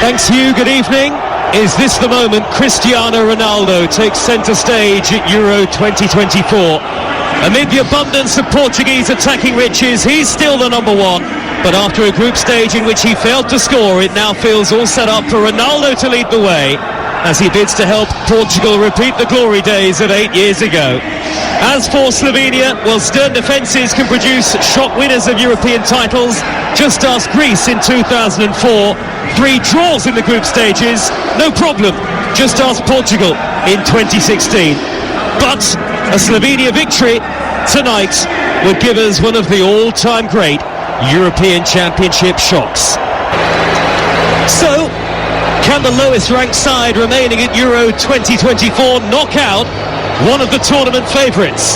Thanks, Hugh. Good evening. Is this the moment Cristiano Ronaldo takes centre stage at Euro 2024? Amid the abundance of Portuguese attacking riches, he's still the number one. But after a group stage in which he failed to score, it now feels all set up for Ronaldo to lead the way as he bids to help Portugal repeat the glory days of 8 years ago. As for Slovenia, well, stern defences can produce shock winners of European titles. Just ask Greece in 2004. 3 draws in the group stages, no problem. Just ask Portugal in 2016. But a Slovenia victory tonight would give us one of the all-time great European Championship shocks. So, can the lowest ranked side remaining at Euro 2024 knock out one of the tournament favourites?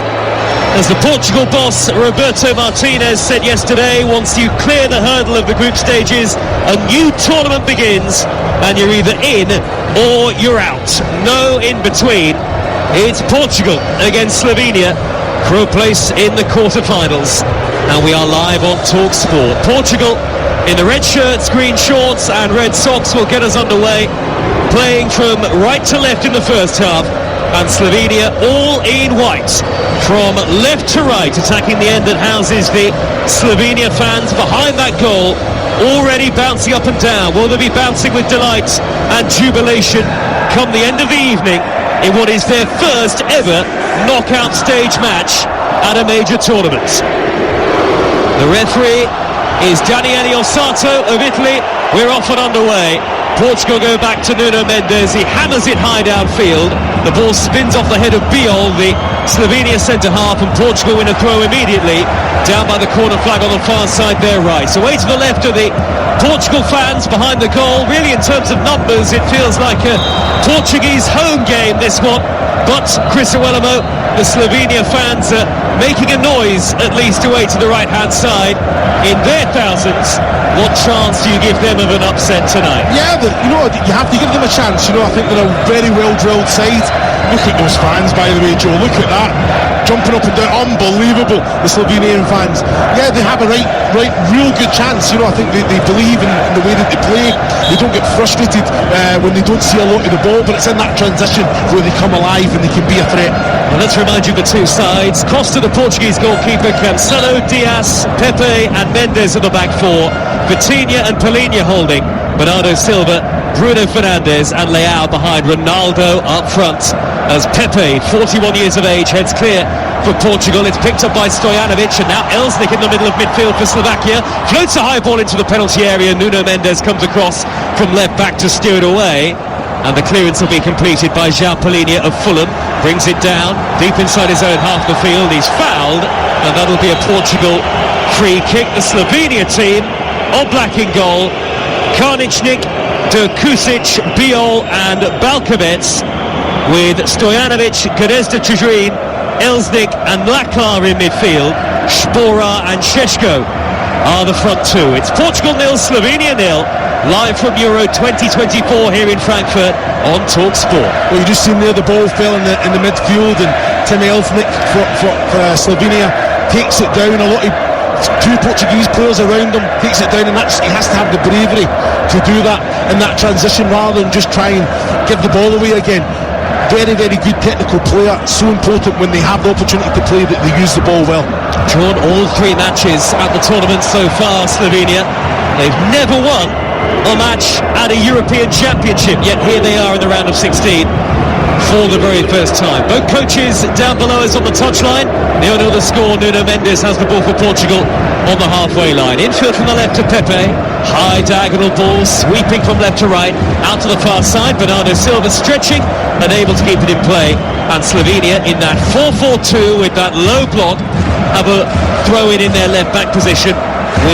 As the Portugal boss Roberto Martinez said yesterday, once you clear the hurdle of the group stages, a new tournament begins and you're either in or you're out. No in between. It's Portugal against Slovenia for a place in the quarterfinals. And we are live on TalkSport. Portugal in the red shirts, green shorts and red socks will get us underway, playing from right to left in the first half, and Slovenia all in white from left to right, attacking the end that houses the Slovenia fans behind that goal, already bouncing up and down. Will they be bouncing with delight and jubilation come the end of the evening in what is their first ever knockout stage match at a major tournament? The referee is Daniele Ossato of Italy. We're off and underway. Portugal go back to Nuno Mendes. He hammers it high downfield. The ball spins off the head of Biol, the Slovenia centre-half, and Portugal win a throw immediately down by the corner flag on the far side there right. So way to the left of the Portugal fans behind the goal. Really, in terms of numbers, it feels like a Portuguese home game, this one. But Chris Iwelumo, the Slovenia fans are making a noise, at least away to the right-hand side. In their thousands, what chance do you give them of an upset tonight? Yeah, but, you have to give them a chance. I think they're a very well-drilled side. Look at those fans, by the way, Joe. Look at that. Jumping up and down. Unbelievable, the Slovenian fans. Yeah, they have a real good chance. I think they believe in the way that they play. They don't get frustrated when they don't see a lot of the ball, but it's in that transition where they come alive and they can be a threat. Well, let's remind you the two sides. Costa, the Portuguese goalkeeper, Cancelo, Diaz, Pepe and Mendes at the back four. Vitinha and Palhinha holding. Bernardo Silva, Bruno Fernandes and Leao behind. Ronaldo up front as Pepe, 41 years of age, heads clear for Portugal. It's picked up by Stojanovic, and now Elsnik in the middle of midfield for Slovakia. Floats a high ball into the penalty area. Nuno Mendes comes across from left back to steer it away, and the clearance will be completed by João Palhinha of Fulham. Brings it down deep inside his own half of the field. He's fouled, and that'll be a Portugal free kick. The Slovenia team on black in goal: Karničnik, De Kusic, Biol and Balkovec, with Stojanovic, Gadezda Chujrin, Elsnik and Lakar in midfield. Špora and Šeško are the front two. It's Portugal 0, Slovenia 0, live from Euro 2024 here in Frankfurt on TalkSport. Well, you just seen there the ball fell in the midfield, and Tim Elsnik for Slovenia takes it down. A lot of two Portuguese players around him, takes it down, and he has to have the bravery to do that in that transition rather than just try and give the ball away again. Very, very good technical player. So important when they have the opportunity to play that they use the ball well. Drawn all 3 matches at the tournament so far, Slovenia. They've never won a match at a European Championship, yet here they are in the round of 16 for the very first time. Both coaches down below us on the touchline. 0-0 the score. Nuno Mendes has the ball for Portugal on the halfway line. Infield from the left to Pepe. High diagonal ball sweeping from left to right. Out to the far side. Bernardo Silva stretching and able to keep it in play. And Slovenia in that 4-4-2 with that low block have a throw in their left back position,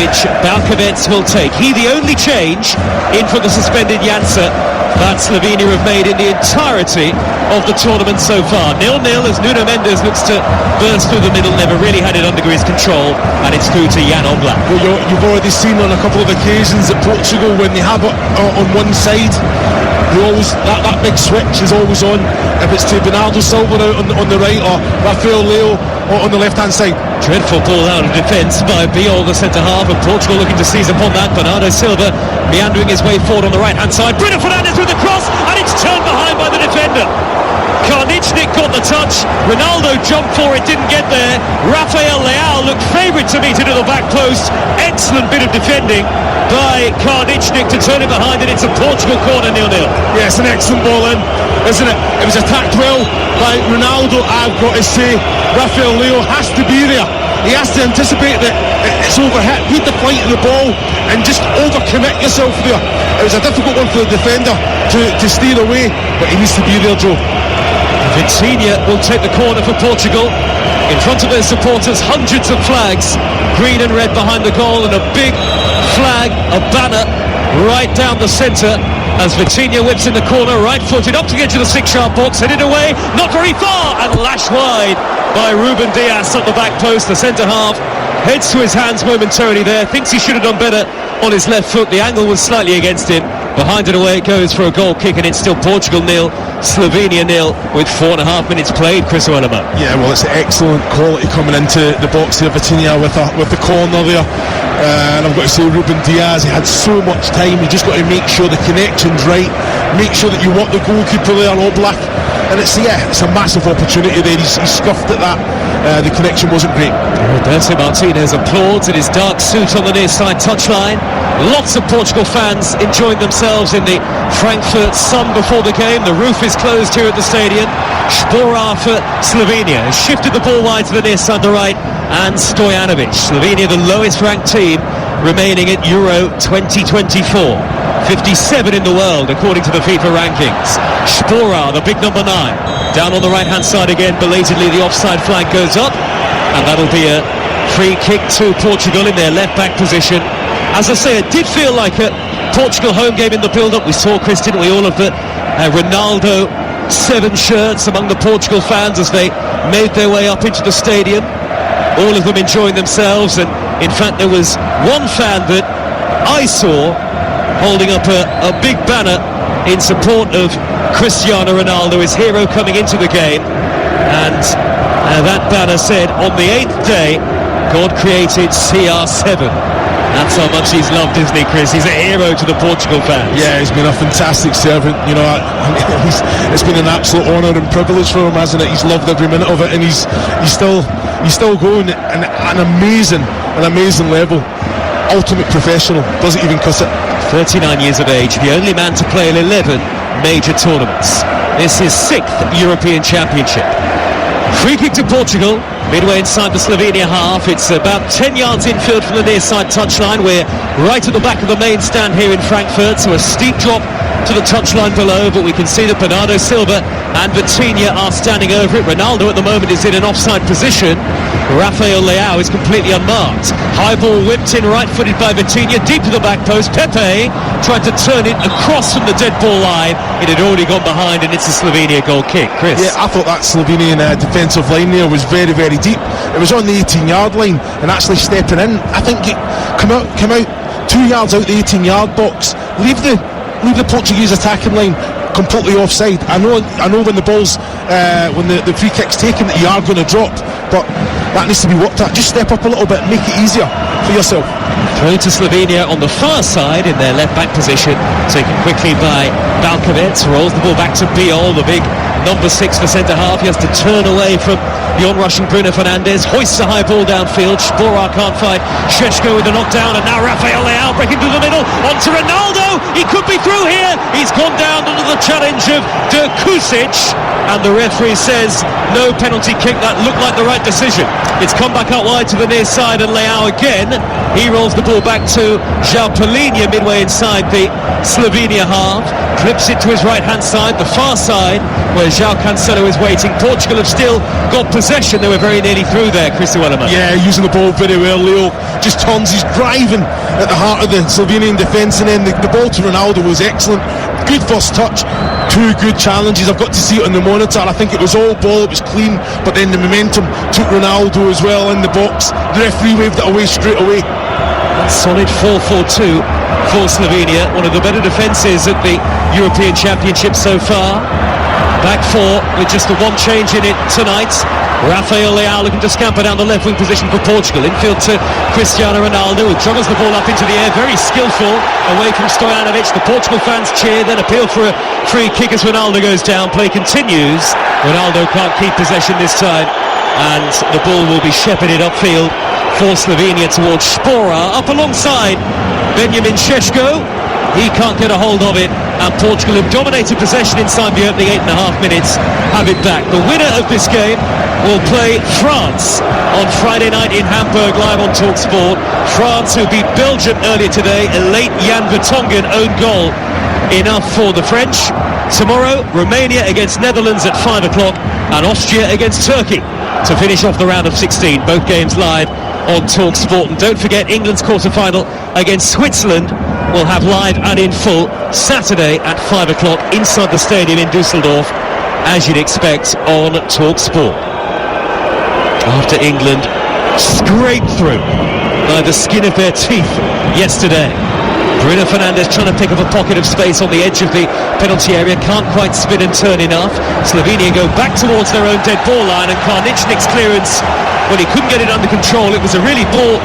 which Balkovec will take. He the only change in for the suspended Jansa that Slovenia have made in the entirety of the tournament so far. 0-0 as Nuno Mendes looks to burst through the middle, never really had it under his control, and it's through to Jan Oblak. Well, you've already seen on a couple of occasions that Portugal, when they have it on one side, that big switch is always on. If it's to Bernardo Silva out on the right, or Rafael Leo on the left hand side. Dreadful ball out of defence by Biol, the centre half, and Portugal looking to seize upon that. Bernardo Silva meandering his way forward on the right hand side. Bruno Fernandes with the cross, and it's turned behind by the defender. Karničnik got the touch, Ronaldo jumped for it, didn't get there. Rafael Leao looked favourite to meet it at the back post. Excellent bit of defending by Karničnik to turn it behind, and it's a Portugal corner, 0-0. Yeah, it's an excellent ball in, isn't it? It was attacked well by Ronaldo, I've got to say. Rafael Leo has to be there. He has to anticipate that it's overhit, read the flight of the ball, and just overcommit yourself there. It was a difficult one for the defender to steer away, but he needs to be there, Joe. Vitinha will take the corner for Portugal. In front of their supporters, hundreds of flags, green and red behind the goal, and a big flag, a banner, right down the centre as Vitinha whips in the corner, right-footed, up to the edge of the six-yard box, headed away, not very far, and lashed wide by Ruben Dias at the back post. The centre-half heads to his hands momentarily there, thinks he should have done better on his left foot. The angle was slightly against him. Behind and away it goes for a goal kick, and it's still Portugal 0, Slovenia 0 with 4.5 minutes played. Chris O'Elliman. Yeah, well, it's excellent quality coming into the box there, Vitinha with the corner there. And I've got to say, Ruben Dias, he had so much time. You just got to make sure the connection's right, make sure that you want the goalkeeper there, Oblak. And it's a massive opportunity there. He's scuffed at that. The connection wasn't great. Roberto Martinez applauds in his dark suit on the near side touchline. Lots of Portugal fans enjoying themselves in the Frankfurt sun before the game. The roof is closed here at the stadium. Špora for Slovenia has shifted the ball wide to the near side, the right, and Stojanovic. Slovenia, the lowest ranked team, remaining at Euro 2024. 57 in the world according to the FIFA rankings. Špora, the big number 9, down on the right hand side again. Belatedly the offside flag goes up, and that'll be a free kick to Portugal in their left back position. As I say, it did feel like a Portugal home game in the build-up. We saw, Chris, didn't we, all of the Ronaldo 7 shirts among the Portugal fans as they made their way up into the stadium, all of them enjoying themselves. And in fact there was one fan that I saw holding up a big banner in support of Cristiano Ronaldo, his hero coming into the game, and that banner said, "On the 8th day God created CR7." That's how much he's loved, isn't he, Chris? He's a hero to the Portugal fans. Yeah, he's been a fantastic servant. You know, it's been an absolute honour and privilege for him, hasn't it? He's loved every minute of it, and he's still going at an amazing level. Ultimate professional, doesn't even cuss it. 39 years of age, the only man to play in 11 major tournaments. This is 6th European Championship. Free kick to Portugal, midway inside the Slovenia half. It's about 10 yards infield from the near side touchline. We're right at the back of the main stand here in Frankfurt, so a steep drop to the touchline below, but we can see that Bernardo Silva and Vitinha are standing over it. Ronaldo at the moment is in an offside position. Rafael Leao is completely unmarked. High ball whipped in, right-footed by Vitinha, deep to the back post. Pepe tried to turn it across from the dead ball line. It had already gone behind, and it's a Slovenia goal kick. Chris? Yeah, I thought that Slovenian defensive line there was very, very deep. It was on the 18-yard line, and actually stepping in, I think it come out 2 yards out the 18-yard box. Leave the Portuguese attacking line completely offside. I know when the ball's when the free kick's taken that you are going to drop, but that needs to be worked at. Just step up a little bit, make it easier for yourself. Thrown to Slovenia on the far side in their left back position, taken quickly by Balkovec. Rolls the ball back to Biol, the big number 6 for centre half. He has to turn away from the on-rushing Bruno Fernandes, hoists a high ball downfield. Špora can't fight Šečko with the knockdown, and now Rafael Leao breaking through the middle onto Ronaldo. He could be through here. He's gone down under the challenge of Kusic, and the referee says no penalty kick. That looked like the right decision. It's come back out wide to the near side, and Leao again, he rolls the ball back to João Palhinha midway inside the Slovenia half, clips it to his right hand side, the far side where João Cancelo is waiting. Portugal have still got possession. They were very nearly through there, Chris O'Elliman. Yeah, using the ball very well. Leo just turns, he's driving at the heart of the Slovenian defence, and then the ball to Ronaldo was excellent. Good first touch, 2 good challenges. I've got to see it on the monitor. I think it was all ball, it was clean, but then the momentum took Ronaldo as well in the box. The referee waved it away straight away. Solid 4-4-2 for Slovenia. One of the better defences at the European Championship so far. Back four with just the one change in it tonight. Rafael Leao looking to scamper down the left wing position for Portugal. Infield to Cristiano Ronaldo, who juggles the ball up into the air, very skillful, away from Stojanovic. The Portugal fans cheer, then appeal for a free kick as Ronaldo goes down. Play continues. Ronaldo can't keep possession this time, and the ball will be shepherded upfield for Slovenia towards Spora, up alongside Benjamin Šeško. He can't get a hold of it, and Portugal have dominated possession inside the opening 8.5 minutes, have it back. The winner of this game will play France on Friday night in Hamburg, live on TalkSport. France, who beat Belgium earlier today, a late Jan Vertonghen own goal, enough for the French. Tomorrow, Romania against Netherlands at 5 o'clock, and Austria against Turkey to finish off the round of 16. Both games live on TalkSport. And don't forget, England's quarter-final against Switzerland will have live and in full Saturday at 5 o'clock inside the stadium in Dusseldorf, as you'd expect, on TalkSport. After England scraped through by the skin of their teeth yesterday. Bruno Fernandes trying to pick up a pocket of space on the edge of the penalty area, can't quite spin and turn enough. Slovenia go back towards their own dead ball line, and Karničnik's clearance, well, he couldn't get it under control. It was a really poor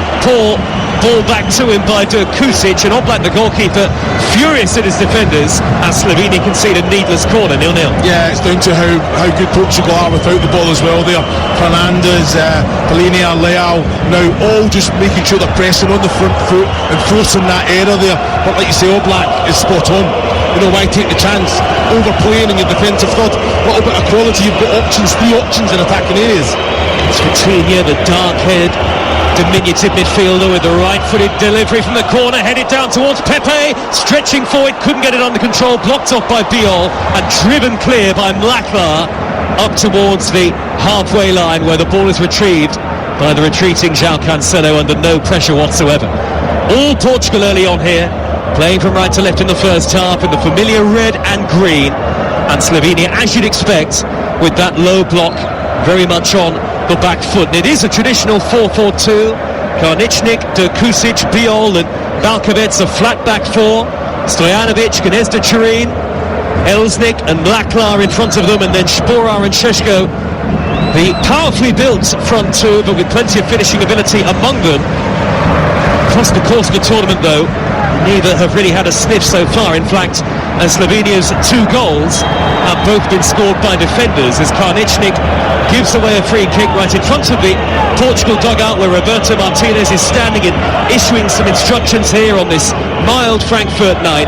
ball back to him by Kusic, and Oblak, the goalkeeper, furious at his defenders as Slovenia concede a needless corner, 0-0. Yeah, it's down to how good Portugal are without the ball as well there. Fernandes, Polina, Leao, now all just making sure they're pressing on the front foot and forcing that error there. But like you say, Oblak is spot on. You know, why take the chance? Overplaying in your defensive third. A little bit of quality, you've got options, 3 options in attacking areas. It's Coutinho, the dark-haired diminutive midfielder, with the right-footed delivery from the corner, headed down towards Pepe, stretching forward, couldn't get it under control, blocked off by Biol, and driven clear by Mlakar up towards the halfway line, where the ball is retrieved by the retreating João Cancelo under no pressure whatsoever. All Portugal early on here, playing from right to left in the first half in the familiar red and green, and Slovenia, as you'd expect, with that low block very much on the back foot. And it is a traditional 4-4-2. Karničnik, Kusic, Biol and Balkovec, a flat back four. Stojanovic, Gnezda Turin, Elsnik and Mlakar in front of them, and then Spora and Šeško, the powerfully built front two, but with plenty of finishing ability among them. Across the course of the tournament, though, neither have really had a sniff so far. In fact, Slovenia's 2 goals have both been scored by defenders, as Karničnik gives away a free kick right in front of the Portugal dugout, where Roberto Martinez is standing and issuing some instructions here on this mild Frankfurt night.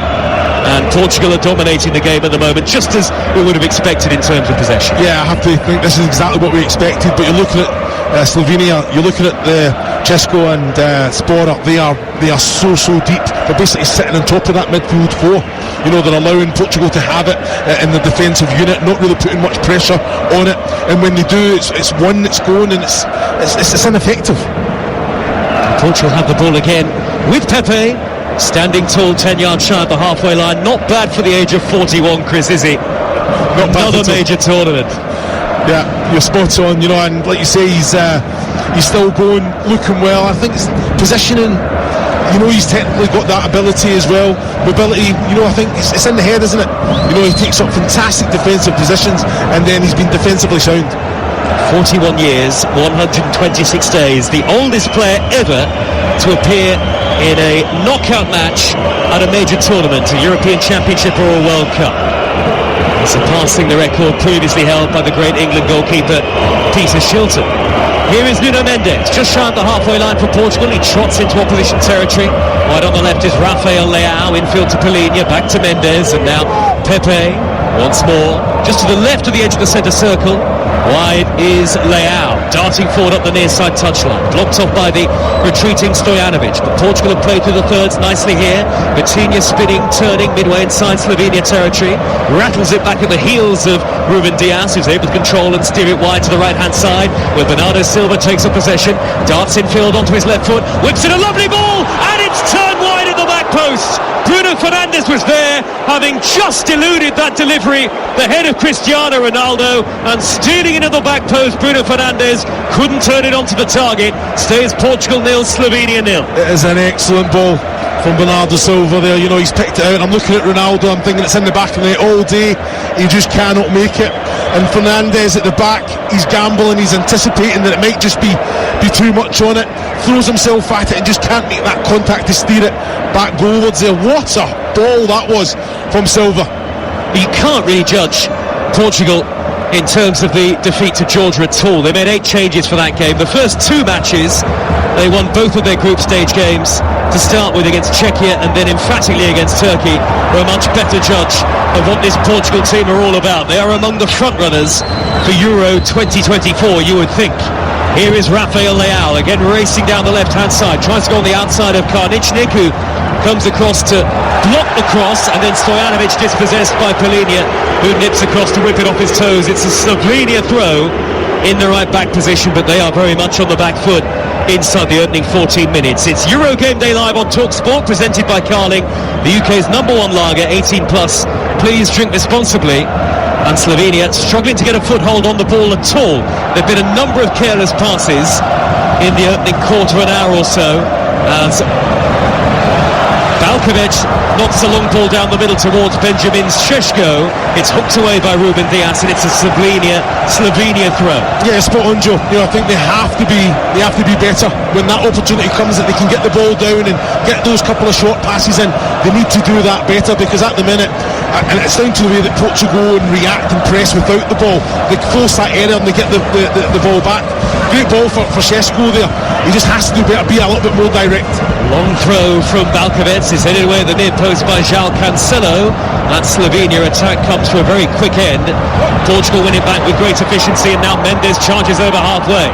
And Portugal are dominating the game at the moment, just as we would have expected in terms of possession. Yeah, I have to think this is exactly what we expected. But you're looking at Slovenia, you're looking at the Šeško and Spora. They are so deep. They're basically sitting on top of that midfield 4. You know, they're allowing Portugal to have it in the defensive unit, not really putting much pressure on it. And when they do, it's one that's going, and it's ineffective. Portugal have the ball again with Pepe, standing tall, 10 yards shy of the halfway line. Not bad for the age of 41, Chris, is he? Not bad. Another major tournament. Yeah, you're spot on, you know, and like you say, he's still going, looking well. I think it's positioning, you know, he's technically got that ability as well. Mobility, you know, I think it's in the head, isn't it? You know, he takes up fantastic defensive positions, and then he's been defensively sound. 41 years, 126 days, the oldest player ever to appear in a knockout match at a major tournament, a European Championship or a World Cup, surpassing the record previously held by the great England goalkeeper Peter Shilton. Here is Nuno Mendes, just shy of the halfway line for Portugal. He trots into opposition territory. Wide on the left is Rafael Leao, infield to Polina, back to Mendes, and now Pepe once more, just to the left of the edge of the centre circle. Wide is Leao, darting forward up the near side touchline, blocked off by the retreating Stojanovic, but Portugal have played through the thirds nicely here. Vitinha spinning, turning midway inside Slovenia territory, rattles it back at the heels of Ruben Dias, who's able to control and steer it wide to the right hand side, where Bernardo Silva takes up possession, darts infield onto his left foot, whips in a lovely ball, and it's turned wide at the back post. Bruno Fernandes was there, having just eluded that delivery, the head of Cristiano Ronaldo, and stealing into the back post. Bruno Fernandes couldn't turn it onto the target. Stays Portugal 0, Slovenia 0. It is an excellent ball from Bernardo Silva there. You know, he's picked it out. I'm looking at Ronaldo, I'm thinking it's in the back of the net all day. He just cannot make it. And Fernandes at the back, he's gambling, he's anticipating that it might just be too much on it. Throws himself at it and just can't make that contact to steer it back goalwards there. What a ball that was from Silva. You can't really judge Portugal in terms of the defeat to Georgia at all. They made 8 changes for that game. The first 2 matches, they won both of their group stage games. To start with against Czechia and then emphatically against Turkey, were a much better judge of what this Portugal team are all about. They are among the front runners for Euro 2024, you would think. Here is Rafael Leao, again racing down the left-hand side, tries to go on the outside of Karničnik, who comes across to block the cross, and then Stojanovic dispossessed by Polinia, who nips across to whip it off his toes. It's a Slovenia throw in the right-back position, but they are very much on the back foot inside the opening 14 minutes. It's Euro Game Day live on TalkSport, presented by Carling, the UK's #1 lager, 18 plus. Please drink responsibly. And Slovenia struggling to get a foothold on the ball at all. There've been a number of careless passes in the opening quarter of an hour or so, as Balkovic knocks a long ball down the middle towards Benjamin Šeško. It's hooked away by Ruben Dias, and it's a Slovenia throw. Yeah, spot on, Joe. You know, I think they have to be better when that opportunity comes, that they can get the ball down and get those couple of short passes in. They need to do that better, because at the minute, and it's down to the way that Portugal and react and press without the ball. They force that area and they get the ball back. Great ball for Šeško there. He just has to do better, be a little bit more direct. Long throw from Balkovic is headed away at the near post by João Cancelo. That Slovenia attack comes to a very quick end. Portugal winning back with great efficiency, and now Mendes charges over halfway.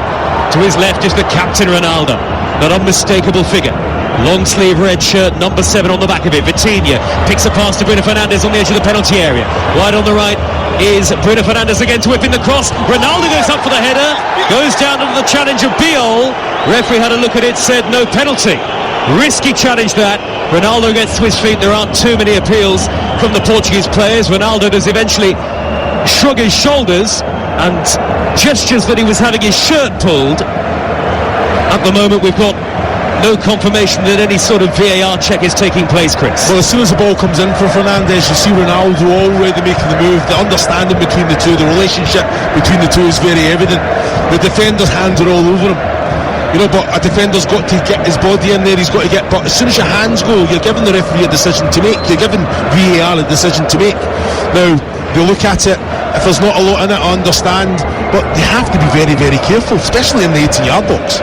To his left is the captain Ronaldo, that unmistakable figure. Long sleeve red shirt, number 7 on the back of it. Vitinha picks a pass to Bruno Fernandes on the edge of the penalty area. Wide on the right is Bruno Fernandes again to whip in the cross. Ronaldo goes up for the header, goes down under the challenge of Biol. Referee had a look at it, said no penalty. Risky challenge that. Ronaldo gets to his feet. There aren't too many appeals from the Portuguese players. Ronaldo does eventually shrug his shoulders and gestures that he was having his shirt pulled. At the moment we've got no confirmation that any sort of VAR check is taking place, Chris. Well, as soon as the ball comes in for Fernandes, you see Ronaldo already making the move. The understanding between the two, the relationship between the two is very evident. The defender's hands are all over him. You know, but a defender's got to get his body in there, he's got to get, but as soon as your hands go, you're giving the referee a decision to make, you're giving VAR a decision to make. Now, they look at it, if there's not a lot in it, I understand, but they have to be very, very careful, especially in the 18-yard box.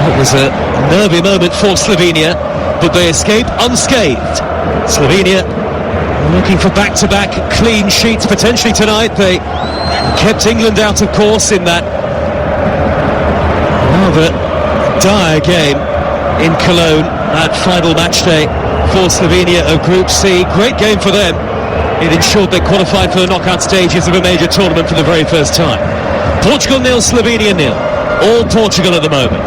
It was a nervy moment for Slovenia, but they escape unscathed. Slovenia looking for back-to-back clean sheets potentially tonight. They kept England out, of course, in that rather dire game in Cologne, that final match day for Slovenia of Group C. Great game for them. It ensured they qualified for the knockout stages of a major tournament for the very first time. Portugal 0, Slovenia 0. All Portugal at the moment.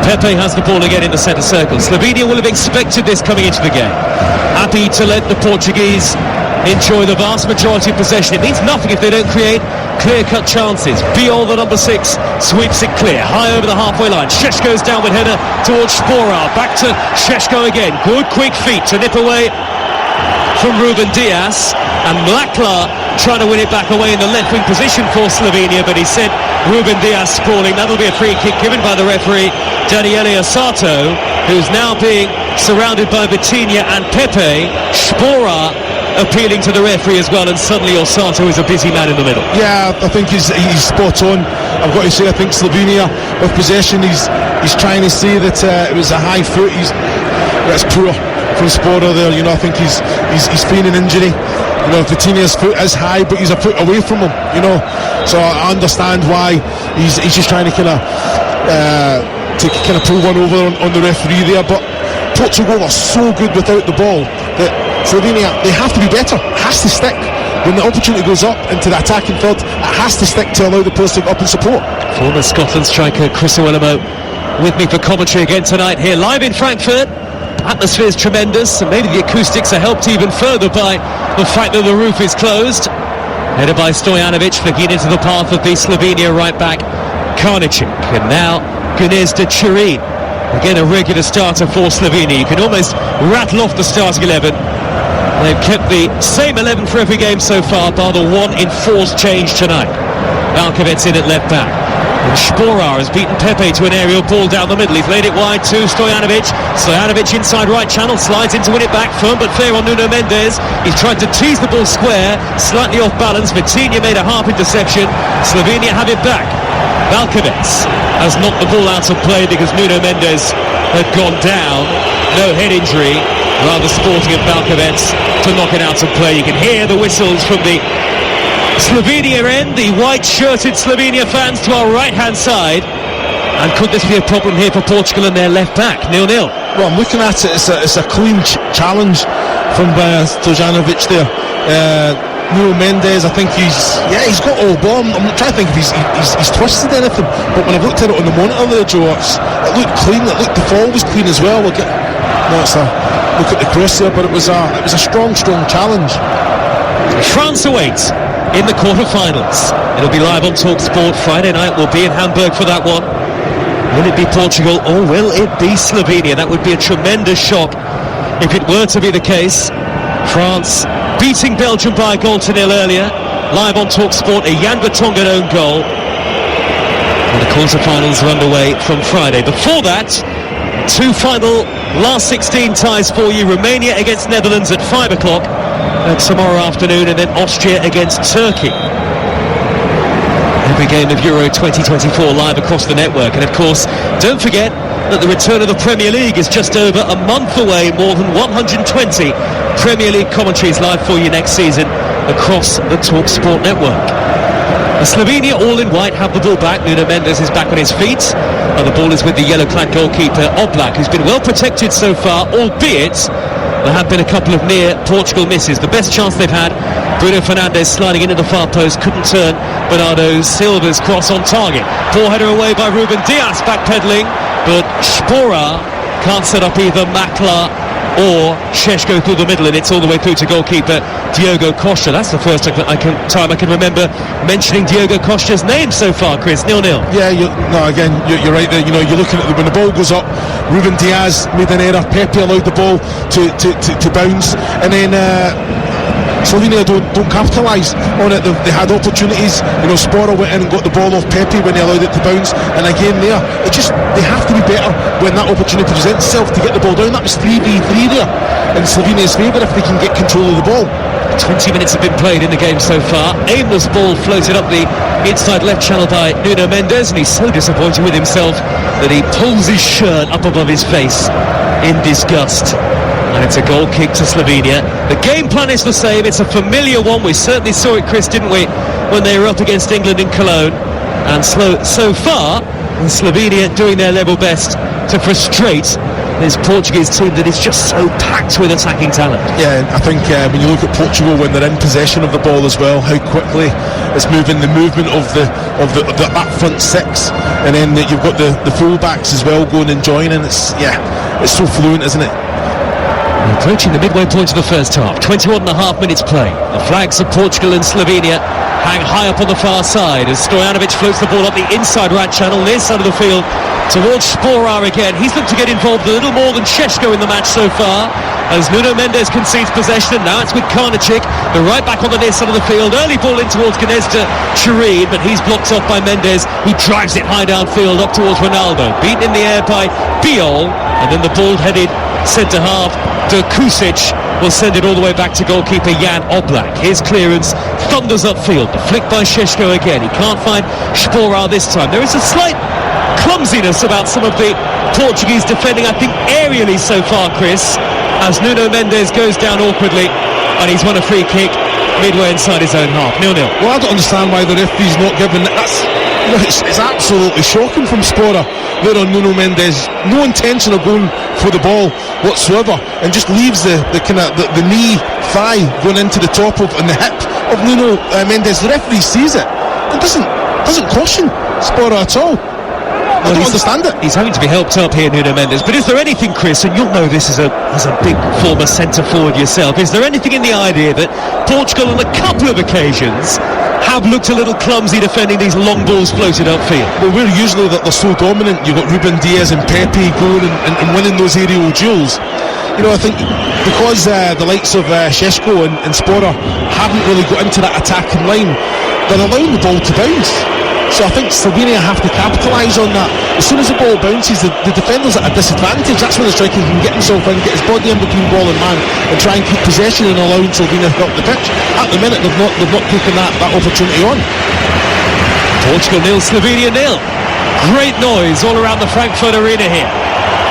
Pepe has the ball again in the centre circle. Slovenia will have expected this coming into the game. Happy to let the Portuguese enjoy the vast majority of possession. It means nothing if they don't create clear-cut chances. Biol, the number 6, sweeps it clear, high over the halfway line. Šeško's downward header towards Špora. Back to Šeško again. Good quick feet to nip away from Ruben Dias. And Mlakla trying to win it back away in the left-wing position for Slovenia, but he sent Ruben Dias sprawling. That'll be a free kick given by the referee, Daniele Osato, who's now being surrounded by Vitinha and Pepe. Špora appealing to the referee as well, and suddenly Osato is a busy man in the middle. Yeah, I think he's spot on. I've got to say, I think Slovenia with possession, he's trying to say that it was a high foot. That's poor from Špora there. You know, I think he's feigning injury. You know, Vitinha's foot is high, but he's a foot away from him. You know, so I understand why he's just trying to kind of pull one over on the referee there. But Portugal are so good without the ball that Slovenia, they have to be better. It has to stick. When the opportunity goes up into the attacking third, it has to stick to allow the players to go up and support. Former Scotland striker Chris Iwelumo with me for commentary again tonight here live in Frankfurt. Atmosphere's tremendous, and maybe the acoustics are helped even further by the fact that the roof is closed. Headed by Stojanovic, flicking into the path of the Slovenia right back Karničnik. And now Gnezda Turin Again, a regular starter for Slovenia. You can almost rattle off the starting 11. They've kept the same 11 for every game so far, bar the one enforced change tonight. Valkovec in at left back. And Sporar has beaten Pepe to an aerial ball down the middle. He's laid it wide to Stojanovic. Stojanovic inside right channel, slides in to win it back. Firm but fair on Nuno Mendes. He's tried to tease the ball square, slightly off balance. Vitinha made a half interception. Slovenia have it back. Valkovec has knocked the ball out of play because Nuno Mendes had gone down. No head injury. Rather sporting of Valkovec to knock it out of play. You can hear the whistles from the Slovenia end, the white-shirted Slovenia fans to our right-hand side. And could this be a problem here for Portugal and their left-back? 0-0. Well, I'm looking at it, it's a clean challenge from Stojanovic there. Nuno Mendes, I think he's got all ball. I'm trying to think if he's twisted anything, but when I've looked at it on the monitor there, Joe, it looked clean. The ball was clean as well. Look at the cross there, but it was a strong challenge. France awaits in the quarter-finals. It'll be live on TalkSport Friday night. We'll be in Hamburg for that one. Will it be Portugal or will it be Slovenia? That would be a tremendous shock if it were to be the case. France beating Belgium by a goal to nil earlier. Live on TalkSport, a Jan Vertonghen own goal. And the quarter-finals are underway from Friday. Before that, two final last 16 ties for you. Romania against Netherlands at 5 o'clock tomorrow afternoon, and then Austria against Turkey. Every game of Euro 2024 live across the network. And of course, don't forget that the return of the Premier League is just over a month away. More than 120 Premier League commentaries live for you next season across the TalkSport network. Slovenia, all in white, have the ball back. Nuno Mendes is back on his feet, and the ball is with the yellow-clad goalkeeper Oblak, who's been well protected so far, albeit there have been a couple of near Portugal misses. The best chance they've had, Bruno Fernandes sliding into the far post, couldn't turn Bernardo Silva's cross on target. Poor header away by Ruben Dias, backpedaling, but Sporar can't set up either Makla or Šeško through the middle, and it's all the way through to goalkeeper Diogo Costa. That's the first time I can remember mentioning Diogo Costa's name so far, Chris. 0-0. Yeah, you're right there. You know, you're looking at when the ball goes up, Ruben Dias made an error, Pepe allowed the ball to bounce, and then Slovenia don't capitalise on it. They had opportunities. You know, Sporar went in and got the ball off Pepe when he allowed it to bounce, and again there, they have to be better when that opportunity presents itself to get the ball down. That was 3v3 there in Slovenia's favour if they can get control of the ball. 20 minutes have been played in the game so far. Aimless ball floated up the inside left channel by Nuno Mendes, and he's so disappointed with himself that he pulls his shirt up above his face in disgust. And it's a goal kick to Slovenia. The game plan is the same. It's a familiar one. We certainly saw it, Chris, didn't we, when they were up against England in Cologne. And so far, Slovenia doing their level best to frustrate this Portuguese team that is just so packed with attacking talent. Yeah, I think when you look at Portugal when they're in possession of the ball as well, how quickly it's moving, the movement of that front six, and then you've got the full-backs as well going and joining. It's so fluent, isn't it? Approaching the midway point of the first half, 21 and a half minutes play. The flags of Portugal and Slovenia hang high up on the far side as Stojanovic floats the ball up the inside right channel, near side of the field, towards Sporar again. He's looked to get involved a little more than Šeško in the match so far, as Nuno Mendes concedes possession, and now it's with Karnacik, the right back on the near side of the field. Early ball in towards Gnezda Chirine, but he's blocked off by Mendes, who drives it high downfield up towards Ronaldo. Beaten in the air by Biol, and then the ball-headed centre-half De Kusic will send it all the way back to goalkeeper Jan Oblak. His clearance thunders upfield. The flick by Šeško again. He can't find Sporar this time. There is a slight clumsiness about some of the Portuguese defending, I think, aerially so far, Chris, as Nuno Mendes goes down awkwardly, and he's won a free kick midway inside his own half. 0-0. Well, I don't understand why the referee's not giving it's absolutely shocking from Sporar there on Nuno Mendes. No intention of going for the ball whatsoever, and just leaves the knee thigh going into the top of and the hip of Nuno Mendes. The referee sees it and doesn't caution Sporar at all. I don't understand it. He's having to be helped up here, Nuno Mendes. But is there anything, Chris, and you'll know this as a big former centre forward yourself, is there anything in the idea that Portugal on a couple of occasions have looked a little clumsy defending these long balls floated upfield. Well, we're usually that they're so dominant. You've got Ruben Diaz and Pepe going and winning those aerial duels. You know, I think because the likes of Šeško and Spora haven't really got into that attacking line, they're allowing the ball to bounce. So I think Slovenia have to capitalise on that. As soon as the ball bounces, the defender's at a disadvantage. That's when the striker can get himself in, get his body in between ball and man, and try and keep possession and allowing Slovenia to help the pitch. At the minute, they've not taken that opportunity on. Portugal 0, Slovenia 0. Great noise all around the Frankfurt Arena here.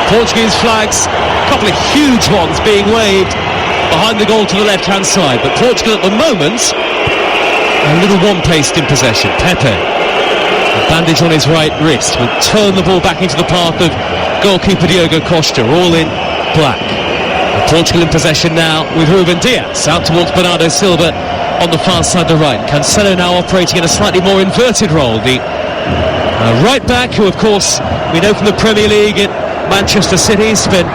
Portuguese flags, a couple of huge ones being waved behind the goal to the left-hand side. But Portugal at the moment, a little one-paced in possession. Pepe, a bandage on his right wrist, will turn the ball back into the path of goalkeeper Diogo Costa, all in black. Portugal in possession now with Ruben Diaz out towards Bernardo Silva on the far side, the right. Cancelo now operating in a slightly more inverted role. The right back, who of course we know from the Premier League at Manchester City, spent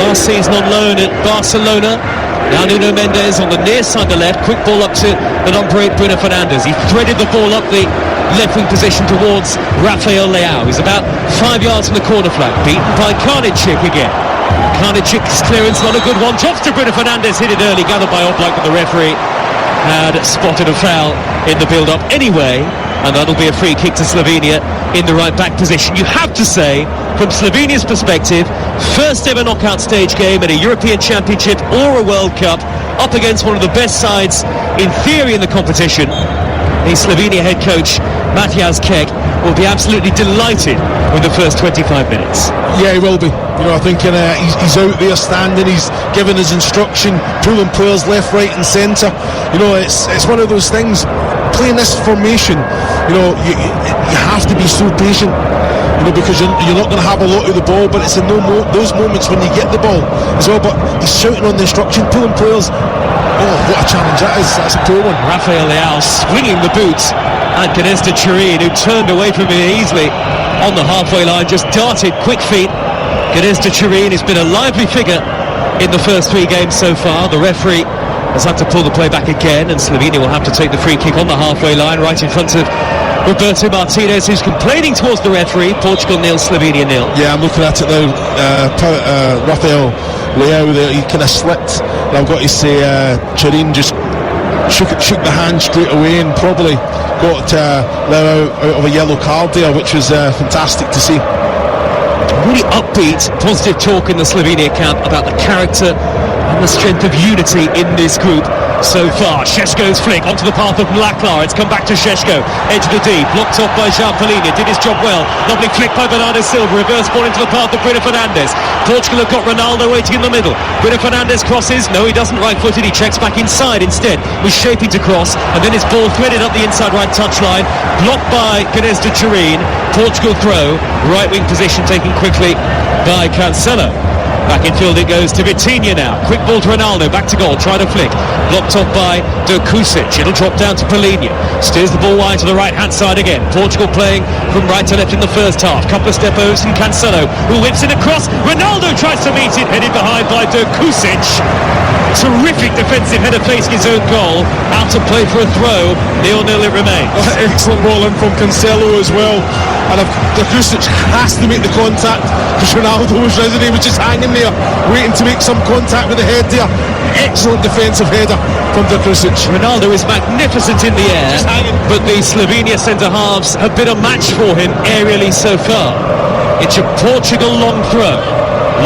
last season on loan at Barcelona. Now Nuno Mendes on the near side, the left. Quick ball up to the number 8 Bruno Fernandes. He threaded the ball up the left wing position towards Rafael Leao. He's about 5 yards from the corner flag, beaten by Karnicic again. Karnicic's clearance, not a good one. Drops to Bruno Fernandes, hit it early, gathered by Oblak, but the referee had spotted a foul in the build-up anyway, and that'll be a free kick to Slovenia in the right-back position. You have to say, from Slovenia's perspective, first ever knockout stage game at a European Championship or a World Cup, up against one of the best sides in theory in the competition. The Slovenia head coach Matthias Kek will be absolutely delighted with the first 25 minutes. Yeah, he will be. You know, I think he's out there standing, he's giving his instruction, pulling players left, right and centre. You know, it's one of those things, playing this formation, you know, you have to be so patient, you know, because you're not going to have a lot of the ball, but it's in those moments when you get the ball as well. But he's shouting on the instruction, pulling players. Oh, what a challenge that is. That's a poor one. Rafael Leao swinging the boots at Gnezda Turin, who turned away from him easily on the halfway line, just darted quick feet. Gnezda Turin has been a lively figure in the first 3 games so far. The referee has had to pull the play back again, and Slovenia will have to take the free kick on the halfway line right in front of Roberto Martinez, who's complaining towards the referee. Portugal 0, Slovenia 0. Yeah, I'm looking at it now. Rafael Leao there, he kind of slipped, and I've got to say Turin just shook the hand straight away and probably got Leao out of a yellow card there, which was fantastic to see. Really upbeat, positive talk in the Slovenia camp about the character and the strength of unity in this group so far. Šeško's flick onto the path of Mlakar. It's come back to Šeško, edge of the D, blocked off by João Palhinha, did his job well. Lovely flick by Bernardo Silva, reverse ball into the path of Bruno Fernandes. Portugal have got Ronaldo waiting in the middle. Bruno Fernandes crosses, no, he doesn't, right-footed, he checks back inside instead, was shaping to cross, and then his ball threaded up the inside right touchline, blocked by Gnezda Turin. Portugal throw, right wing position taken quickly by Cancelo. Back in field it goes to Vitinha now. Quick ball to Ronaldo, back to goal, try to flick. Blocked off by Kusic. It'll drop down to Palhinha. Steers the ball wide to the right-hand side again. Portugal playing from right to left in the first half. Couple of step overs from Cancelo, who whips it across. Ronaldo tries to meet it, headed behind by Kusic. Terrific defensive header facing his own goal. Out to play for a throw. 0-0 it remains. Excellent ball in from Cancelo as well. And Kusic has to make the contact because Ronaldo was risen. He was just hanging there, waiting to make some contact with the head there. Excellent defensive header from Kusic. Ronaldo is magnificent in the air, but the Slovenia centre-halves have been a match for him aerially so far. It's a Portugal long throw.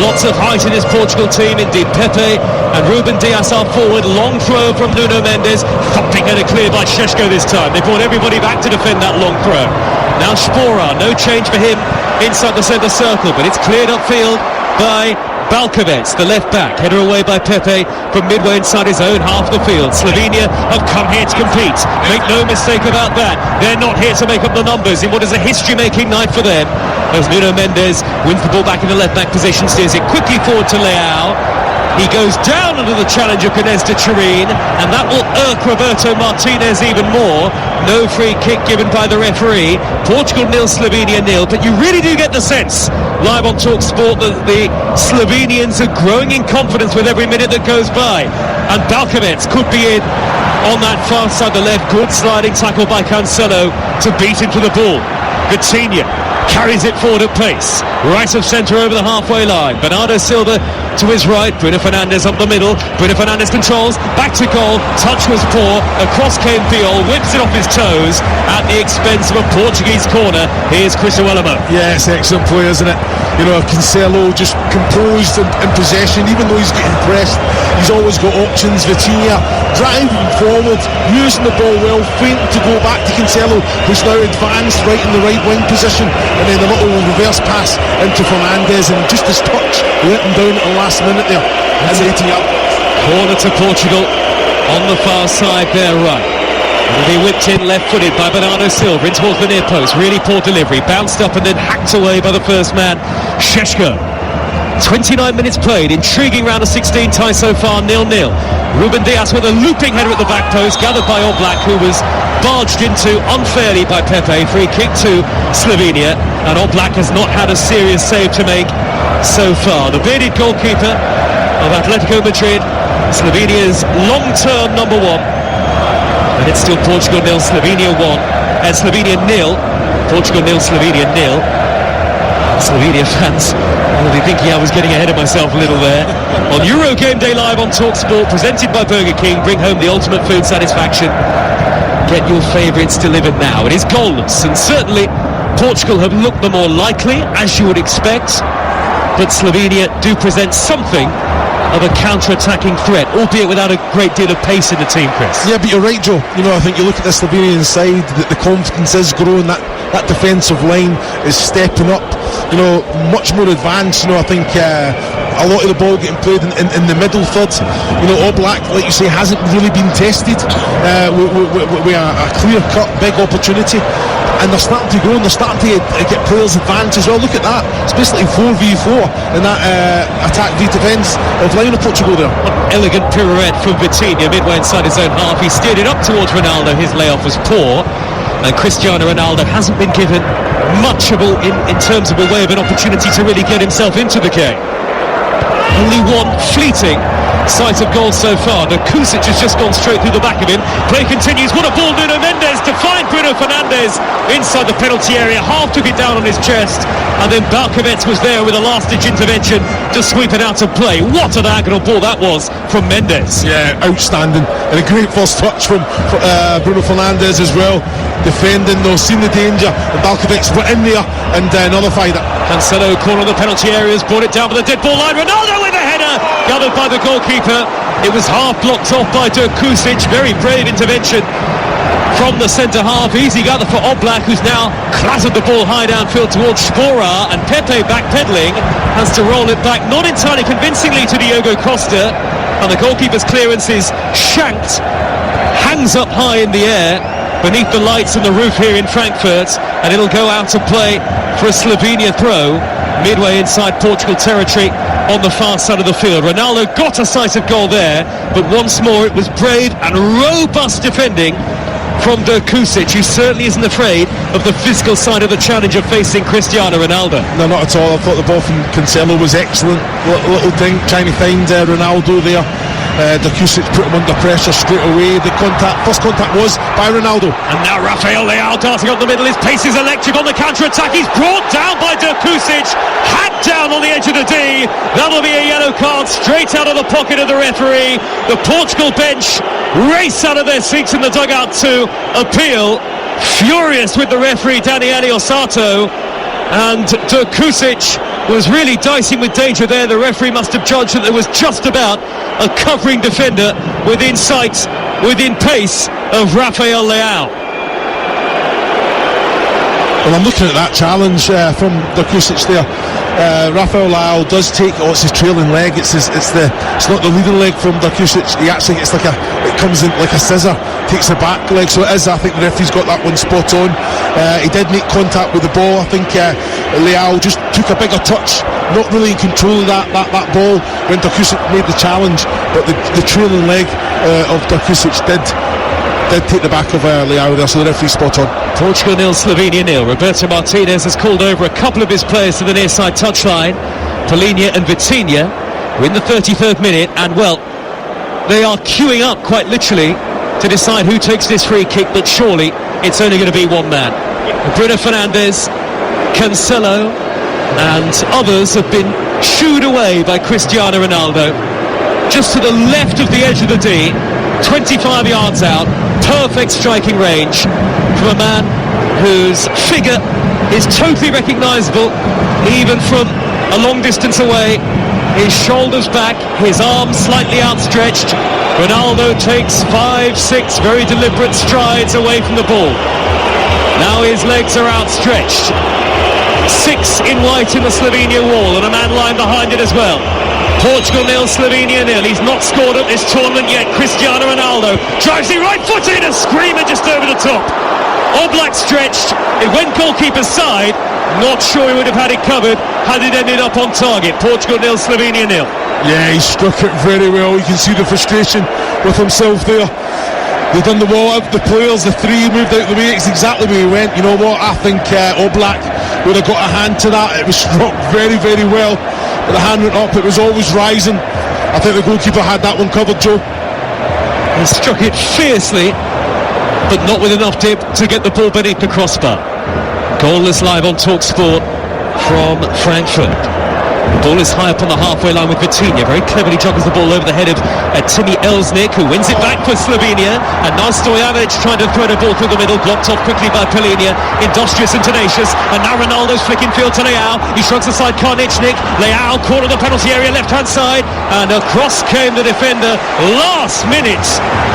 Lots of height in this Portugal team, indeed. Pepe and Ruben Diaz are forward. Long throw from Nuno Mendes. Thumping header clear by Šeško this time. They brought everybody back to defend that long throw. Now Spora, no change for him inside the centre circle, but it's cleared upfield by Balkovec, the left back. Header away by Pepe from midway inside his own half of the field. Slovenia have come here to compete. Make no mistake about that. They're not here to make up the numbers in what is a history-making night for them. As Nuno Mendes wins the ball back in the left back position, steers it quickly forward to Leao. He goes down under the challenge of Gnezda Turin, and that will irk Roberto Martinez even more. No free kick given by the referee. Portugal 0, Slovenia 0, but you really do get the sense, live on Talk Sport, that the Slovenians are growing in confidence with every minute that goes by, and Balkovec could be in on that far side, the left. Good sliding tackle by Cancelo to beat into the ball. Vitinha carries it forward at pace, right of centre over the halfway line. Bernardo Silva to his right, Bruno Fernandes up the middle. Bruno Fernandes controls, back to goal, touch was poor, across came Piol, whips it off his toes at the expense of a Portuguese corner. Here's Chris Uelemo. Yeah, it's excellent play, isn't it? You know, Cancelo just composed in possession, even though he's getting pressed, he's always got options. Vitinha driving forward, using the ball well, feinting to go back to Cancelo, who's now advanced right in the right wing position, and then a little reverse pass into Fernandes, and just his touch let him down at the last minute there. And corner to Portugal on the far side there, right. It'll be whipped in left-footed by Bernardo Silva in towards the near post. Really poor delivery, bounced up and then hacked away by the first man, Šeško. 29 minutes played, intriguing round of 16 tie so far, 0-0. Ruben Dias with a looping header at the back post, gathered by Oblak, who was barged into unfairly by Pepe. Free kick to Slovenia, and Oblak has not had a serious save to make so far. The bearded goalkeeper of Atletico Madrid, Slovenia's long-term number one. And it's still Portugal 0, Slovenia 1, and Slovenia 0, Portugal 0, Slovenia 0. Slovenia fans will be thinking I was getting ahead of myself a little there. On Euro Game Day Live on TalkSport, presented by Burger King, bring home the ultimate food satisfaction. Get your favourites delivered now. It is goalless, and certainly Portugal have looked the more likely, as you would expect, but Slovenia do present something of a counter-attacking threat, albeit without a great deal of pace in the team, Chris. Yeah, but you're right, Joe. You know, I think you look at the Slovenian side, the confidence is growing, that defensive line is stepping up, you know, much more advanced. You know, I think a lot of the ball getting played in the middle third. You know, Oblak, like you say, hasn't really been tested with a clear-cut big opportunity, and they're starting to grow and they're starting to get players advanced as well. Look at that, it's basically 4v4 in that attack v defence of line of Portugal there. An elegant pirouette from Vitinha midway inside his own half. He steered it up towards Ronaldo. His layoff was poor, and Cristiano Ronaldo hasn't been given much of in terms of a way of an opportunity to really get himself into the game. Only one fleeting sight of goal so far. The Kusic has just gone straight through the back of him. Play continues. What a ball, Nuno Mendes to find Bruno Fernandes inside the penalty area. Half took it down on his chest, and then Balkovets was there with a last-ditch intervention to sweep it out of play. What a diagonal ball that was from Mendes. Yeah, outstanding, and a great first touch from Bruno Fernandes as well. Defending though, seen the danger, and Balkovets went in there and nullified it. Cancelo, corner of the penalty area, has brought it down for the dead ball line. Ronaldo with a header, gathered by the goalkeeper. It was half blocked off by Kusic. Very brave intervention from the centre half. Easy gather for Oblak, who's now clattered the ball high downfield towards Spora, and Pepe backpedaling has to roll it back, not entirely convincingly, to Diogo Costa, and the goalkeeper's clearance is shanked, hangs up high in the air beneath the lights and the roof here in Frankfurt, and it'll go out to play for a Slovenia throw midway inside Portugal territory on the far side of the field. Ronaldo got a sight of goal there, but once more it was brave and robust defending from Kusic, who certainly isn't afraid of the physical side of the challenge of facing Cristiano Ronaldo. No, not at all. I thought the ball from Cancelo was excellent. Little thing, trying to find Ronaldo there. Kusic put him under pressure straight away. The first contact was by Ronaldo. And now Rafael Leao darting up the middle. His pace is electric on the counter-attack. He's brought down by Kusic, hacked down on the edge of the D. That'll be a yellow card straight out of the pocket of the referee. The Portugal bench race out of their seats in the dugout to appeal, furious with the referee Daniele Ossato, and Kusic was really dicing with danger there. The referee must have judged that there was just about a covering defender within sight, within pace of Rafael Leao. Well, I'm looking at that challenge from Kusic there. Rafael Leao does take, it's his trailing leg. It's not the leading leg from Kusic. He actually gets it comes in like a scissor, takes the back leg. So it is. I think the referee's got that one spot on. He did make contact with the ball. I think Leao just took a bigger touch, not really in control of that ball when Kusic made the challenge. But the trailing leg of Kusic did take the back of Leao there, so the referee's spot on. Portugal 0, Slovenia 0. Roberto Martinez has called over a couple of his players to the near side touchline. Polinia and Vitinha are in the 33rd minute, and well, they are queuing up quite literally to decide who takes this free kick, but surely it's only going to be one man. Bruno Fernandes, Cancelo and others have been shooed away by Cristiano Ronaldo. Just to the left of the edge of the D, 25 yards out, perfect striking range from a man whose figure is totally recognisable even from a long distance away. His shoulders back, his arms slightly outstretched. Ronaldo takes 5-6 very deliberate strides away from the ball. Now his legs are outstretched. 6 in white in the Slovenia wall, and a man lying behind it as well. Portugal 0, Slovenia 0. He's not scored at this tournament yet. Cristiano Ronaldo drives it right-footed, a screamer just over the top. Oblak stretched, it went goalkeeper's side. Not sure he would have had it covered had it ended up on target. Portugal 0, Slovenia 0. Yeah, he struck it very well. You can see the frustration with himself there. They've done the wall out, the players, the three moved out the way. It's exactly where he went. You know what, I think Oblak would have got a hand to that. It was struck very, very well, but the hand went up, it was always rising. I think the goalkeeper had that one covered, Joe. He struck it fiercely, but not with enough dip to get the ball beneath the crossbar. Goalless live on TalkSport from Frankfurt. The ball is high up on the halfway line with Vitinha. Very cleverly juggles the ball over the head of Timmy Elsnik, who wins it back for Slovenia. And now Stojanovic trying to thread a ball through the middle, blocked off quickly by Pellegrini. Industrious and tenacious. And now Ronaldo's flicking field to Leao. He shrugs aside Karničnik. Leao, corner of the penalty area, left-hand side. And across came the defender. Last minute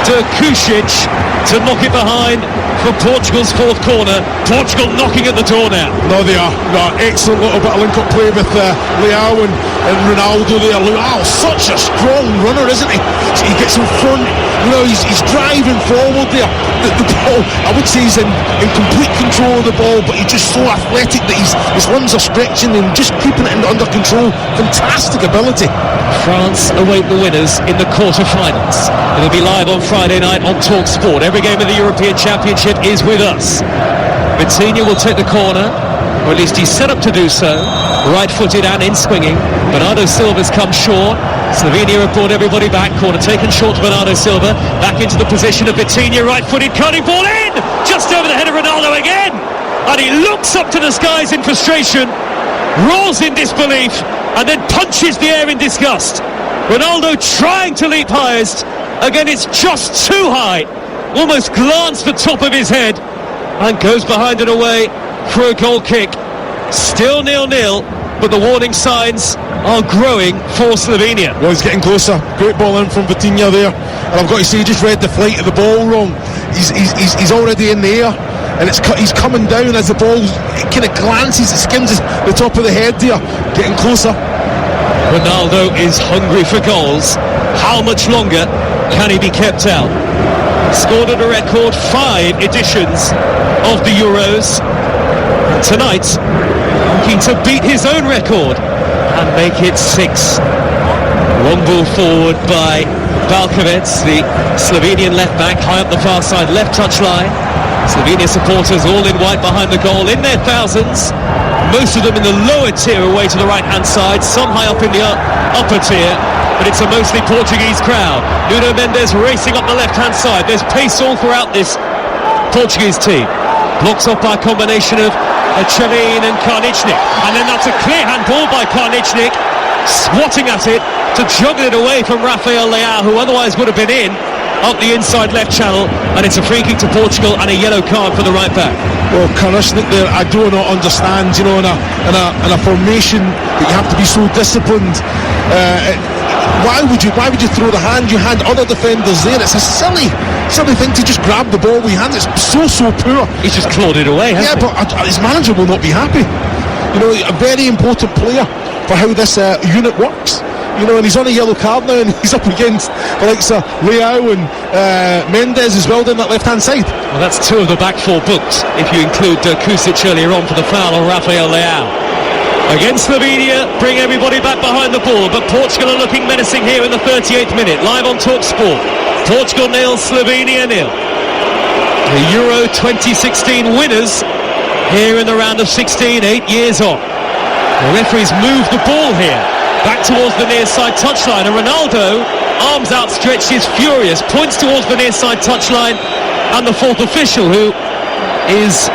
to Kušić to knock it behind for Portugal's fourth corner. Portugal knocking at the door now. No, they are. No, excellent little bit of link-up play with Leao and Ronaldo there. Leao, such a strong runner, isn't he? He gets in front, you know, he's driving forward there. The ball, I would say he's in complete control of the ball, but he's just so athletic that his limbs are stretching and just keeping it under control. Fantastic ability. France await the winners in the quarter-finals. It'll be live on Friday night on TalkSport. Every game of the European Championship is with us. Vitinha will take the corner, or at least he's set up to do so, right-footed and in-swinging. Bernardo Silva's come short. Slovenia have brought everybody back. Corner taken short to Bernardo Silva. Back into the position of Vitinha, right-footed, curling ball in! Just over the head of Ronaldo again! And he looks up to the skies in frustration, roars in disbelief, and then punches the air in disgust. Ronaldo trying to leap highest. Again, it's just too high. Almost glanced the top of his head and goes behind and away for a goal kick. Still 0-0, but the warning signs are growing for Slovenia. Well, he's getting closer. Great ball in from Vitinha there, and I've got to say, he just read the flight of the ball wrong. He's already in the air, and he's coming down as the ball kind of glances, it skims the top of the head there. Getting closer. Ronaldo is hungry for goals. How much longer can he be kept out? Scored at a record 5 editions of the Euros. And tonight, looking to beat his own record and make it 6. Long ball forward by Balkovec, the Slovenian left-back, high up the far side left touchline. Slovenia supporters all in white behind the goal, in their thousands. Most of them in the lower tier away to the right-hand side, some high up in the upper tier. But it's a mostly Portuguese crowd. Nuno Mendes racing up the left-hand side. There's pace all throughout this Portuguese team. Blocks off by a combination of Chelin and Karničnik. And then that's a clear handball by Karničnik, swatting at it to juggle it away from Rafael Leao, who otherwise would have been in, up the inside left channel. And it's a free kick to Portugal and a yellow card for the right back. Well, Karničnik there, I do not understand, you know, in a formation that you have to be so disciplined. Why would you throw the hand? You hand other defenders there. It's a silly thing to just grab the ball with your hand. It's so poor. He's just clawed it away, hasn't he? But his manager will not be happy. You know, a very important player for how this unit works. You know, and he's on a yellow card now, and he's up against the likes of Leao and Mendes as well down that left-hand side. Well, that's 2 of the back 4 booked, if you include Kušić earlier on for the foul on Rafael Leao. Again, Slovenia bring everybody back behind the ball, but Portugal are looking menacing here in the 38th minute. Live on TalkSport. Portugal 0, Slovenia 0. The Euro 2016 winners here in the round of 16, 8 years on. The referees move the ball here back towards the near side touchline, and Ronaldo arms outstretched, is furious, points towards the near side touchline, and the fourth official, who is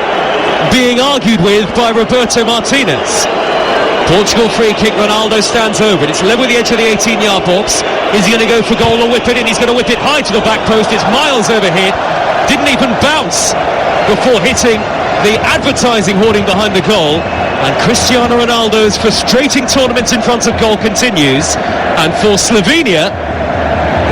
being argued with by Roberto Martinez. Portugal free kick, Ronaldo stands over it. It's level with the edge of the 18-yard box. Is he going to go for goal or whip it in? He's going to whip it high to the back post. It's miles overhead. Didn't even bounce before hitting the advertising hoarding behind the goal. And Cristiano Ronaldo's frustrating tournament in front of goal continues. And for Slovenia,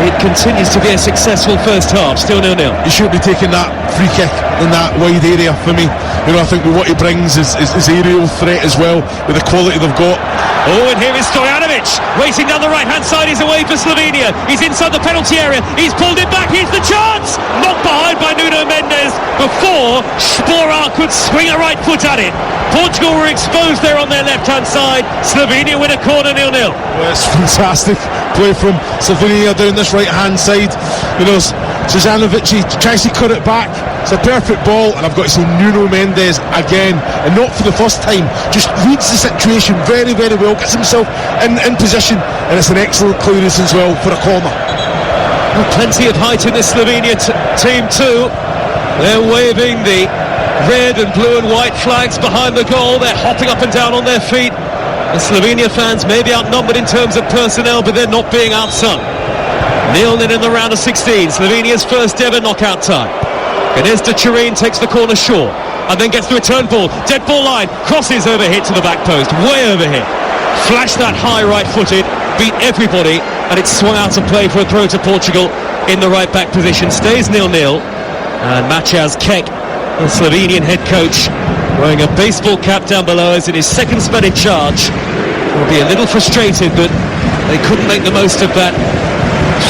it continues to be a successful first half, still 0-0. He should be taking that free kick in that wide area for me. You know, I think what he brings is aerial threat as well, with the quality they've got. Oh, and here is Stojanovic, racing down the right-hand side. He's away for Slovenia. He's inside the penalty area. He's pulled it back. Here's the chance. Knocked behind by Nuno Mendes before Sporar could swing a right foot at it. Portugal were exposed there on their left-hand side. Slovenia win a corner 0-0. Well, it's fantastic play from Slovenia down this right-hand side. You know, Stojanovic, he tries to cut it back. It's a perfect ball, and I've got to say Nuno Mendes again, and not for the first time, just reads the situation very, very well, gets himself in position, and it's an excellent clearance as well for a corner. Well, plenty of height in this Slovenia team too. They're waving the red and blue and white flags behind the goal. They're hopping up and down on their feet. The Slovenia fans may be outnumbered in terms of personnel, but they're not being outsung. 0-0 in the round of 16, Slovenia's first ever knockout tie. Gnezda Turin takes the corner short and then gets the return ball, dead ball line, crosses overhead to the back post, way overhead, flashed that high right-footed, beat everybody, and it's swung out of play for a throw to Portugal in the right back position. Stays 0-0, and Maciej Kek, the Slovenian head coach, wearing a baseball cap down below us in his second spell in charge, will be a little frustrated that they couldn't make the most of that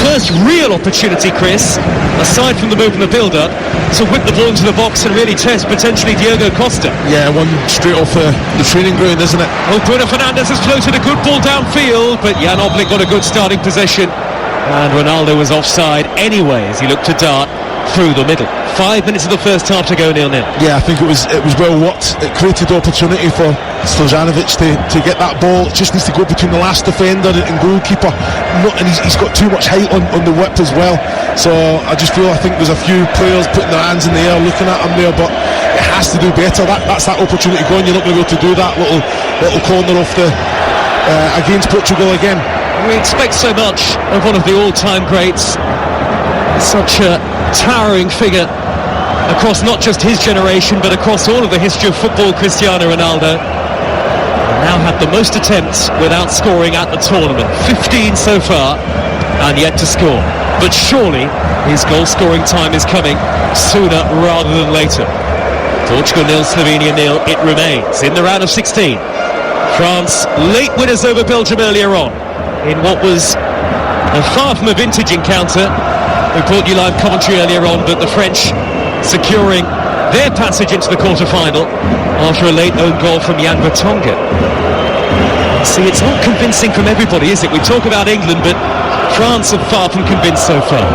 first real opportunity, Chris, aside from the move and the build-up, to whip the ball into the box and really test potentially Diogo Costa. Yeah, one straight off the training ground, isn't it? Oh, Bruno Fernandes has floated a good ball downfield, but Jan Oblak got a good starting possession, and Ronaldo was offside anyway as he looked to dart through the middle. 5 minutes of the first half to go 0-0. Yeah, I think it was well worked. It created opportunity for Stojanovic to get that ball. It just needs to go between the last defender and goalkeeper. And he's got too much height on the whip as well. So I think there's a few players putting their hands in the air looking at him there, but it has to do better. That's that opportunity going. You're not going to be able to do that little corner off the against Portugal again. We expect so much of one of the all-time greats. Such a towering figure across not just his generation but across all of the history of football, Cristiano Ronaldo. Now had the most attempts without scoring at the tournament, 15 so far, and yet to score. But surely his goal scoring time is coming sooner rather than later. Portugal 0, Slovenia 0 it remains in the round of 16. France late winners over Belgium earlier on in what was a far from a vintage encounter. We brought you live commentary earlier on, but the French securing their passage into the quarter-final after a late own goal from Jan Vertonghen. See, it's not convincing from everybody, is it? We talk about England, but France are far from convinced so far.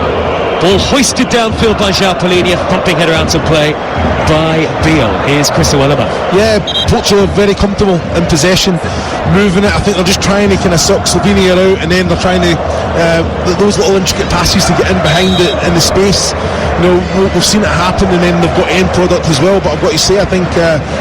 Ball hoisted downfield by João Palhinha, thumping header out of play by Beale. Here's Chris Owelema. Yeah, Portugal are very comfortable in possession, moving it. I think they're just trying to kind of suck Slovenia out, and then they're trying to those little intricate passes to get in behind it in the space. You know, we've seen it happen, and then they've got end product as well. But I've got to say, I think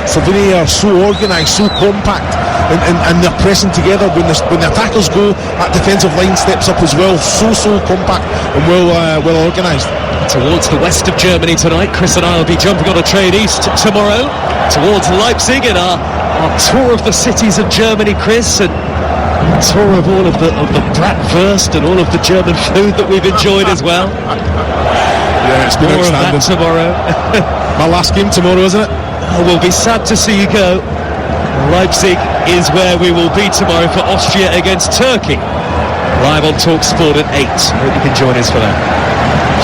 Slovenia are so organised, so compact, and they're pressing together. When the attackers go, that defensive line steps up as well. So compact and well organised. Towards the west of Germany tonight, Chris and I will be jumping on a train east tomorrow towards Leipzig in our tour of the cities of Germany, Chris, and a tour of all of the bratwurst and all of the German food that we've enjoyed as well. Yeah, it's been more outstanding. of that tomorrow. My last game tomorrow, isn't it? Oh, we'll be sad to see you go. Leipzig is where we will be tomorrow for Austria against Turkey. Live on TalkSport at 8. Hope you can join us for that.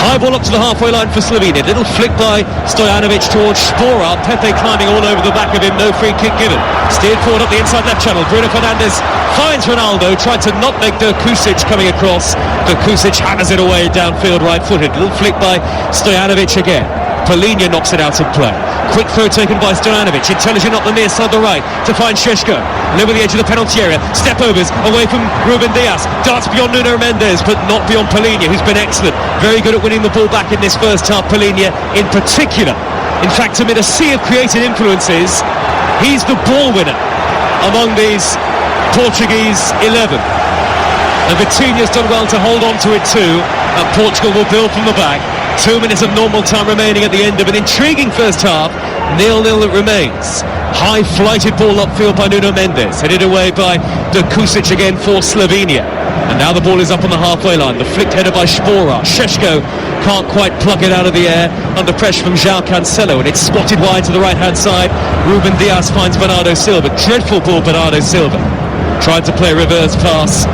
High ball up to the halfway line for Slovenia. Little flick by Stojanovic towards Sporar. Pepe climbing all over the back of him. No free kick given. Steered forward up the inside left channel. Bruno Fernandes finds Ronaldo. Tried to nutmeg Kusic coming across. Kusic hammers it away downfield right-footed. Little flick by Stojanovic again. Polina knocks it out of play. Quick throw taken by Stojanovic, intelligent up the near side, the right, to find Šeško. Over the edge of the penalty area, step overs away from Ruben Dias, darts beyond Nuno Mendes, but not beyond Polina, who's been excellent. Very good at winning the ball back in this first half, Polina in particular. In fact, amid a sea of creative influences, he's the ball winner among these Portuguese 11. And Vitinha's done well to hold on to it too, and Portugal will build from the back. 2 minutes of normal time remaining at the end of an intriguing first half. 0-0 it remains. High flighted ball upfield by Nuno Mendes, headed away by Kusic again for Slovenia. And now the ball is up on the halfway line. The flicked header by Špora. Šeško can't quite pluck it out of the air under pressure from João Cancelo, and it's spotted wide to the right hand side. Ruben Dias finds Bernardo Silva. Dreadful ball, Bernardo Silva. Tried to play a reverse pass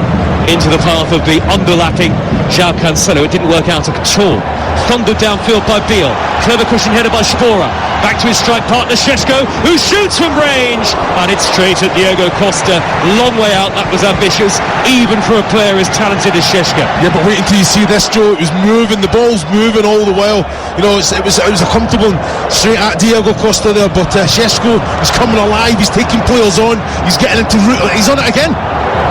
into the path of the underlapping João Cancelo. It didn't work out at all. Thundered downfield by Biel. Clever cushion header by Špora. Back to his strike partner Šeško, who shoots from range, and it's straight at Diego Costa. Long way out. That was ambitious, even for a player as talented as Šeško. Yeah, but wait until you see this, Joe. It was moving, the ball's moving all the while. You know, it was a comfortable straight at Diego Costa there, but Šeško is coming alive. He's taking players on. He's getting into route. He's on it again.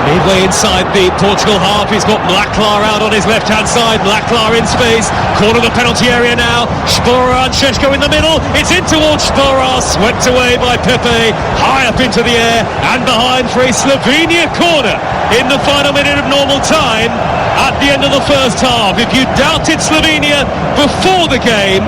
Midway inside the Portugal half, he's got Mlaklar out on his left-hand side. Mlaklar in space, corner of the penalty area now. Špora and Šeško in the middle. It's in towards Špora, swept away by Pepe, high up into the air and behind for a Slovenia corner in the final minute of normal time at the end of the first half. If you doubted Slovenia before the game,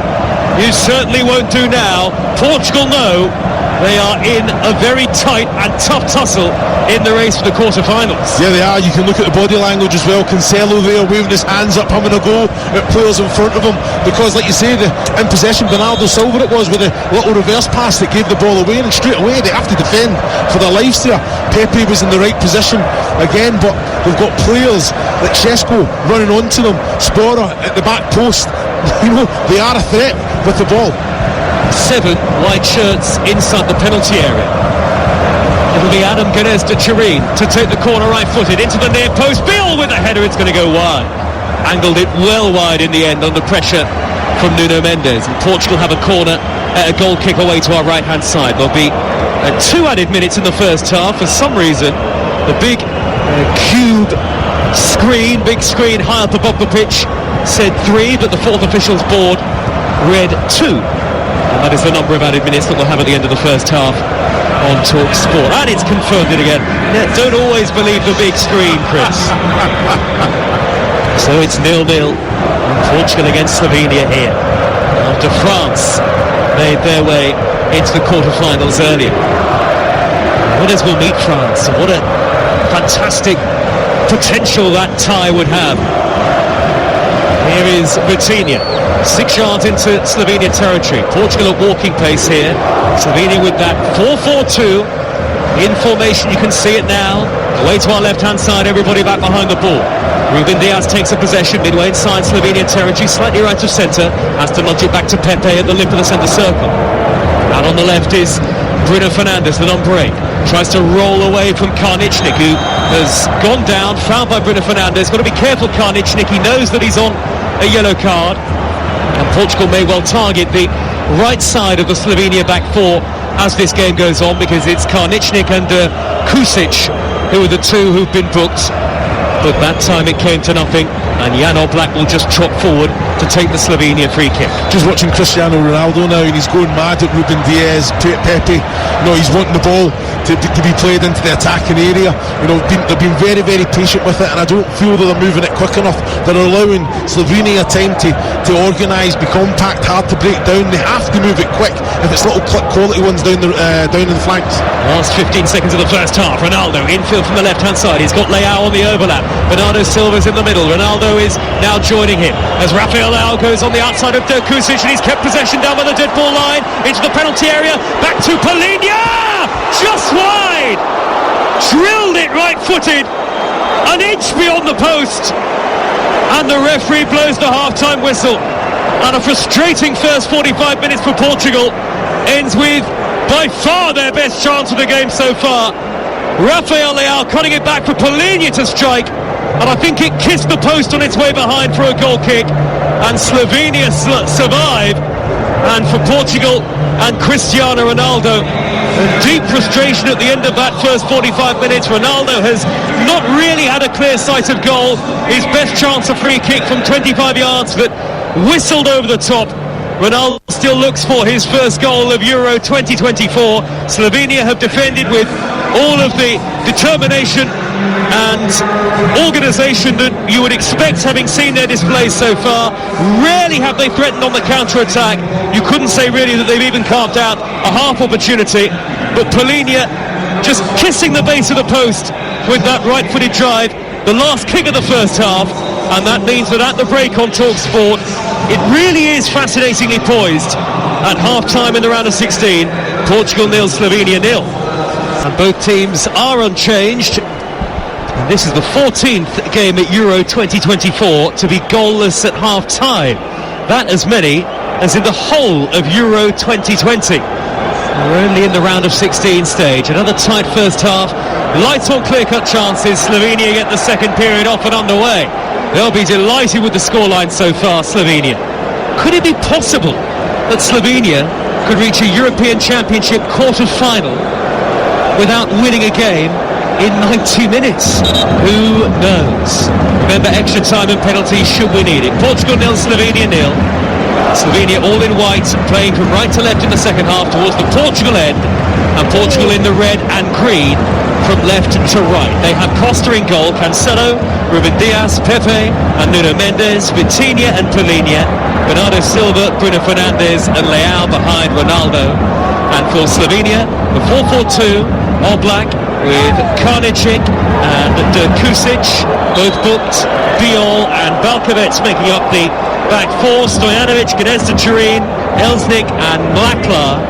you certainly won't do now. Portugal know they are in a very tight and tough tussle in the race for the quarter-finals. Yeah, they are. You can look at the body language as well. Cancelo there waving his hands up, having a go at players in front of him, because like you say, in possession, Bernardo Silva it was, with a little reverse pass that gave the ball away, and straight away they have to defend for their lives there. Pepe was in the right position again, but they've got players like Šeško running onto them, Špora at the back post. You know, they are a threat with the ball. 7 white shirts inside the penalty area. It'll be Adam Ganes de Turin to take the corner right-footed into the near post. Biel with a header, it's going to go wide. Angled it well wide in the end under pressure from Nuno Mendes. And Portugal have a corner, a goal kick away to our right-hand side. There'll be 2 added minutes in the first half. For some reason, the big big screen high up above the pitch said 3, but the fourth official's board read 2. And that is the number of added minutes that we'll have at the end of the first half on Talk Sport. And it's confirmed it again. Don't always believe the big screen, Chris. So it's 0-0. Portugal against Slovenia here, after France made their way into the quarter-finals earlier. Winners will meet France. What a fantastic potential that tie would have. Here is Vitinha, 6 yards into Slovenia territory. Portugal at walking pace here. Slovenia with that 4-4-2 in formation. You can see it now. Away to our left-hand side, everybody back behind the ball. Ruben Dias takes a possession midway inside Slovenia territory, slightly right of centre. Has to nudge it back to Pepe at the lip of the centre circle. And on the left is Bruno Fernandes, the number 8. Tries to roll away from Karničnik, who has gone down, fouled by Bruno Fernandes. Got to be careful, Karničnik. He knows that he's on a yellow card, and Portugal may well target the right side of the Slovenia back 4 as this game goes on, because it's Karničnik and Kusic who are the 2 who've been booked. But that time it came to nothing, and Jan Oblak will just trot forward to take the Slovenia free kick. Just watching Cristiano Ronaldo now, and he's going mad at Ruben Dias, Pepe. You know, he's wanting the ball to be played into the attacking area. You know, they've been very, very patient with it, and I don't feel that they're moving it quick enough. They're allowing Slovenia time to organise, be compact, hard to break down. They have to move it quick if it's little clip quality ones down in the flanks. Last 15 seconds of the first half. Ronaldo infield from the left-hand side. He's got Leao on the overlap. Bernardo Silva's in the middle. Ronaldo is now joining him as Rafael Leao goes on the outside of Kusic, and he's kept possession down by the dead ball line into the penalty area. Back to Polina, just wide. Drilled it right-footed, an inch beyond the post, and the referee blows the half-time whistle. And a frustrating first 45 minutes for Portugal ends with by far their best chance of the game so far. Rafael Leao cutting it back for Polina to strike, and I think it kissed the post on its way behind for a goal kick, and Slovenia survive And for Portugal and Cristiano Ronaldo, deep frustration at the end of that first 45 minutes. Ronaldo has not really had a clear sight of goal. His best chance, a free kick from 25 yards, but whistled over the top. Ronaldo still looks for his first goal of Euro 2024. Slovenia have defended with all of the determination and organisation that you would expect, having seen their displays so far. Rarely have they threatened on the counter-attack. You couldn't say really that they've even carved out a half opportunity, but Polina just kissing the base of the post with that right-footed drive, the last kick of the first half, and that means that at the break on TalkSport, it really is fascinatingly poised at half-time in the round of 16. Portugal 0, Slovenia 0. And both teams are unchanged. And this is the 14th game at Euro 2024 to be goalless at half-time. That as many as in the whole of Euro 2020. We're only in the round of 16 stage. Another tight first half. Light on clear-cut chances. Slovenia get the second period off and underway. They'll be delighted with the scoreline so far, Slovenia. Could it be possible that Slovenia could reach a European Championship quarter-final without winning a game in 90 minutes? Who knows? Remember, extra time and penalties should we need it. Portugal 0, Slovenia 0. Slovenia all in white, playing from right to left in the second half towards the Portugal end, and Portugal in the red and green from left to right. They have Costa in goal, Cancelo, Ruben Dias, Pepe and Nuno Mendes, Vitinha and Polina, Bernardo Silva, Bruno Fernandes and Leao behind Ronaldo. And for Slovenia, the 4-4-2, all black, with Karničić and Kusic, both booked, Biol and Balkovec making up the back four, Stojanovic, Gnezda Turin, Elsnik and Mlakla,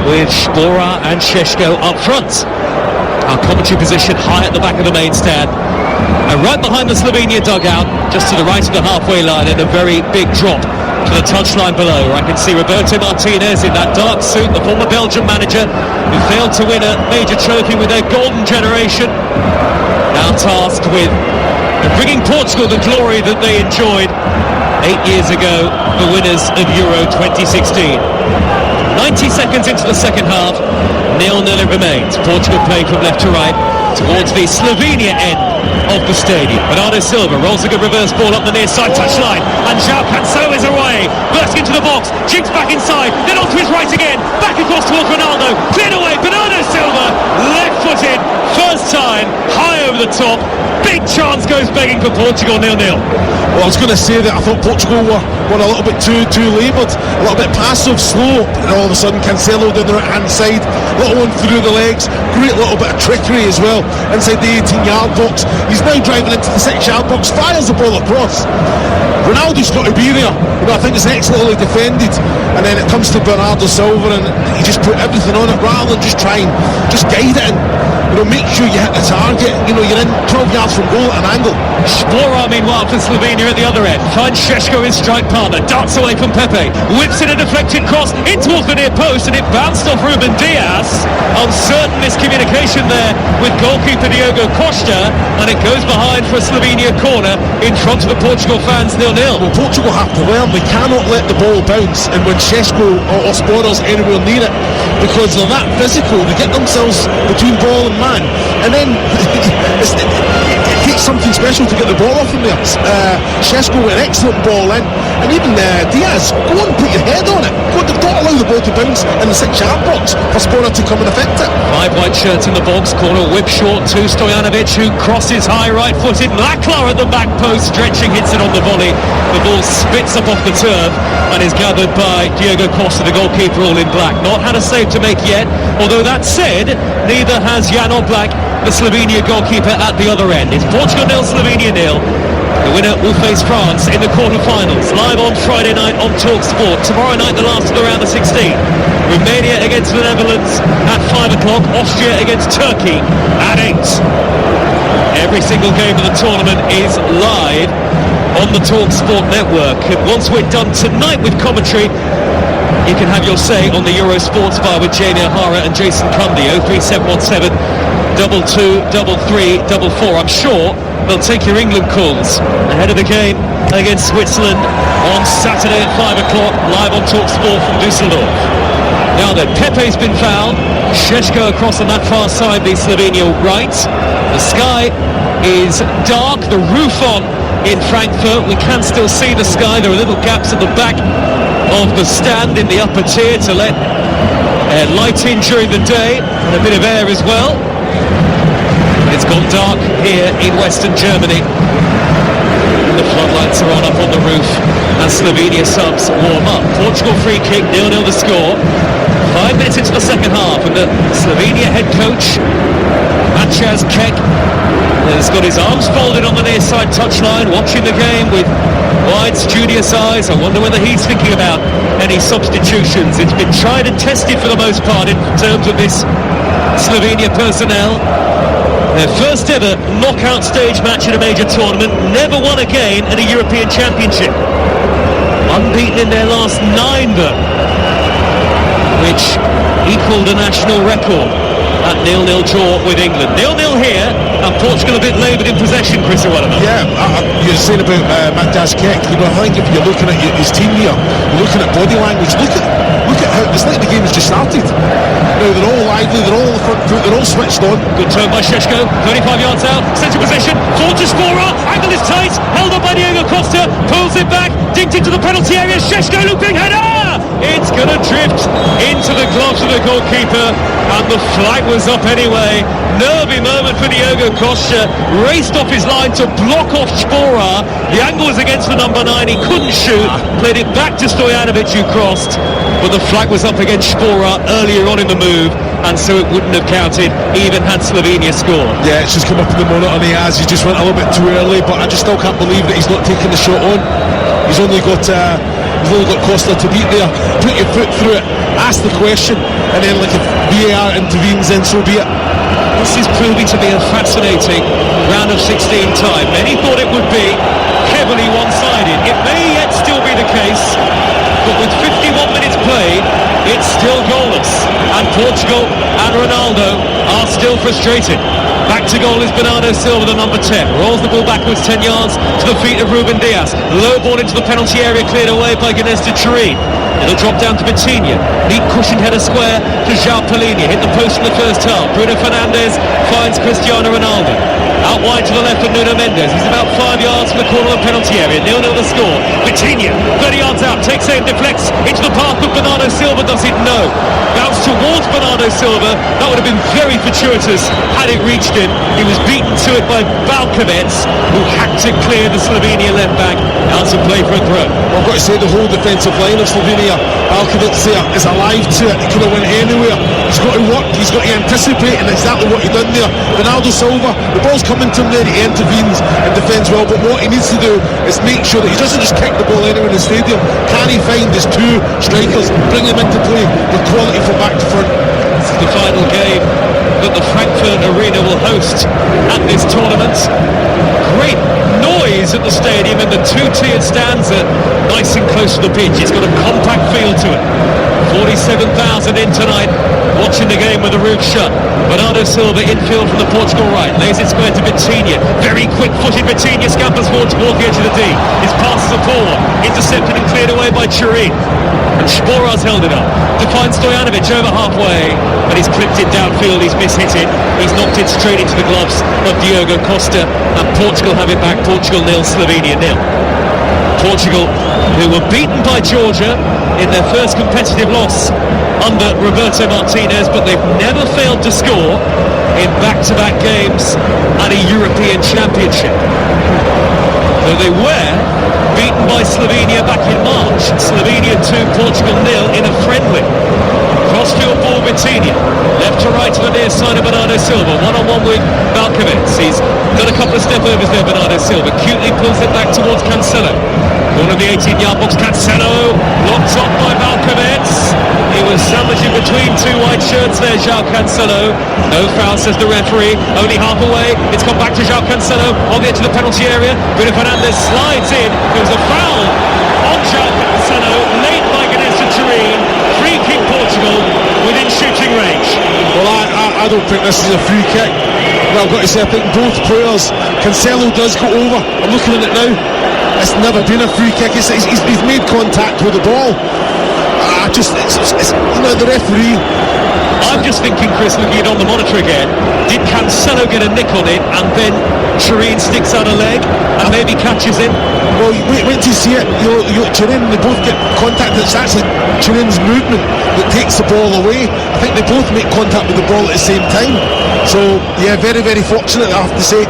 with Špora and Šeško up front. Our commentary position high at the back of the main stand, and right behind the Slovenia dugout, just to the right of the halfway line, in a very big drop to the touchline below, where I can see Roberto Martinez in that dark suit, the former Belgian manager who failed to win a major trophy with their golden generation, now tasked with bringing Portugal the glory that they enjoyed 8 years ago, the winners of Euro 2016. 90 seconds into the second half, 0-0 it remains. Portugal playing from left to right towards the Slovenia end of the stadium. Bernardo Silva rolls a good reverse ball up the near side touchline, and João Cancelo is away, bursting into the box, jinks back inside, then onto his right again, back across towards Ronaldo, cleared away, Bernardo Silva, left-footed, first time, high over the top, big chance goes begging for Portugal, 0-0. Well, I was going to say that I thought Portugal were a little bit too laboured, a little bit passive, slow, and all of a sudden Cancelo down the right-hand side, little one through the legs, great little bit of trickery as well, inside the 18-yard box. He's now driving into the 6-yard box, fires the ball across. Ronaldo's got to be there. I think it's excellently defended, and then it comes to Bernardo Silva, and he just put everything on it rather than just try and just guide it and make sure you hit the target. You're in 12 yards from goal at an angle. Špora, meanwhile, for Slovenia at the other end, finds Šeško, his strike partner, darts away from Pepe, whips in a deflected cross in towards the near post, and it bounced off Ruben Dias. Uncertain miscommunication there with goalkeeper Diogo Costa, and it goes behind for a Slovenia corner in front of the Portugal fans, 0-0. Well, Portugal have to learn they cannot let the ball bounce, and when Šeško or Spora's anywhere near it, because they're that physical, they get themselves between ball and man, and then it takes something special to get the ball off from there. Šeško with an excellent ball in, and even Diaz, go on, put your head on it. Don't allow the ball to bounce in the 6-yard box for Spora to come and affect it. 5 white shirts in the box, corner whip short to Stojanovic, who crosses high right-footed. Mlakla at the back post, stretching, hits it on the volley. The ball spits up off the turf and is gathered by Diogo Costa, the goalkeeper, all in black. Not had a save to make yet, although that said, neither has Jan Oblak, the Slovenia goalkeeper, at the other end. It's Portugal 0, Slovenia 0. The winner will face France in the quarter-finals, live on Friday night on TalkSport. Tomorrow night, the last of the round of 16. Romania against the Netherlands at 5 o'clock. Austria against Turkey at 8. Every single game of the tournament is live on the TalkSport network. And once we're done tonight with commentary, you can have your say on the Euro Sports Bar with Jamie O'Hara and Jason Cundy. 03717 22 33 44. I'm sure they'll take your England calls ahead of the game against Switzerland on Saturday at 5 o'clock, live on TalkSport from Düsseldorf. Now then, Pepe's been fouled. Šeško across on that far side, the Slovenia right. The sky is dark, the roof on in Frankfurt. We can still see the sky. There are little gaps at the back of the stand in the upper tier to let light in during the day, and a bit of air as well. It's gone dark here in Western Germany. The floodlights are on up on the roof as Slovenia subs warm up. Portugal free kick, 0-0 the score. 5 minutes into the second half, and the Slovenia head coach Maciej Kek has got his arms folded on the near side touchline, watching the game with wide studious eyes. I wonder whether he's thinking about any substitutions. It's been tried and tested for the most part in terms of this Slovenia personnel. Their first ever knockout stage match in a major tournament, never won again at a European Championship. Unbeaten in their last 9 though, which equalled a national record at 0-0 draw with England. 0-0 here, and Portugal a bit laboured in possession, Chris O'Sullivan. Yeah, you're saying about Maciej Kek. I think if you're looking at his team here, you're looking at body language. Look at how it's like the game has just started. They're all lively, they're all on the front foot, they're all switched on. Good turn by Šeško, 35 yards out, centre position, forward to Spora, angle is tight, held up by Diego Costa, pulls it back, dinked into the penalty area, Šeško looping header! It's going to drift into the gloves of the goalkeeper, and the flag was up anyway. Nervy moment for Diego Costa, raced off his line to block off Spora. The angle was against the number 9, he couldn't shoot, played it back to Stojanovic who crossed, but the flag was up against Spora earlier on in the move, and so it wouldn't have counted even had Slovenia scored. Yeah, it's just come up in the monotony as he just went a little bit too early, but I just still can't believe that he's not taking the shot on. He's only got Costa to beat there. Put your foot through it, ask the question, and then like if VAR intervenes, then so be it. This is proving to be a fascinating round of 16 tie. Many thought it would be heavily one-sided. It may yet still be the case, but with 51 minutes played, it's still goalless, and Portugal and Ronaldo are still frustrated. Back to goal is Bernardo Silva, the number 10. Rolls the ball backwards 10 yards to the feet of Ruben Dias. Low ball into the penalty area, cleared away by Ginés de Turin. It'll drop down to Vitinha. Neat cushioned header square to João Palhinha. Hit the post in the first half. Bruno Fernandes finds Cristiano Ronaldo. Out wide to the left of Nuno Mendes. He's about 5 yards from the corner of the penalty area. 0-0 the score. Vitinha, 30 yards out, takes aim, deflects into the path of Bernardo Silva. Does it? No. Bounce towards Bernardo Silva. That would have been very fortuitous had it reached him. He was beaten to it by Valkovec, who hacked it clear the Slovenia left back. Out to play for a throw. I've got to say the whole defensive line of Slovenia, Valkovec there is alive to it. He could have went anywhere. He's got to work, he's got to anticipate, and exactly what he done there. Bernardo Silva, the ball's coming to him there, he intervenes and defends well, but what he needs to do is make sure that he doesn't just kick the ball anywhere in the stadium. Can he find his two strikers, bring them into play with quality from back to front? This is the final game that the Frankfurt Arena will host at this tournament. Great noise at the stadium, and the two-tiered stands are nice and close to the pitch. It's got a compact feel to it. 47,000 in tonight, watching the game with the roof shut. Bernardo Silva infield from the Portugal right, lays it square to Vitinha. Very quick-footed Vitinha scampers forward towards the edge of the D. His pass is a forward, intercepted and cleared away by Turin. And Spora's held it up to find Stojanovic over halfway, but he's clipped it downfield, he's mishit it. He's knocked it straight into the gloves of Diogo Costa, and Portugal have it back. Portugal 0, Slovenia 0. Portugal, who were beaten by Georgia in their first competitive loss under Roberto Martinez, but they've never failed to score in back-to-back games at a European Championship. Though they were beaten by Slovenia back in March. Slovenia 2, Portugal 0 in a friendly. Crossfield ball Vitinha, left to right to the near side of Bernardo Silva, one-on-one with Valkovec. He's got a couple of step overs there, Bernardo Silva, cutely pulls it back towards Cancelo. Corner of the 18-yard box, Cancelo, locked up by Valkovec. He was sandwiched in between two white shirts there, João Cancelo. No foul, says the referee, only half away. It's come back to João Cancelo on the edge of the penalty area. Bruno Fernandes slides in. There was a foul on João Cancelo, late by Ginés de Turin. Free kick Portugal within shooting range. Well, I don't think this is a free kick. Well, I've got to say, I think both players, Cancelo does go over. I'm looking at it now. It's never been a free kick. He's made contact with the ball. It's the referee. I'm just thinking, Chris, looking at it on the monitor again, did Cancelo get a nick on it and then Turin sticks out a leg and maybe catches him? Well, wait till you see it. Turin, they both get contact. It's actually Turin's movement that takes the ball away. I think they both make contact with the ball at the same time. So, yeah, very, very fortunate, I have to say.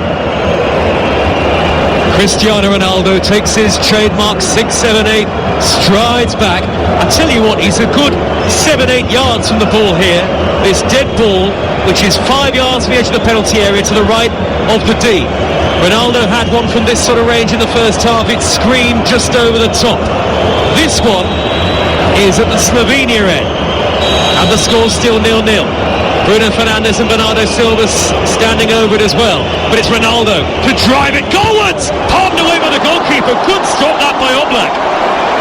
Cristiano Ronaldo takes his trademark 6-7-8 strides back. I tell you what, he's a good 7-8 yards from the ball here. This dead ball, which is 5 yards from the edge of the penalty area to the right of the D. Ronaldo had one from this sort of range in the first half. It screamed just over the top. This one is at the Slovenia end, and the score's still 0-0. Bruno Fernandes and Bernardo Silva standing over it as well. But it's Ronaldo to drive it goalwards. Palmed away by the goalkeeper. Couldn't stop that by Oblak.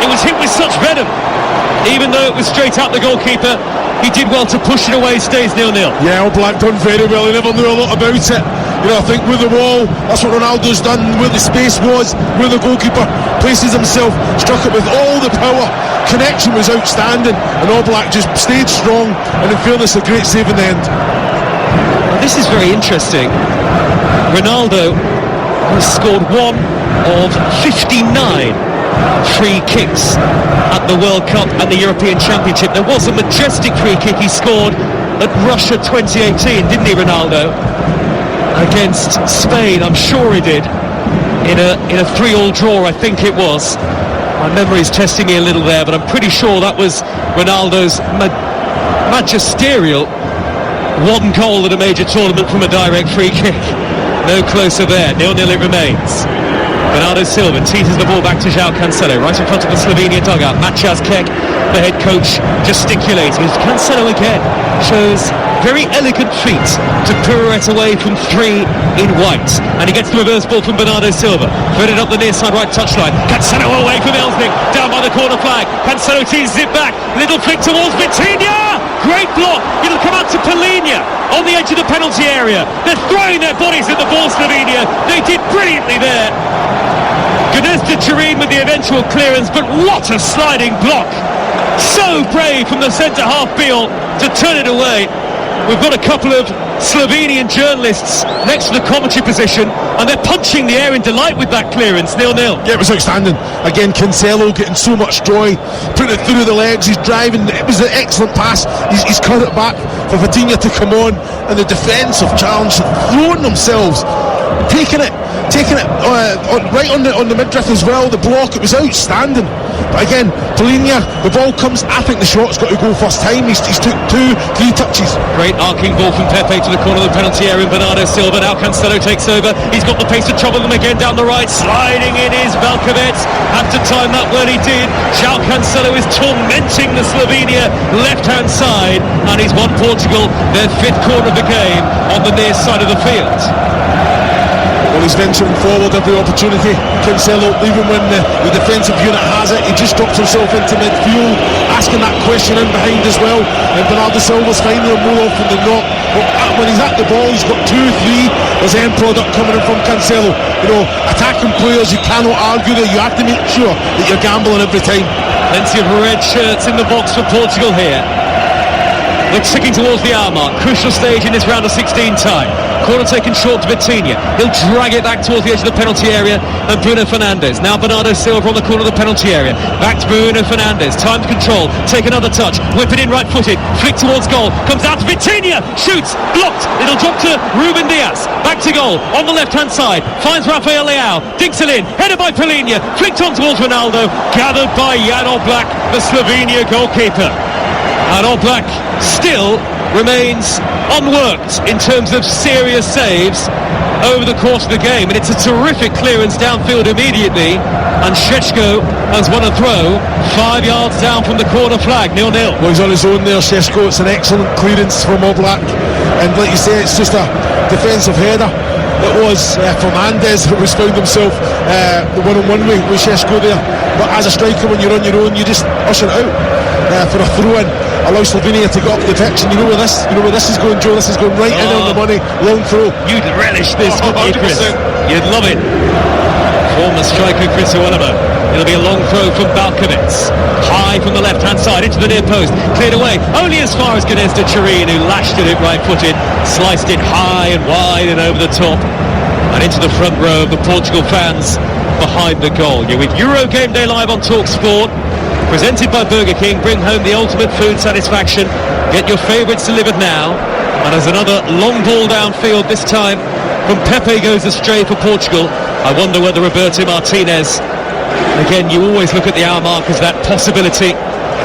It was hit with such venom. Even though it was straight out the goalkeeper, he did well to push it away. Stays 0-0. Yeah, Oblak done very well. He never knew a lot about it. I think with the wall, that's what Ronaldo's done. Where the space was, where the goalkeeper places himself, struck it with all the power. Connection was outstanding, and Oblak just stayed strong, and in fairness, a great save in the end. Well, this is very interesting. Ronaldo has scored one of 59 free kicks at the World Cup and the European Championship. There was a majestic free kick he scored at Russia 2018, didn't he, Ronaldo? Against Spain, I'm sure he did, in a 3-3 draw, I think it was. My memory's testing me a little there, but I'm pretty sure that was Ronaldo's magisterial one goal at a major tournament from a direct free kick. No closer there. 0-0 it remains. Bernardo Silva teases the ball back to João Cancelo, right in front of the Slovenia dugout. Matthias Kek, the head coach, gesticulating. Cancelo again shows very elegant feet to pirouette away from three in white, and he gets the reverse ball from Bernardo Silva, threaded up the near side right touchline. Cancelo away from Elsnik, down by the corner flag. Cancelo teases it back, little flick towards Vitinha. Great block. It'll come out to Polina on the edge of the penalty area. They're throwing their bodies at the ball, Slovenia. They did brilliantly there. Gnezda Turin with the eventual clearance, but what a sliding block. So brave from the centre half Biel to turn it away. We've got a couple of Slovenian journalists next to the commentary position, and they're punching the air in delight with that clearance. 0-0. Yeah, it was outstanding. Again, Cancelo getting so much joy, putting it through the legs. He's driving. It was an excellent pass. He's cut it back for Vitinha to come on, and the defensive challenge, throwing themselves, taking it right on the midriff as well. The block, it was outstanding. But again, Polina, the ball comes. I think the shot's got to go first time. He's took 2-3 touches. Great arcing ball from Pepe to the corner of the penalty area. Bernardo Silva. Now Cancelo takes over. He's got the pace to trouble them again down the right. Sliding in is Valkovec. Had to time that well, he did. João Cancelo is tormenting the Slovenia left-hand side, and he's won Portugal their fifth corner of the game on the near side of the field. Well, he's venturing forward every opportunity. Cancelo, even when the defensive unit has it, he just drops himself into midfield, asking that question in behind as well. And Bernardo Silva's finding him more often than not. But when he's at the ball, he's got 2-3. There's end product coming in from Cancelo. Attacking players, you cannot argue that. You have to make sure that you're gambling every time. Plenty of red shirts in the box for Portugal here. They're ticking towards the hour mark. Crucial stage in this round of 16 time. Corner taken short to Vitinha. He'll drag it back towards the edge of the penalty area, and Bruno Fernandes. Now Bernardo Silva on the corner of the penalty area. Back to Bruno Fernandes. Time to control. Take another touch. Whip it in right-footed. Flick towards goal. Comes out to Vitinha. Shoots. Blocked. It'll drop to Ruben Dias. Back to goal. On the left-hand side. Finds Rafael Leao. Dinks it in. Headed by Polina. Flicked on towards Ronaldo. Gathered by Jan Oblak, the Slovenia goalkeeper. And Oblak still remains unworked in terms of serious saves over the course of the game, and it's a terrific clearance downfield immediately, and Šeško has won a throw 5 yards down from the corner flag. 0-0. Well, he's on his own there, Šeško. It's an excellent clearance from Oblak, and like you say, it's just a defensive header. It was Fernandes who was found himself the one-on-one with Šeško there, but as a striker, when you're on your own, you just usher it out for a throw-in. allow Slovenia to get up the pitch. And you know where this is going, Joe? This is going right in on the money, long throw. You'd relish this, wouldn't you, Chris? 100%. You'd love it. Former striker Chris Owelema. It'll be a long throw from Balkovitz. High from the left-hand side into the near post. Cleared away only as far as Gnezda Turin, who lashed at it right-footed, sliced it high and wide and over the top and into the front row of the Portugal fans behind the goal. You're with Euro Game Day Live on Talk Sport, presented by Burger King. Bring home the ultimate food satisfaction. Get your favourites delivered now. And as another long ball downfield, this time from Pepe, goes astray for Portugal. I wonder whether Roberto Martinez, again, you always look at the hour mark as that possibility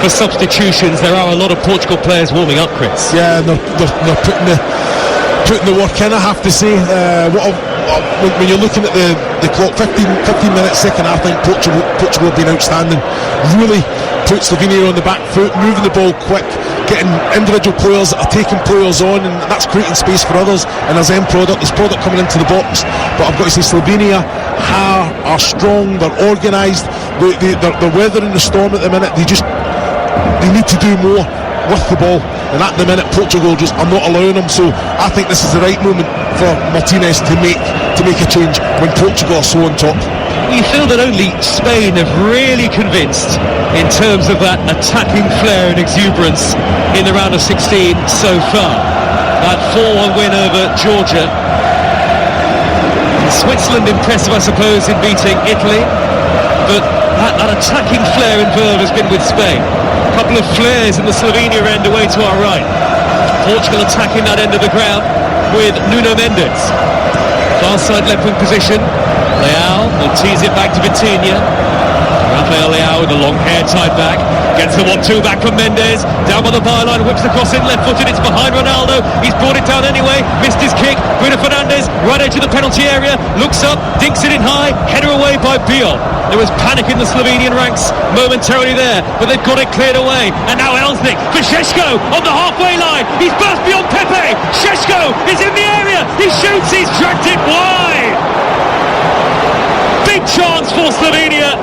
for substitutions. There are a lot of Portugal players warming up, Chris. Yeah, they're putting the work in, I have to say. When you're looking at the clock, 15 minutes second, I think Portugal have been outstanding. Really put Slovenia on the back foot, moving the ball quick, getting individual players that are taking players on, and that's creating space for others. And as end product, there's product coming into the box. But I've got to say, Slovenia are strong, they're organised, they're weathering the storm at the minute. They need to do more with the ball, and at the minute Portugal just are not allowing them. So I think this is the right moment for Martinez to make a change when Portugal are so on top. You feel that only Spain have really convinced in terms of that attacking flair and exuberance in the round of 16 so far. That 4-1 win over Georgia. Switzerland impressive, I suppose, in beating Italy, but that attacking flair and verve has been with Spain. A couple of flares in the Slovenia end away to our right. Portugal attacking that end of the ground with Nuno Mendes. Far side left wing position. Leao will tease it back to Vitinha. Rafael Leao with the long hair tied back. Gets the 1-2 back from Mendes. Down by the byline, whips the cross in left footed. It's behind Ronaldo. He's brought it down anyway. Missed his kick. Bruno Fernandes, right edge of the penalty area. Looks up, dinks it in high. Header away by Biol. There was panic in the Slovenian ranks momentarily there, but they've got it cleared away. And now Elsnik for Šeško on the halfway line. He's burst beyond Pepe. Šeško is in the area. He shoots. He's dragged it wide. Big chance for Slovenia.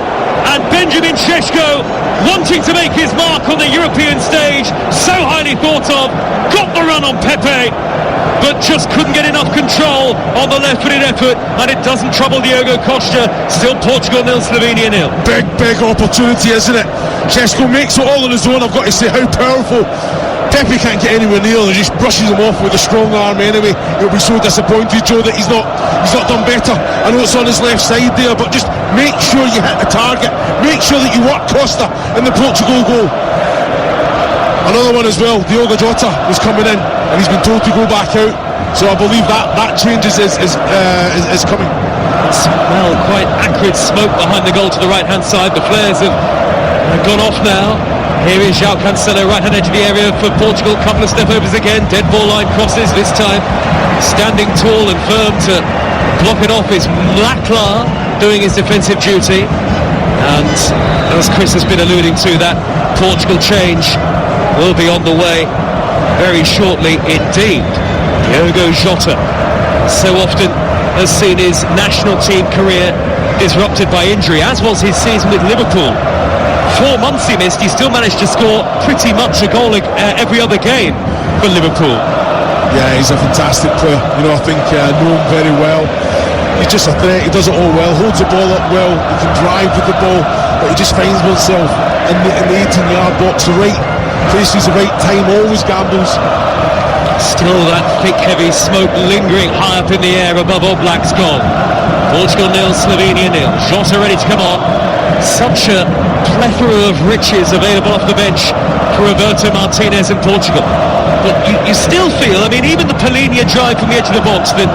And Benjamin Šeško, wanting to make his mark on the European stage, so highly thought of, got the run on Pepe, but just couldn't get enough control on the left-footed effort, and it doesn't trouble Diogo Costa. Still Portugal 0, Slovenia 0. Big opportunity, isn't it? Šeško makes it all on his own. I've got to say, how powerful. Pepe can't get anywhere near, and just brushes him off with a strong arm anyway. He'll be so disappointed, Joe, that he's not done better. I know it's on his left side there, but just make sure you hit the target. Make sure that you work Costa in the Portugal goal. Another one as well, Diogo Jota was coming in, and he's been told to go back out. So I believe that changes is coming. Smell quite acrid smoke behind the goal to the right-hand side. The flares have gone off now. Here is João Cancelo, right-hand edge of the area for Portugal. Couple of step-overs again. Dead ball line crosses this time. Standing tall and firm to block it off is Mlakla, doing his defensive duty. And as Chris has been alluding to, that Portugal change will be on the way very shortly indeed. Diogo Jota so often has seen his national team career disrupted by injury, as was his season with Liverpool. 4 months he missed, he still managed to score pretty much a goal every other game for Liverpool. Yeah, he's a fantastic player. You know, I think know him very well. He's just a threat. He does it all well, holds the ball up well, he can drive with the ball, but he just finds himself in the 18-yard box, the right places, the right time, always gambles. Still that thick, heavy smoke lingering high up in the air above Oblak's goal. Portugal 0, Slovenia 0. Jota ready to come on. Such a plethora of riches available off the bench for Roberto Martinez in Portugal. But you still feel, I mean, even the Polinia drive from the edge of the box that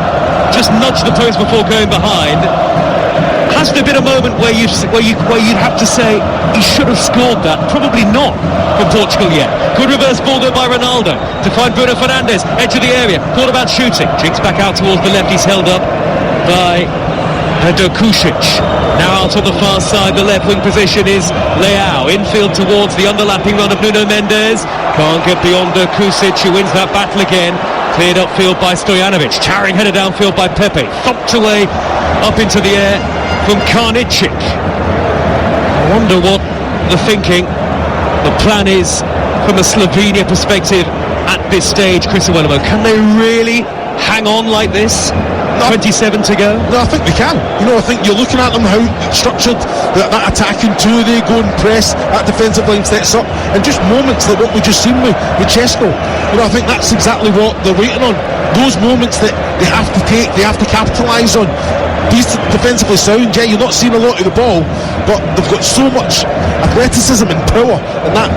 just nudged the post before going behind, has there been a moment where you'd have to say he should have scored that? Probably not for Portugal yet. Good reverse ball done by Ronaldo to find Bruno Fernandes, edge of the area, thought about shooting, jinks back out towards the left, he's held up by Dokušić. Now out on the far side, the left wing position is Leao, infield towards the underlapping run of Nuno Mendes, can't get beyond Dokušić, who wins that battle again. Cleared upfield by Stojanovic, towering header downfield by Pepe, thumped away up into the air from Karničić. I wonder what the thinking, the plan is from a Slovenia perspective at this stage, Chris Iwelumo? Can they really hang on like this? 27 to go? No, I think they can. I think you're looking at them, how structured that attacking two, they go and press, that defensive line sets up, and just moments like what we just seen with Chesko. I think that's exactly what they're waiting on. Those moments that they have to take, they have to capitalise on. These defensively sound, yeah, you're not seeing a lot of the ball, but they've got so much athleticism and power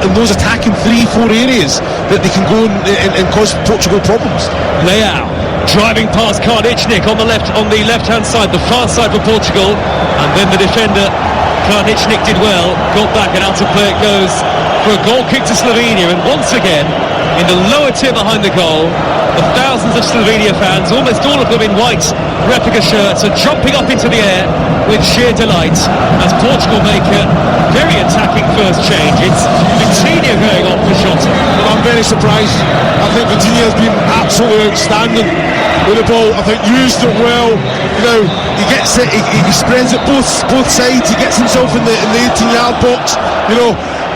in those attacking 3-4 areas that they can go and cause Portugal problems. Leao driving past Karničnik on the left-hand side, the far side for Portugal, and then the defender Karničnik did well, got back and out of play it goes for a goal kick to Slovenia. And once again, in the lower tier behind the goal, the thousands of Slovenia fans, almost all of them in white replica shirts, are jumping up into the air with sheer delight as Portugal make a very attacking first change. It's Vitinha going on for Jota. Well, I'm very surprised. I think Vitinha has been absolutely outstanding with the ball. I think used it well. He gets it, he spreads it both sides, he gets himself in the 18-yard box.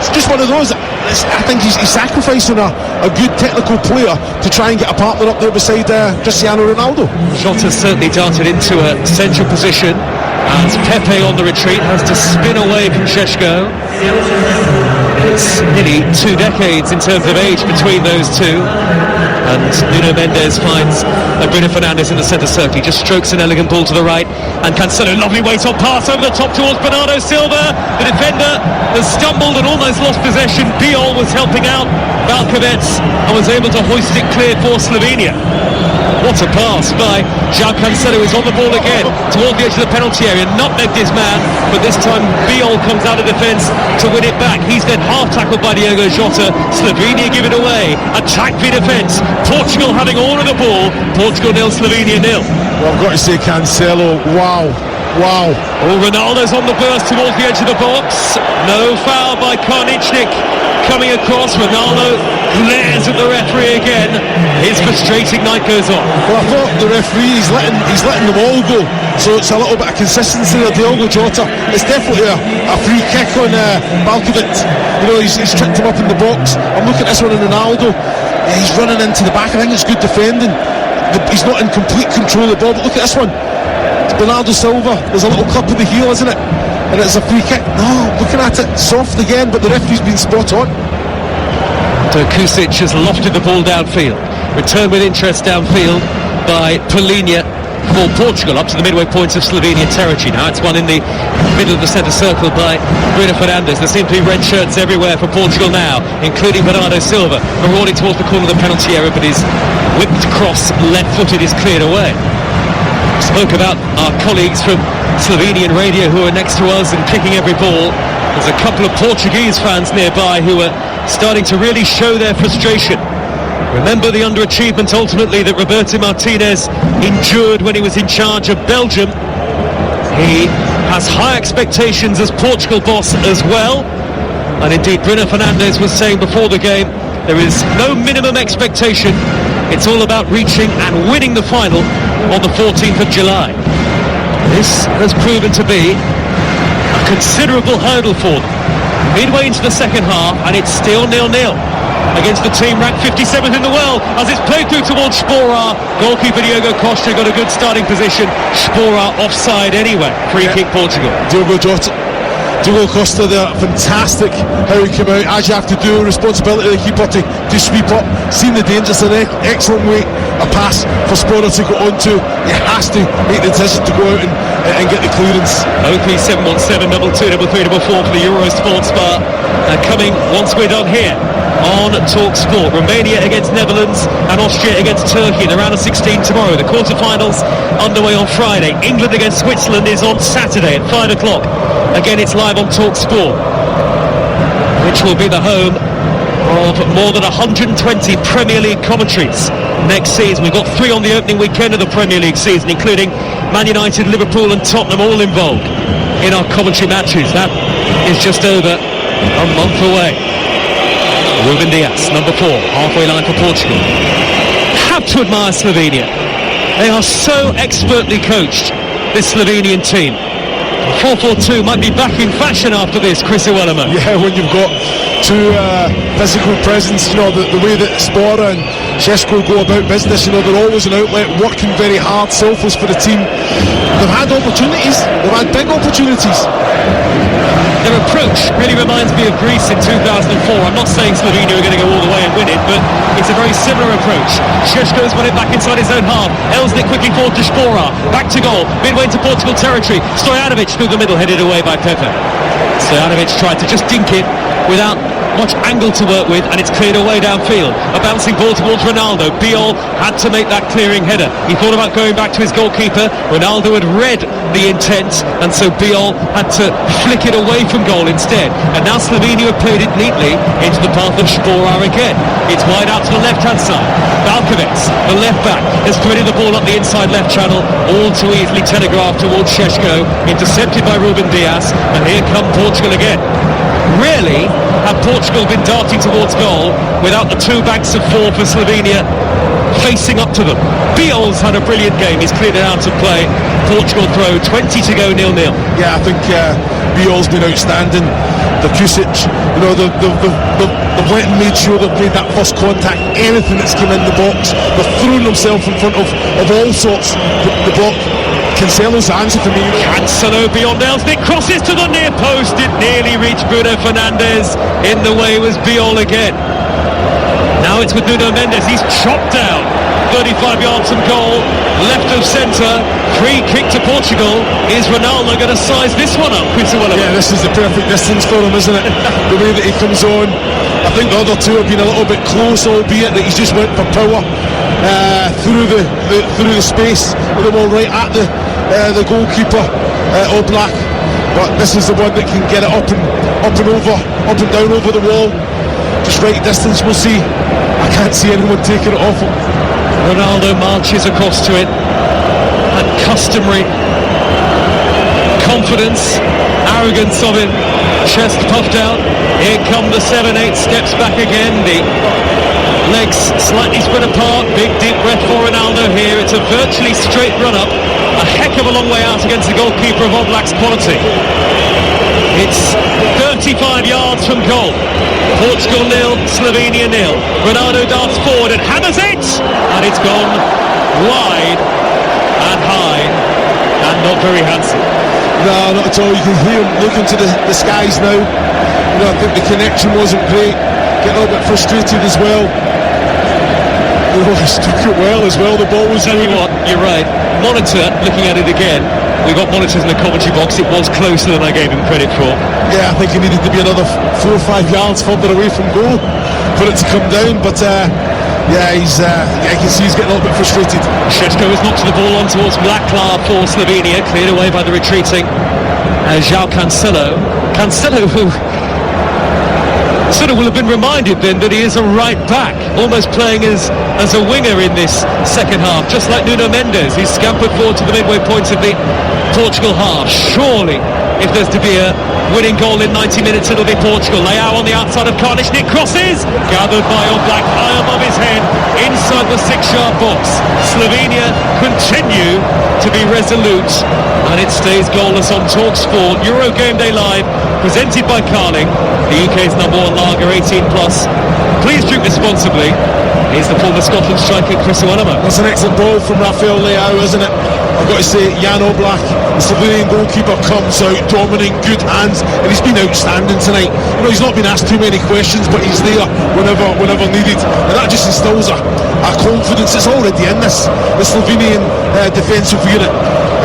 It's just one of those. I think he's sacrificing a good technical player to try and get a partner up there beside Cristiano Ronaldo. Jota certainly darted into a central position as Pepe on the retreat has to spin away from Chesko. It's nearly 2 decades in terms of age between those two, and Nuno Mendes finds Bruno Fernandes in the centre circle. He just strokes an elegant ball to the right, and Cancelo, lovely weight-on pass over the top towards Bernardo Silva. The defender has stumbled and almost lost possession. Biol was helping out Valkovec and was able to hoist it clear for Slovenia. What a pass by João Cancelo, who's on the ball again toward the edge of the penalty area, nutmegged his man, but this time Biol comes out of defence to win it back. He's then half-tackled by Diogo Jota. Slovenia give it away. Attack v defence. Portugal having all of the ball. Portugal 0, Slovenia 0. Well, I've got to say Cancelo, wow. Oh, Ronaldo's on the burst towards the edge of the box. No foul by Karničnik coming across. Ronaldo glares at the referee again. His frustrating night goes on. Well, I thought the referee, he's letting them all go, so it's a little bit of consistency there. Diogo Jota, it's definitely a free kick on Valkovec. He's tricked him up in the box. I'm looking at this one on Ronaldo. He's running into the back. I think it's good defending. He's not in complete control of the ball, but look at this one. It's Bernardo Silva. There's a little clip of the heel, isn't it? And it's a free kick. No, looking at it, soft again, but the referee's been spot on. Kusic has lofted the ball downfield. Return with interest downfield by Polina for Portugal up to the midway points of Slovenian territory. Now it's one in the middle of the centre circle by Bruno Fernandes. There seem to be red shirts everywhere for Portugal now, including Bernardo Silva, marauding towards the corner of the penalty area, but his whipped cross left-footed is cleared away. Spoke about our colleagues from Slovenian radio who are next to us and kicking every ball. There's a couple of Portuguese fans nearby who are starting to really show their frustration. Remember the underachievement ultimately that Roberto Martinez endured when he was in charge of Belgium. He has high expectations as Portugal boss as well, and indeed Bruno Fernandes was saying before the game there is no minimum expectation. It's all about reaching and winning the final on the 14th of July. This has proven to be a considerable hurdle for them. Midway into the second half, and it's still 0-0 against the team ranked 57th in the world as it's played through towards Sporar. Goalkeeper Diogo Costa got a good starting position. Sporar offside anyway. Free kick Portugal. Diogo Costa there, fantastic how he came out, as you have to do, responsibility of the keeper to sweep up, seen the danger. It's an excellent way, a pass for Sporar to go onto. He has to make the decision to go out and get the clearance. 03717 22344 for the Euro Sports Bar, coming once we're done here on Talk Sport. Romania against Netherlands and Austria against Turkey in the round of 16 tomorrow. The quarterfinals underway on Friday. England against Switzerland is on Saturday at 5 o'clock. Again, it's live on Talk Sport, which will be the home of more than 120 Premier League commentaries next season. We've got 3 on the opening weekend of the Premier League season, including Man United, Liverpool and Tottenham all involved in our commentary matches. That is just over a month away. Ruben Dias, number 4, halfway line for Portugal. Have to admire Slovenia. They are so expertly coached, this Slovenian team. 4-4-2 might be back in fashion after this, Chris Iwelumo. Yeah, when you've got two physical presence. You know, the way that Spora and Šeško go about business, you know, they're always an outlet, working very hard, selfless for the team. They've had opportunities, they've had big opportunities. Their approach really reminds me of Greece in 2004. I'm not saying Slovenia are going to go all the way and win it, but it's a very similar approach. Šeško's won it back inside his own half. Elsnik quickly forward to Spora. Back to goal. Midway into Portugal territory. Stojanovic through the middle, headed away by Pepe. Stojanovic tried to just dink it without much angle to work with, and it's cleared away downfield. A bouncing ball towards Ronaldo. Biol had to make that clearing header. He thought about going back to his goalkeeper. Ronaldo had read the intent, and so Biol had to flick it away from goal instead. And now Slovenia have played it neatly into the path of Spora again. It's wide out to the left-hand side. Balkovic, the left back, has threaded the ball up the inside left channel, all too easily telegraphed towards Šeško, intercepted by Ruben Dias, and here come Portugal again. Rarely have Portugal been darting towards goal without the two banks of four for Slovenia facing up to them. Biol's had a brilliant game. He's cleared it out of play. Portugal throw, 20 to go, 0-0. Yeah, I think Biol's been outstanding. The Kusic, you know, they've went and made sure they've made that first contact. Anything that's come in the box, they've thrown themselves in front of all sorts. The block. Cancelo's the answer for me. Cancelo beyond Elsnik, crosses to the near post. It nearly reached Bruno Fernandes. In the way was Biol again. Now it's with Nuno Mendes. He's chopped down 35 yards from goal, left of centre. Free kick to Portugal. Is Ronaldo going to size this one up? Yeah, this is the perfect distance for him, isn't it? The way that he comes on. I think the other two have been a little bit close, albeit that he's just went for power through the space with the ball right at the goalkeeper, Oblak. But this is the one that can get it up and over, up and down over the wall. Just right distance, we'll see. I can't see anyone taking it off him. Ronaldo marches across to it. That customary confidence, arrogance of him, chest puffed out. Here come the 7-8 steps back again. The legs slightly spread apart. Big deep breath for Ronaldo here. It's a virtually straight run up. A heck of a long way out against the goalkeeper of Oblak's quality. It's 35 yards from goal. Portugal 0, Slovenia 0. Ronaldo darts forward and hammers it, and it's gone wide and high and not very handsome. No, not at all. You can hear him looking to the skies now. You know, I think the connection wasn't great. Getting a little bit frustrated as well. He took it well as well. The ball was. Tell you what, you're right. Monitor, looking at it again. We got monitors in the commentary box. It was closer than I gave him credit for. Yeah, I think he needed to be another 4 or 5 yards further away from goal for it to come down. But yeah, I can see he's getting a little bit frustrated. Šeško has knocked the ball on towards Mlakar for Slovenia, cleared away by the retreating João Cancelo. Cancelo, who sort of will have been reminded then that he is a right back, almost playing as a winger in this second half, just like Nuno Mendes. He's scampered forward to the midway point of the Portugal half. Surely, if there's to be a winning goal in 90 minutes, it'll be Portugal. Leao on the outside of Karnišnik, crosses, gathered by Oblak high above his head, inside the 6-yard box. Slovenia continue to be resolute, and it stays goalless on TalkSport. Euro Game Day Live, presented by Carling, the UK's #1 lager, 18+. Please drink responsibly. Here's the former Scotland striker, Chris Iwelumo. That's an excellent ball from Rafael Leao, isn't it? I've got to say, Jan Oblak, the Slovenian goalkeeper, comes out dominant, good hands, and he's been outstanding tonight. You know, he's not been asked too many questions, but he's there whenever needed, and that just instills a confidence that's already in the Slovenian defensive unit.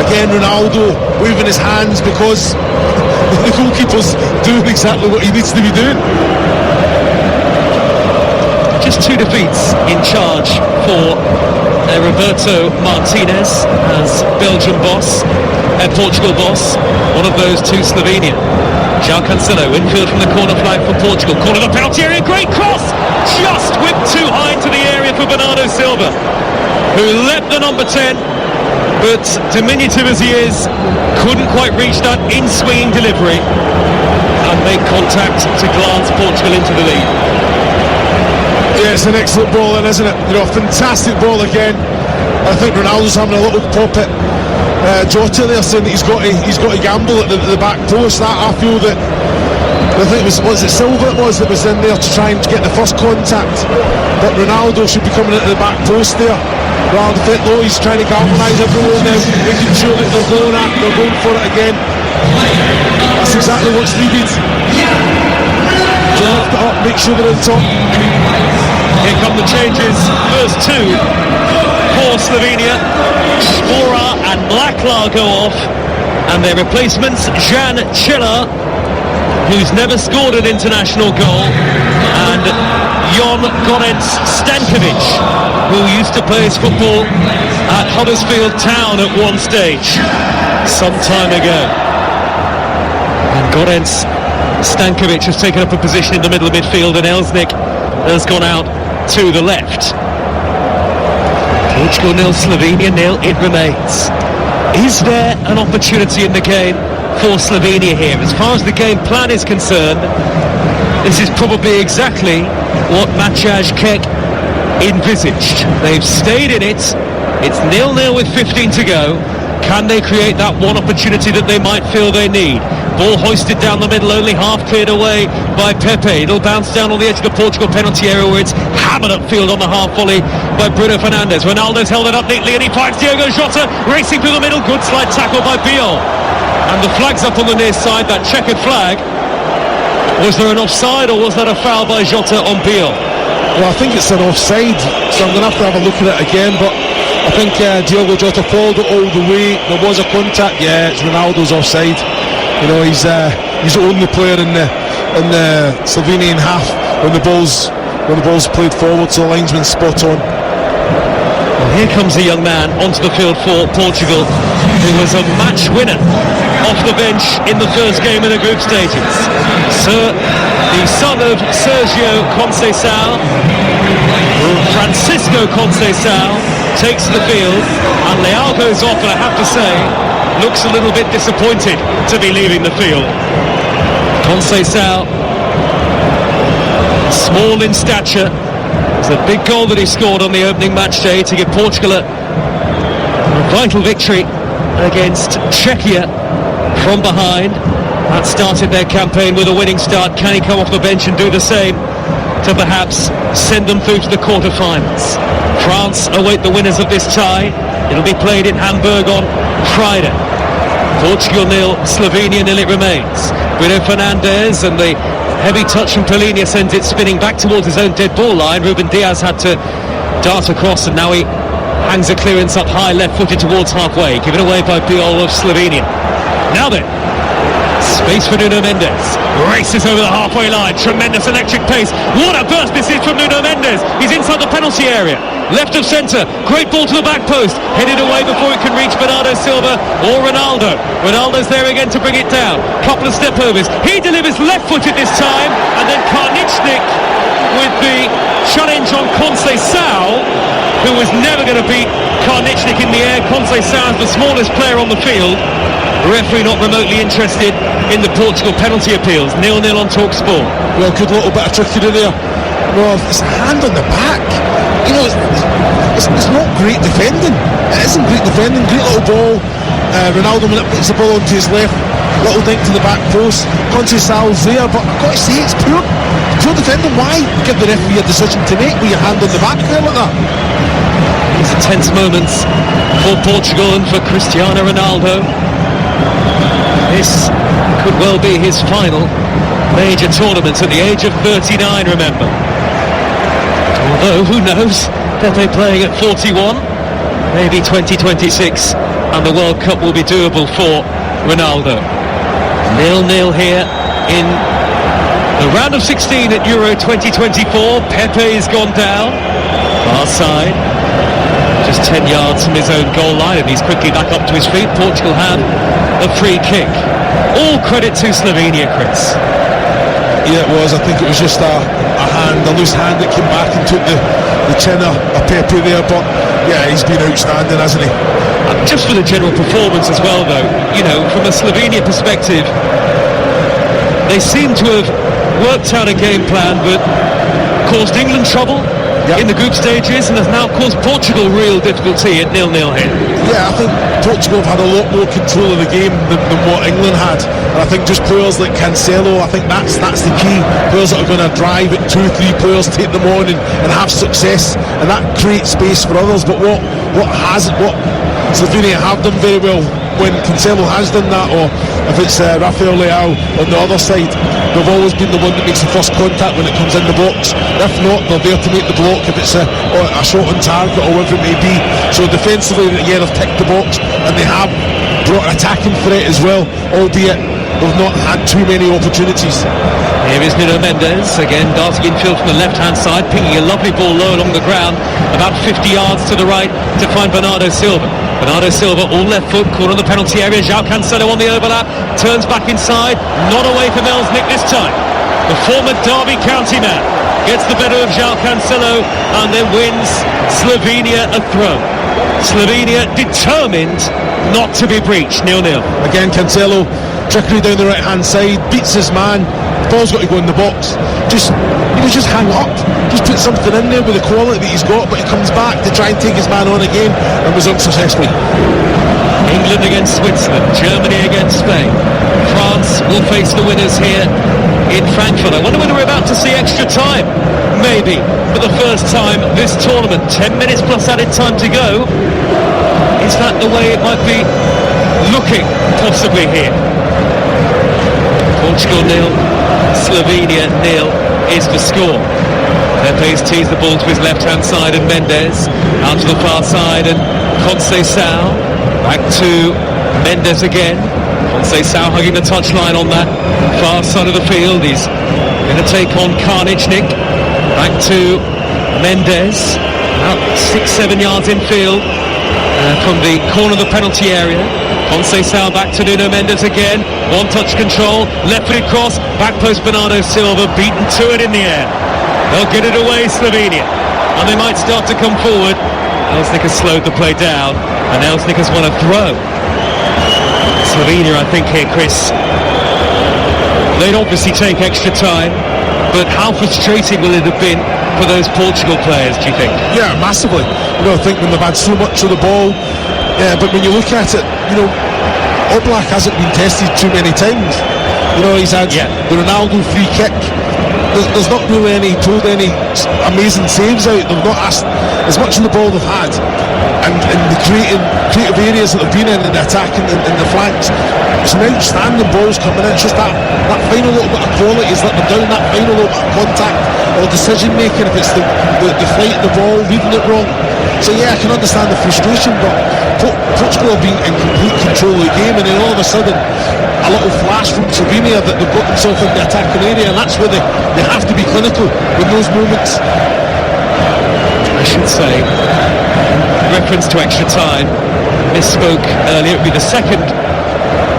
Again, Ronaldo waving his hands because the goalkeeper's doing exactly what he needs to be doing. Just 2 defeats in charge for Roberto Martinez as Belgian boss, Portugal boss. One of those 2 Slovenia. João Cancelo, infield from the corner flag for Portugal. Corner the penalty area, great cross! Just whipped too high into the area for Bernardo Silva, who leapt the number 10, but diminutive as he is, couldn't quite reach that in-swinging delivery and make contact to glance Portugal into the lead. Yeah, it's an excellent ball then, isn't it? You know, a fantastic ball again. I think Ronaldo's having a little pop at Jota there, saying that he's got to gamble at the back post. That I feel that I think it was it Silva that was in there to try and get the first contact, but Ronaldo should be coming into the back post there. Rather than though, he's trying to galvanise everyone now, making sure that they're going for it again. That's exactly what's needed. Draft it up, make sure they're on top. Here come the changes. First two for Slovenia. Spora and Mlakla go off, and their replacements, Jan Čela, who's never scored an international goal, and Jon Gorenc Stankovic, who used to play his football at Huddersfield Town at one stage some time ago. And Gorenc Stankovic has taken up a position in the middle of midfield, and Elsnik has gone out to the left. Portugal 0, Slovenia 0, it remains. Is there an opportunity in the game for Slovenia here? As far as the game plan is concerned, this is probably exactly what Maciej Kek envisaged. They've stayed in it. It's 0-0 with 15 to go. Can they create that one opportunity that they might feel they need? Ball hoisted down the middle, only half cleared away by Pepe. It'll bounce down on the edge of the Portugal penalty area, where it's hammered upfield on the half volley by Bruno Fernandes. Ronaldo's held it up neatly, and he finds Diogo Jota racing through the middle. Good slide tackle by Biol. And the flag's up on the near side, that checkered flag. Was there an offside, or was that a foul by Jota on Biol? Well, I think it's an offside, so I'm going to have a look at it again, but I think Diogo Jota followed it all the way. There was a contact. Yeah, it's Ronaldo's offside. You know, he's the only player in the Slovenian half when the ball's played forward, so the linesman's spot on. Well, here comes a young man onto the field for Portugal, who was a match winner off the bench in the first game of the group stages. The son of Sergio Conceição, Francisco Conceição, takes the field, and Leal goes off, and I have to say, looks a little bit disappointed to be leaving the field. Conceição, small in stature. It's a big goal that he scored on the opening match day to give Portugal a vital victory against Czechia from behind. That started their campaign with a winning start. Can he come off the bench and do the same to perhaps send them through to the quarterfinals? France await the winners of this tie. It'll be played in Hamburg on Friday. Portugal 0, Slovenia 0 it remains. Bruno Fernandes, and the heavy touch from Polinia sends it spinning back towards his own dead ball line. Ruben Diaz had to dart across, and now he hangs a clearance up high, left-footed towards halfway, given away by Biol of Slovenia. Now then, space for Nuno Mendes, races over the halfway line, tremendous electric pace. What a burst this is from Nuno Mendes. He's inside the penalty area, left of centre, great ball to the back post, headed away before it can reach Bernardo Silva or Ronaldo. Ronaldo's there again to bring it down, couple of step overs, he delivers left-footed this time, and then Karničnik with the challenge on Conceição, who was never going to beat Karničnik in the air. Conceição is the smallest player on the field. The referee not remotely interested in the Portugal penalty appeals. 0-0 on TalkSport. Well, good little bit of trickery there. Well, it's a hand on the back. You know, it's not great defending. It isn't great defending. Great little ball. Ronaldo, when it puts the ball onto his left, little dink to the back post. Conceição's there, but I've got to say, it's poor defending. Why give the referee a decision to make with your hand on the back there like that? These are tense moments for Portugal and for Cristiano Ronaldo. This could well be his final major tournament at the age of 39, remember. Although, who knows, Pepe playing at 41, maybe 2026, and the World Cup will be doable for Ronaldo. 0-0 here in the round of 16 at Euro 2024. Pepe's gone down, far side, just 10 yards from his own goal line, and he's quickly back up to his feet. Portugal have a free kick. All credit to Slovenia, Chris. Yeah, it was. I think it was just a loose hand that came back and took the chin of Pepe there, but yeah, he's been outstanding, hasn't he? Just for the general performance as well, though, you know, from a Slovenia perspective, they seem to have worked out a game plan that caused England trouble, in the group stages, and has now caused Portugal real difficulty at 0-0 here. Yeah, I think Portugal have had a lot more control of the game than what England had, and I think just players like Cancelo, I think that's the key. Players that are going to drive it, 2-3 players, take them on and have success, and that creates space for others. But what Slovenia have done very well when Cancelo has done that, or if it's Rafael Leao on the other side, they've always been the one that makes the first contact when it comes in the box. If not, they're there to make the block if it's a shot on target or whatever it may be. So defensively, yeah, they've ticked the box, and they have brought an attacking threat as well, albeit they've not had too many opportunities. Here is Nuno Mendes, again darting infield from the left-hand side, pinging a lovely ball low along the ground, about 50 yards to the right to find Bernardo Silva. Bernardo Silva, all left foot, caught on the penalty area. João Cancelo on the overlap, turns back inside, not away from Elsnik this time. The former Derby County man gets the better of João Cancelo and then wins Slovenia a throw. Slovenia determined not to be breached, 0-0. Again, Cancelo, trickery down the right-hand side, beats his man. The ball's got to go in the box. Just hang up. Just put something in there with the quality that he's got, but he comes back to try and take his man on again and was unsuccessful. England against Switzerland, Germany against Spain. France will face the winners here in Frankfurt. I wonder whether we're about to see extra time. Maybe, for the first time this tournament. 10 minutes plus added time to go. Is that the way it might be looking possibly here? Portugal 0, Slovenia 0 is the score. Pepe's teased the ball to his left-hand side, and Mendes out to the far side, and Conceição back to Mendes again. Conceição hugging the touchline on that far side of the field. He's going to take on Karničnik. Back to Mendes, about 6-7 yards infield from the corner of the penalty area. Conceição back to Nuno Mendes again. One-touch control, left-footed cross, back post Bernardo Silva, beaten to it in the air. They'll get it away, Slovenia, and they might start to come forward. Elsnik has slowed the play down, and Elsnik has won a throw. Slovenia, I think here, Chris, they'd obviously take extra time, but how frustrating will it have been for those Portugal players, do you think? Yeah, massively. I think when they've had so much of the ball, but when you look at it, Oblak hasn't been tested too many times. He's had the Ronaldo free kick. There's not really pulled any amazing saves out. They've not asked as much of the ball they've had, and the creative areas that they've been in the attack and the flanks. Some outstanding balls coming in. It's just that final little bit of quality is letting them down. That final little bit of contact or decision making. If it's the flight of the ball, reading it wrong. So yeah, I can understand the frustration, but Portugal have been in complete control of the game, and then all of a sudden a little flash from Slovenia that they've got themselves in the attacking area, and that's where they have to be clinical with those moments. I should say, in reference to extra time, misspoke earlier. It would be the second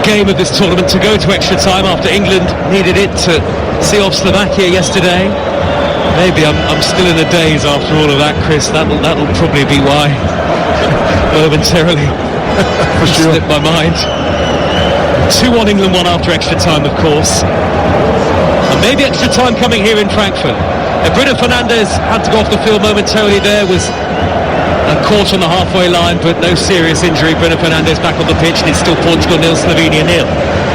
game of this tournament to go to extra time after England needed it to see off Slovakia yesterday. Maybe I'm still in the daze after all of that, Chris. That'll probably be why. Momentarily, for sure. Slipped my mind. 2-1 England, 1 after extra time, of course. And maybe extra time coming here in Frankfurt. Bruno Fernandes had to go off the field momentarily there, was caught on the halfway line, but no serious injury. Bruno Fernandes back on the pitch, and it's still Portugal 0, Slovenia 0.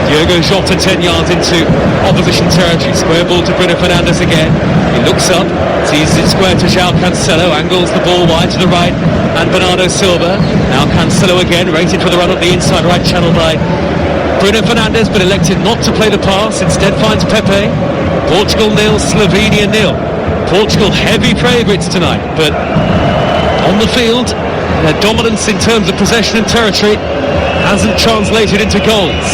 Diogo Jota 10 yards into opposition territory. Square ball to Bruno Fernandes again. He looks up, sees it square to João Cancelo, angles the ball wide to the right, and Bernardo Silva. Now Cancelo again, rated for the run up the inside right channel by Bruno Fernandes, but elected not to play the pass, instead finds Pepe. Portugal 0, Slovenia 0. Portugal heavy favourites tonight, but on the field, their dominance in terms of possession and territory hasn't translated into goals.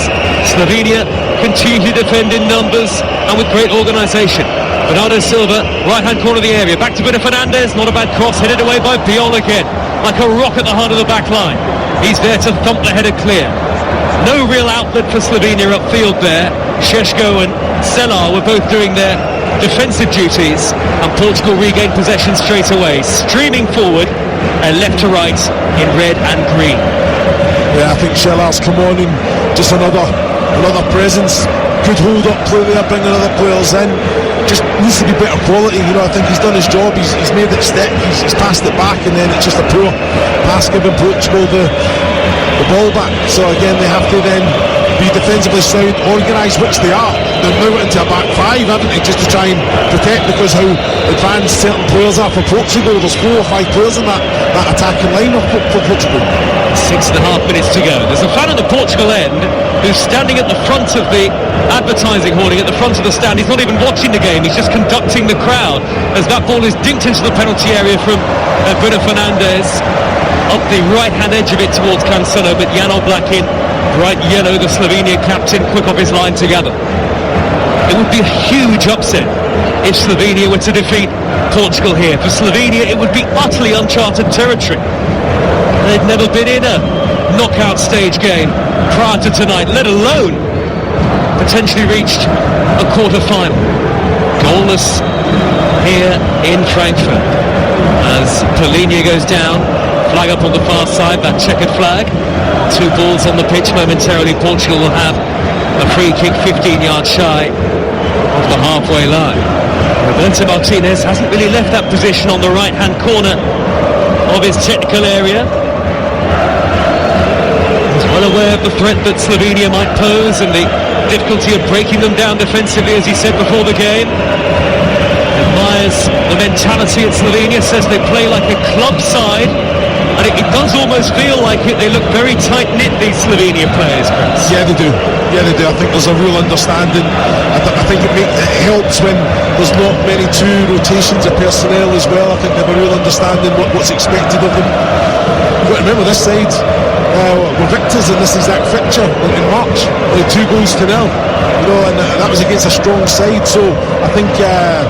Slovenia continue to defend in numbers and with great organisation. Bernardo Silva, right-hand corner of the area, back to Bruno Fernandes, not a bad cross, headed away by Biol again, like a rock at the heart of the back line. He's there to thump the header clear. No real outlet for Slovenia upfield there. Šeško and Selar were both doing their defensive duties, and Portugal regained possession straight away, streaming forward and left to right in red and green. Yeah, I think Selar's come on and just another presence. Good hold up play there, bringing other players in. just needs to be better quality. You know, I think he's done his job. He's made it stick. He's passed it back, and then it's just a poor pass giving Portugal the ball back. So again, they have to then be defensively sound, organised, which they are. They're now into a back five, haven't they, just to try and protect, because how advanced certain players are for Portugal. There's 4 or 5 players in that attacking line for Portugal. 6.5 minutes to go. There's a fan at the Portugal end who's standing at the front of the advertising hoarding, at the front of the stand. He's not even watching the game, he's just conducting the crowd as that ball is dinked into the penalty area from Bruno Fernandes. Up the right-hand edge of it towards Cancelo, but Jan Oblak in bright yellow, the Slovenia captain, quick off his line together. It would be a huge upset if Slovenia were to defeat Portugal here. For Slovenia, it would be utterly uncharted territory. They'd never been in a knockout stage game prior to tonight, let alone potentially reached a quarter-final. Goalless here in Frankfurt as Paulinho goes down. Flag up on the far side, that checkered flag. 2 balls on the pitch momentarily. Portugal will have a free kick 15 yards shy of the halfway line. Roberto Martinez hasn't really left that position on the right hand corner of his technical area. He's well aware of the threat that Slovenia might pose and the difficulty of breaking them down defensively, as he said before the game. Admires the mentality at Slovenia, says they play like a club side. And it does almost feel like it. They look very tight-knit, these Slovenia players, Chris. Yeah, they do. I think there's a real understanding. I think it helps when there's not many 2 rotations of personnel as well. I think they have a real understanding what's expected of them. But remember, this side were victors in this exact fixture in March. Only 2 goals to 0. You know, and that was against a strong side. So I think that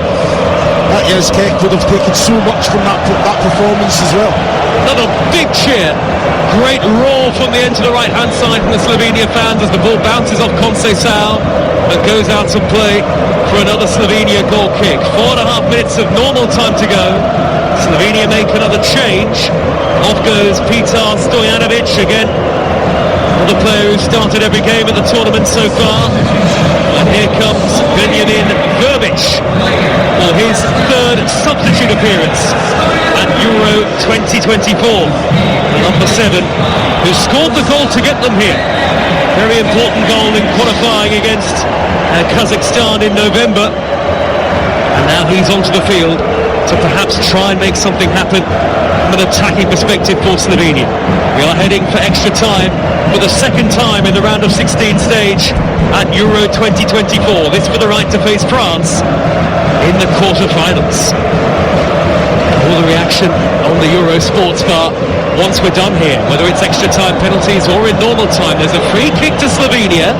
Keck would have taken so much from that performance as well. Another big cheer, great roar from the end to the right hand side from the Slovenia fans as the ball bounces off Conceição and goes out to play for another Slovenia goal kick. 4.5 minutes of normal time to go. Slovenia make another change. Off goes Petar Stojanovic again, the player who started every game at the tournament so far. And here comes Benjamin Verbic for his 3rd substitute appearance at Euro 2024. The number 7 who scored the goal to get them here. Very important goal in qualifying against Kazakhstan in November. And now he's onto the field to perhaps try and make something happen from an attacking perspective for Slovenia. We are heading for extra time for the 2nd time in the round of 16 stage at Euro 2024. This for the right to face France in the quarter-finals. All the reaction on the Euro Sports Bar once we're done here, whether it's extra time penalties or in normal time. There's a free kick to Slovenia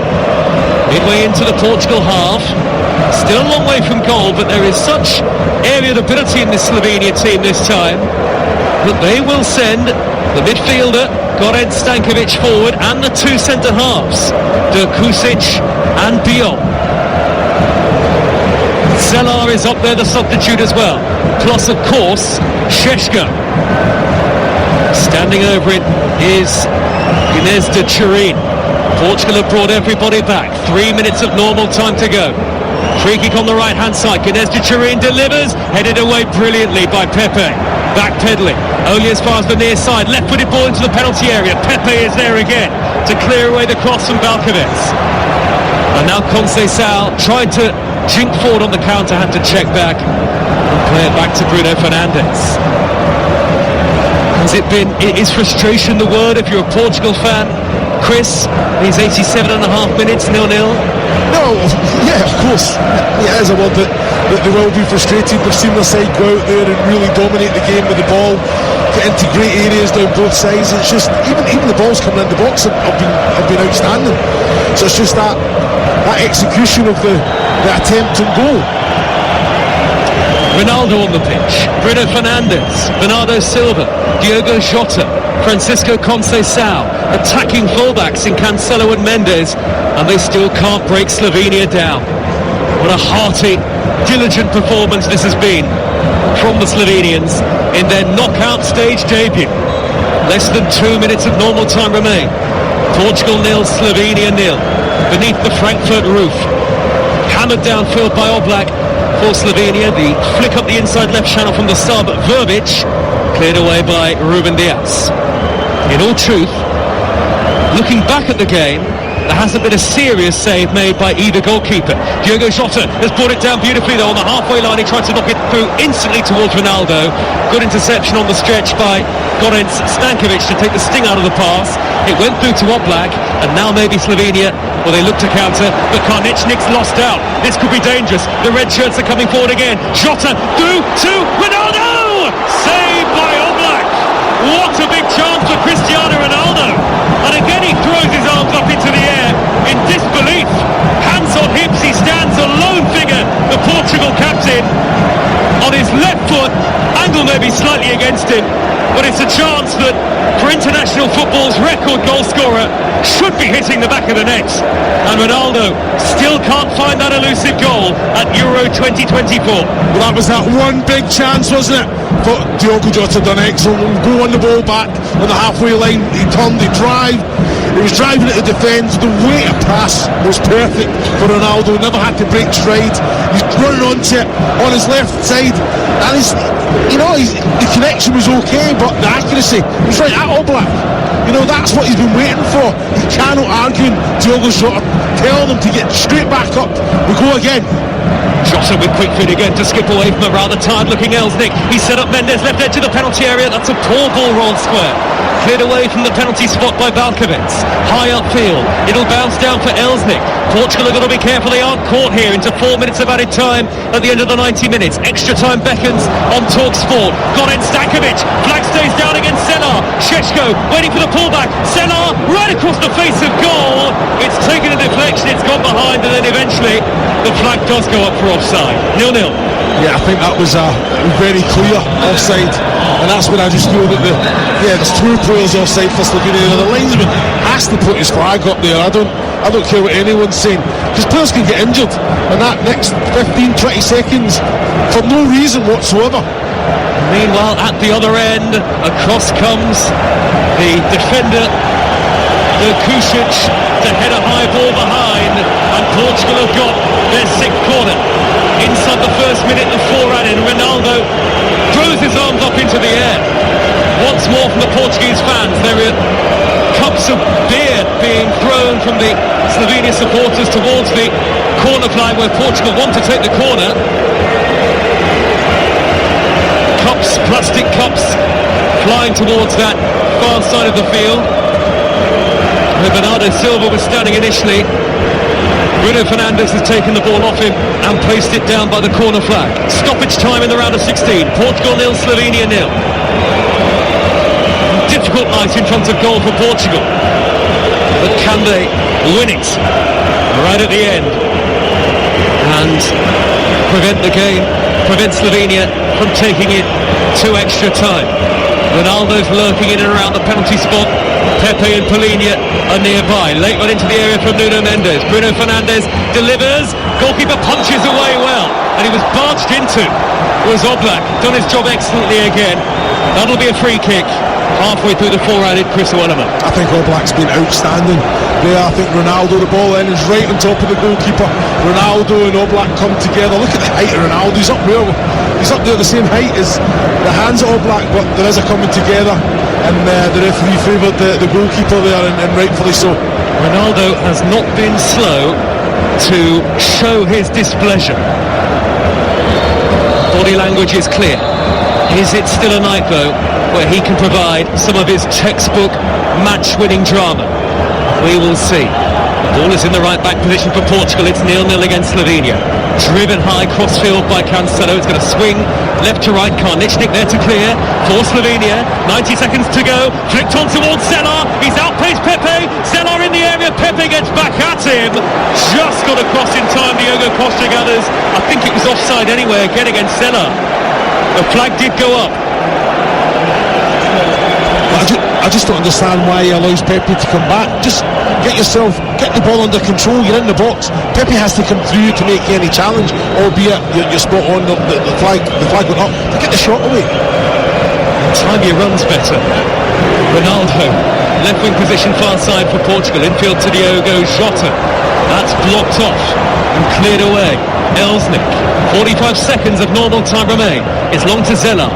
midway into the Portugal half. Still a long way from goal, but there is such aerial ability in this Slovenia team this time that they will send the midfielder Goran Stankovic forward and the 2 centre-halves, Kusic and Bion. Zelar is up there, the substitute as well, plus of course Šeško. Standing over it is Inez de Turin. Portugal have brought everybody back. 3 minutes of normal time to go. Free kick on the right hand side. Inez de Turin delivers, headed away brilliantly by Pepe. Backpedaling only as far as the near side. Left footed ball into the penalty area. Pepe is there again to clear away the cross from Balkovic. And now Conceição tried to jink forward on the counter, had to check back and play it back to Bruno Fernandes. Has it been, is frustration the word if you're a Portugal fan? Chris, these 87.5 minutes, 0-0. No, yeah, of course. Yeah, it is a word that they will be frustrated. They've seen their side go out there and really dominate the game with the ball, get into great areas down both sides. It's just even the balls coming in the box have been outstanding. So it's just that execution of the attempt and goal. Ronaldo on the pitch, Bruno Fernandes, Bernardo Silva, Diogo Jota, Francisco Conceição, attacking fullbacks in Cancelo and Mendes, and they still can't break Slovenia down. What a hearty, diligent performance this has been from the Slovenians in their knockout stage debut. Less than 2 minutes of normal time remain. Portugal 0, Slovenia 0, beneath the Frankfurt roof. Hammered downfield by Oblak, for Slovenia. The flick up the inside left channel from the sub, Verbic, cleared away by Ruben Diaz. In all truth, looking back at the game, there hasn't been a serious save made by either goalkeeper. Diogo Jota has brought it down beautifully though on the halfway line. He tried to knock it through instantly towards Ronaldo. Good interception on the stretch by Goran Stankovic to take the sting out of the pass. It went through to Oblak, and now maybe Slovenia, well, they look to counter, but Karničnik's lost out. This could be dangerous. The red shirts are coming forward again. Jota through to Ronaldo! Saved by Oblak! What a big chance for Cristiano Ronaldo! And again he throws his arms up into the air in disbelief. Hands on hips, he stands a lone figure, the Portugal captain, on his left foot, angle maybe slightly against him, but it's a chance that for international football's record goal scorer should be hitting the back of the net. And Ronaldo still can't find that elusive goal at Euro 2024. Well, that was that one big chance, wasn't it? But Diogo Jota done excellent. Go on the ball back on the halfway line. He turned, he drive. He was driving at the defence. The weight of pass was perfect for Ronaldo. Never had to break stride. He's running onto it on his left side, and the connection was okay, but the accuracy was right at Oblak. That's what he's been waiting for. He cannot argue. Diogo Jota, tell them to get straight back up. We go again. Jota with quick feet again to skip away from a rather tired-looking Elsnik. He set up Mendes, left edge of the penalty area. That's a poor ball rolled square. Cleared away from the penalty spot by Valkovic. High upfield. It'll bounce down for Elsnik. Portugal have got to be careful they aren't caught here into 4 minutes of added time at the end of the 90 minutes. Extra time beckons on TalkSport. Goran Stankovic. Flag stays down against Senar. Šeško waiting for the pullback. Senar right across the face of goal. It's taken a deflection. It's gone behind, and then eventually the flag does go up for offside. 0-0. Yeah, I think that was a very clear offside, and that's when I just feel that there's two players offside for Slovenia. The linesman has to put his flag up there. I don't care what anyone's saying, because players can get injured in that next 15-20 seconds for no reason whatsoever. Meanwhile, at the other end, across comes the defender, Kušić, to head a high ball behind, and Portugal have got their sixth corner. Inside the first minute of 4 added, Ronaldo throws his arms up into the air. Once more from the Portuguese fans, there are cups of beer being thrown from the Slovenia supporters towards the corner flag where Portugal want to take the corner. Cups, plastic cups, flying towards that far side of the field. Where Bernardo Silva was standing initially. Bruno Fernandes has taken the ball off him and placed it down by the corner flag. Stoppage time in the round of 16. Portugal 0, Slovenia 0. Difficult night in front of goal for Portugal. But can they win it right at the end and prevent Slovenia from taking it to extra time? Ronaldo's lurking in and around the penalty spot. Pepe and Polinia are nearby. Late one into the area from Nuno Mendes. Bruno Fernandes delivers. Goalkeeper punches away well, and he was barged into. It was Oblak. Done his job excellently again. That'll be a free kick halfway through the 4-added Chris Wellerman. I think Oblak's been outstanding there. I think Ronaldo, the ball then is right on top of the goalkeeper. Ronaldo and Oblak come together. Look at the height of Ronaldo. He's up there the same height as the hands of Oblak, but there is a coming together, and the referee favoured the goalkeeper there, and rightfully so. Ronaldo has not been slow to show his displeasure. Body language is clear. Is it still a night though where he can provide some of his textbook match-winning drama? We will see. The ball is in the right back position for Portugal. It's 0-0 against Slovenia. Driven high crossfield by Cancelo. It's going to swing left to right. Karničnik there to clear for Slovenia. 90 seconds to go. Flicked on towards Senar. He's outpaced Pepe. Senar in the area. Pepe gets back at him. Just got across in time. Diogo Costa gathers. I think it was offside anyway again against Senar. The flag did go up. I just don't understand why he allows Pepe to come back. Just get the ball under control. You're in the box. Pepe has to come through to make any challenge, albeit you're spot on. The flag went up. Get the shot away. time he runs better. Ronaldo, left wing position far side for Portugal, infield to Diogo Jota. That's blocked off and cleared away. Elsnik, 45 seconds of normal time remain. It's long to Zela.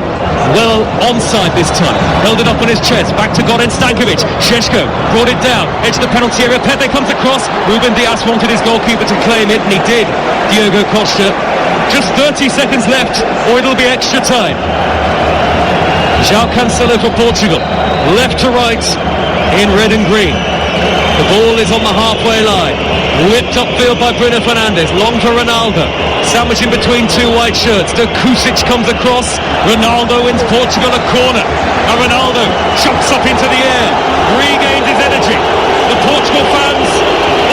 Well onside this time. Held it up on his chest. Back to Goran Stankovic. Šeško brought it down. Edge of the penalty area. Pepe comes across. Ruben Dias wanted his goalkeeper to claim it, and he did. Diogo Costa. Just 30 seconds left, or it'll be extra time. João Cancelo for Portugal. Left to right in red and green. The ball is on the halfway line. Whipped upfield by Bruno Fernandes. Long for Ronaldo. Sandwich in between two white shirts. De Kusic comes across. Ronaldo wins Portugal a corner. And Ronaldo jumps up into the air. Regains his energy. The Portugal fans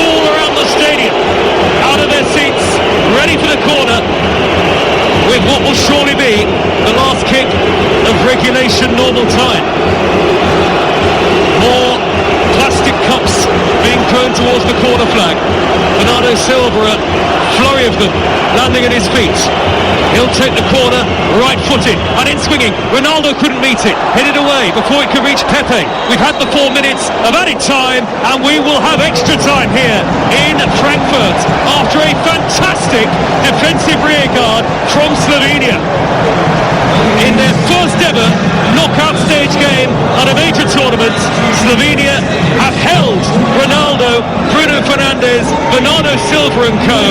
all around the stadium. Out of their seats. Ready for the corner. With what will surely be the last kick of regulation normal time. More plastic cups being thrown towards the corner flag. Bernardo Silva, a flurry of them, landing at his feet. He'll take the corner, right-footed, and in swinging. Ronaldo couldn't meet it, hit it away before it could reach Pepe. We've had the 4 minutes of added time, and we will have extra time here in Frankfurt after a fantastic defensive rearguard from Slovenia. In their first ever knockout stage game at a major tournament, Slovenia have held Ronaldo, Bruno Fernandes, Bernardo Silva and co,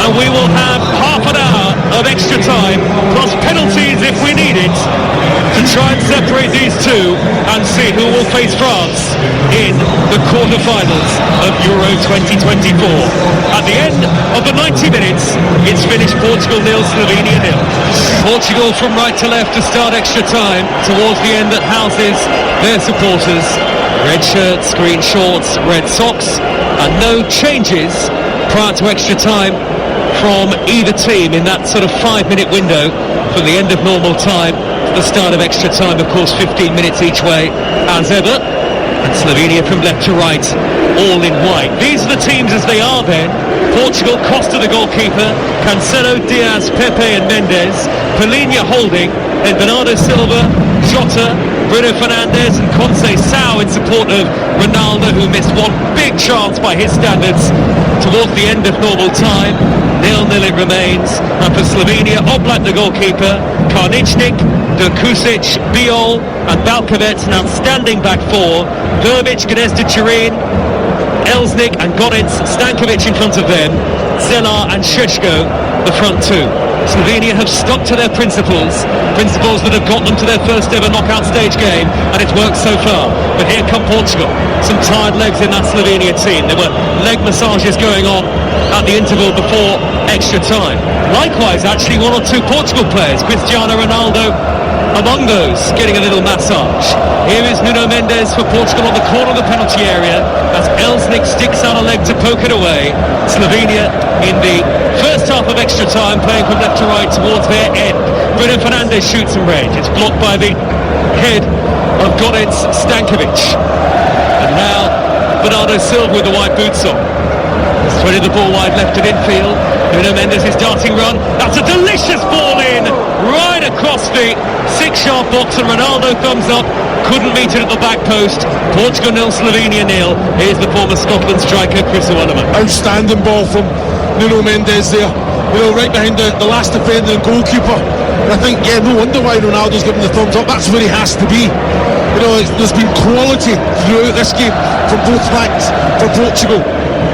and we will have half an hour of extra time plus penalties if we need it to try and separate these two and see who will face France in the quarter-finals of Euro 2024. At the end of the 90 minutes, it's finished Portugal 0, Slovenia 0. Portugal from right to left to start extra time towards the end that houses their supporters. Red shirts, green shorts, red socks, and no changes prior to extra time from either team in that sort of 5-minute window from the end of normal time to the start of extra time. Of course, 15 minutes each way as ever. And Slovenia from left to right, all in white. These are the teams as they are then. Portugal, Costa the goalkeeper, Cancelo, Diaz, Pepe and Mendes, Polina holding, then Bernardo Silva, Jota, Bruno Fernandes and Conceição in support of Ronaldo, who missed one big chance by his standards towards the end of normal time. 0-0 it remains, and for Slovenia, Oblak the goalkeeper, Karničnik, De Kusic, Biol and Balkovec, an outstanding back four. Verbic, Gnezda Turin, Elsnik and Goran Stankovic in front of them, Zela and Šeško the front two. Slovenia have stuck to their principles that have got them to their first ever knockout stage game, and it's worked so far. But here come Portugal, some tired legs in that Slovenia team. There were leg massages going on at the interval before extra time. Likewise, actually, one or two Portugal players, Cristiano Ronaldo among those, getting a little massage. Here is Nuno Mendes for Portugal on the corner of the penalty area as Elsnik sticks out a leg to poke it away. Slovenia in the first half of extra time playing from left to right towards their end. Bruno Fernandes shoots in range. It's blocked by the head of Goran Stankovic. And now Bernardo Silva with the white boots on. Threaded the ball wide left and infield. Nuno Mendes' darting run. That's a delicious ball in, right across the 6-yard box, and Ronaldo thumbs up. Couldn't meet it at the back post. Portugal 0, Slovenia 0. Here's the former Scotland striker, Chris Iwelumo. Outstanding ball from Nuno Mendes there. Right behind the last defender and goalkeeper. And I think, no wonder why Ronaldo's giving the thumbs up. That's where he has to be. There's been quality throughout this game from both flanks for Portugal.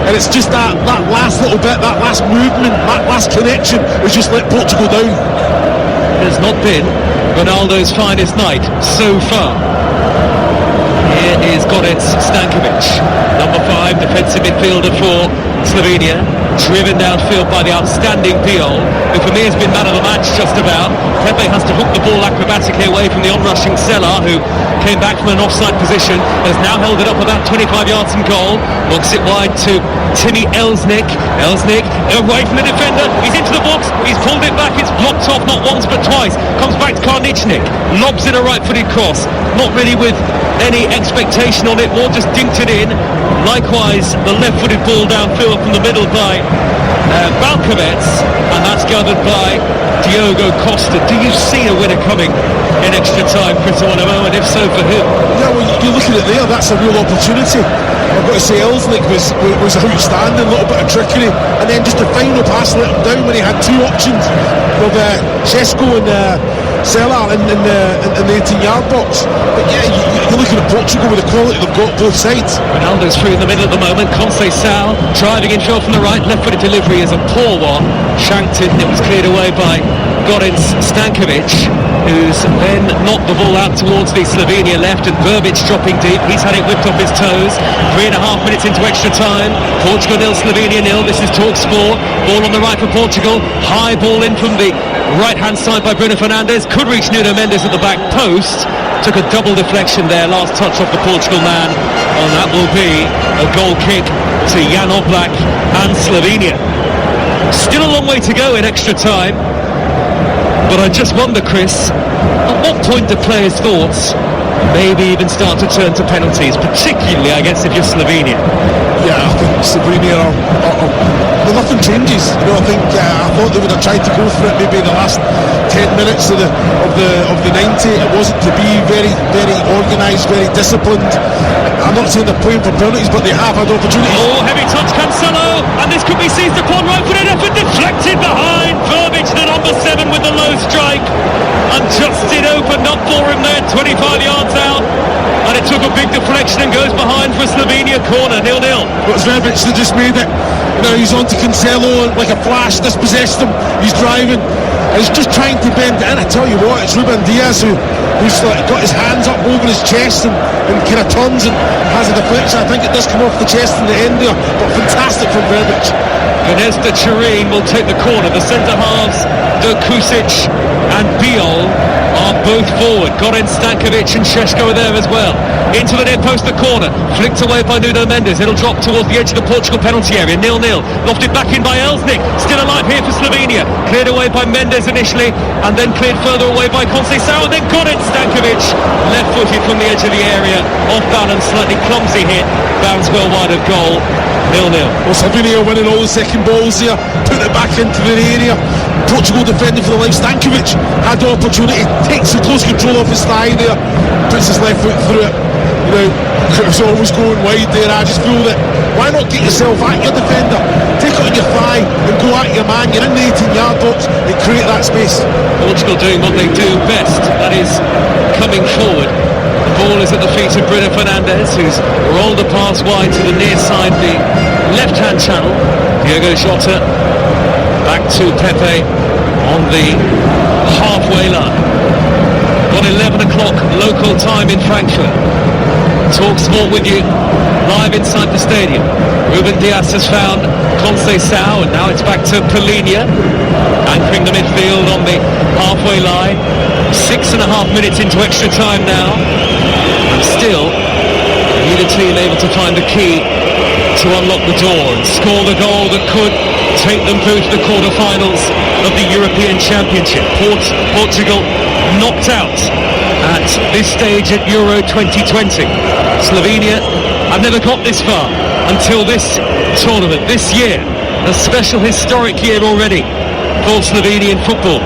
And it's just that last little bit, that last movement, that last connection has just let Portugal down. It has not been Ronaldo's finest night so far. Here is Goran Stankovic, number 5, defensive midfielder for Slovenia, driven downfield by the outstanding Biol, who for me has been man of the match just about. Pepe has to hook the ball acrobatically away from the on-rushing Zela, who came back from an offside position, has now held it up about 25 yards from goal, looks it wide to Timmy Elsnik. Elsnik away from the defender, he's into the box, he's pulled it back, it's blocked off not once but twice, comes back to Karničnik. pitch, Nick. Lobs in a right-footed cross. Not really with any expectation on it, more just dinked it in. Likewise, the left-footed ball downfield from the middle by Balkovets, and that's gathered by Diogo Costa. Do you see a winner coming in extra time, Chris, at a moment? If so, for who? Yeah, well, you're looking at there, that's a real opportunity. I've got to say, Elsnick was outstanding, a little bit of trickery, and then just the final pass let him down when he had two options with Šeško and Selar in the 18-yard box. But yeah, you're looking at Portugal with the quality they've got both sides. Ronaldo's through in the middle at the moment. Conceição driving in field from the right. Left-footed delivery is a poor one. Shanked it, and it was cleared away by Goran Stankovic, who's then knocked the ball out towards the Slovenia left, and Verbic dropping deep. He's had it whipped off his toes. 3.5 minutes into extra time. Portugal 0, Slovenia 0. This is TalkSport. Ball on the right for Portugal. High ball in from the right-hand side by Bruno Fernandes. Could reach Nuno Mendes at the back post. Took a double deflection there. Last touch off the Portugal man. And that will be a goal kick to Jan Oblak and Slovenia. Still a long way to go in extra time. But I just wonder, Chris, at what point do players' thoughts maybe even start to turn to penalties, particularly, I guess, if you're Slovenia? Yeah, I think Slovenia well, nothing changes. You know, I thought they would have tried to go for it maybe in the last 10 minutes of the 90. It wasn't to be very, very organised, very disciplined. I'm not saying they're playing for penalties, but they have had opportunities. Oh, heavy touch, Cancelo, and this could be seized upon. Right-footed effort deflected behind. Verbic, the number 7, with the low strike, and just it opened up for him there, 25 yards out, and it took a big deflection and goes behind for a Slovenia corner, 0-0. But it's Verbic that just made it. You know, he's on to Cancelo like a flash, dispossessed him, he's driving, and he's just trying to bend it in. I tell you what, it's Ruben Diaz who's like got his hands up over his chest and kind of turns and has a deflection. I think it does come off the chest in the end there, but fantastic from Verbic. Gnezda Turin will take the corner. The centre halves, Kusic and Biol, are both forward. Goran Stankovic and Šeško are there as well. Into the near post, the corner, flicked away by Nuno Mendes. It'll drop towards the edge of the Portugal penalty area, 0-0. Lofted back in by Elsnick, still alive here for Slovenia. Cleared away by Mendes initially, and then cleared further away by Conceição, and then Goran Stankovic, left-footed from the edge of the area, off balance, slightly clumsy hit, bounced well wide of goal, 0-0. Well, Slovenia winning all the second balls there, putting it back into the area. Portugal defending for the life. Stankovic had the opportunity, takes the close control off his thigh there, puts his left foot through it. You know, it was always going wide there. I just feel that why not get yourself at your defender, take it on your thigh and go at your man. You're in the 18-yard box and create that space. Portugal doing what they do best, that is coming forward. The ball is at the feet of Bruno Fernandes, who's rolled a pass wide to the near side, the left-hand channel. Diogo Jota back to Pepe on the halfway line. On 11 o'clock local time in Frankfurt. TalkSport with you live inside the stadium. Ruben Diaz has found Conceição, and now it's back to Polinia, anchoring the midfield on the halfway line. 6.5 minutes into extra time now, and still neither team able to find the key to unlock the door and score the goal that could take them through to the quarter-finals of the European Championship. Portugal knocked out at this stage at Euro 2020. Slovenia have never got this far until this tournament, this year. A special historic year already for Slovenian football,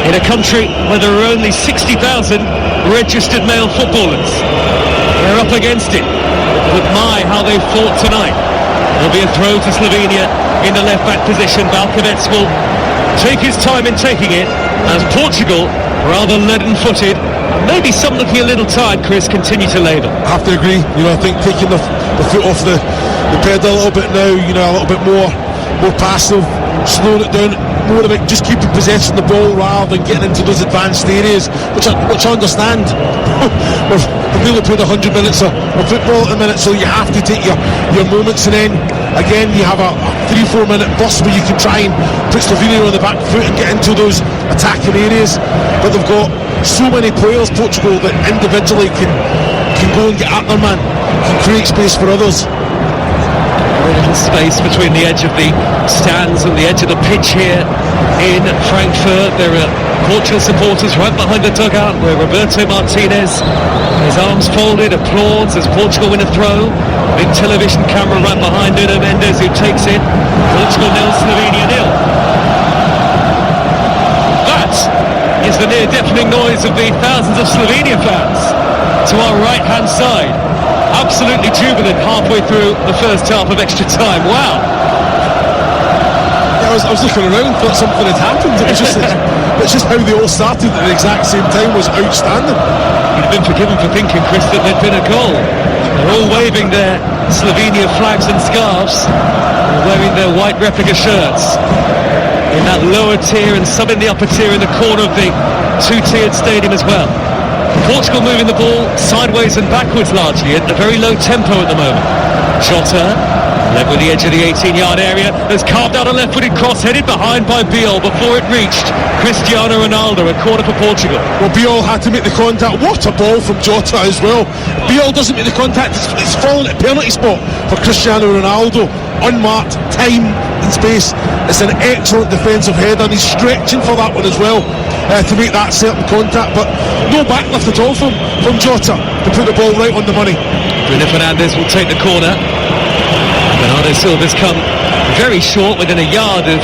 in a country where there are only 60,000 registered male footballers. They're up against it, but my, how they fought tonight. There'll be a throw to Slovenia in the left-back position. Balkovets will take his time in taking it, as Portugal, rather leaden-footed, maybe some looking a little tired, Chris, continue to labour. I have to agree. You know, I think taking the foot off the pedal a little bit now, you know, a little bit more passive, slowing it down, more about just keeping possession of the ball rather than getting into those advanced areas, which I understand. We've nearly played 100 minutes of football at the minute, so you have to take your moments, and then again you have a 3-4 minute burst where you can try and put Slovenia on the back foot and get into those attacking areas. But they've got so many players, Portugal, that individually can go and get at their man, can create space for others. A little space between the edge of the stands and the edge of the pitch here in Frankfurt. There are Portugal supporters right behind the dugout where Roberto Martinez, his arms folded, applauds as Portugal win a throw. Big television camera right behind Nuno Mendes, who takes it. Portugal 0, Slovenia 0. That is the near-deafening noise of the thousands of Slovenia fans to our right-hand side. Absolutely jubilant halfway through the first half of extra time. Wow. I was looking around, thought something had happened. It's just how they all started at the exact same time was outstanding. You'd have been forgiven for thinking, Chris, that there'd been a goal. They're all waving their Slovenia flags and scarves, wearing their white replica shirts in that lower tier and some in the upper tier in the corner of the two-tiered stadium as well. Portugal moving the ball sideways and backwards largely at a very low tempo at the moment. Jota led with the edge of the 18-yard area, has carved out a left-footed cross, headed behind by Biol before it reached Cristiano Ronaldo, a corner for Portugal. Well, Biol had to make the contact. What a ball from Jota as well. Biol doesn't make the contact, it's fallen at penalty spot for Cristiano Ronaldo. Unmarked, time and space. It's an excellent defensive header, and he's stretching for that one as well to make that certain contact, but no backlift at all from Jota to put the ball right on the money. Bruno Fernandes will take the corner. Bernardo Silva's come very short, within a yard of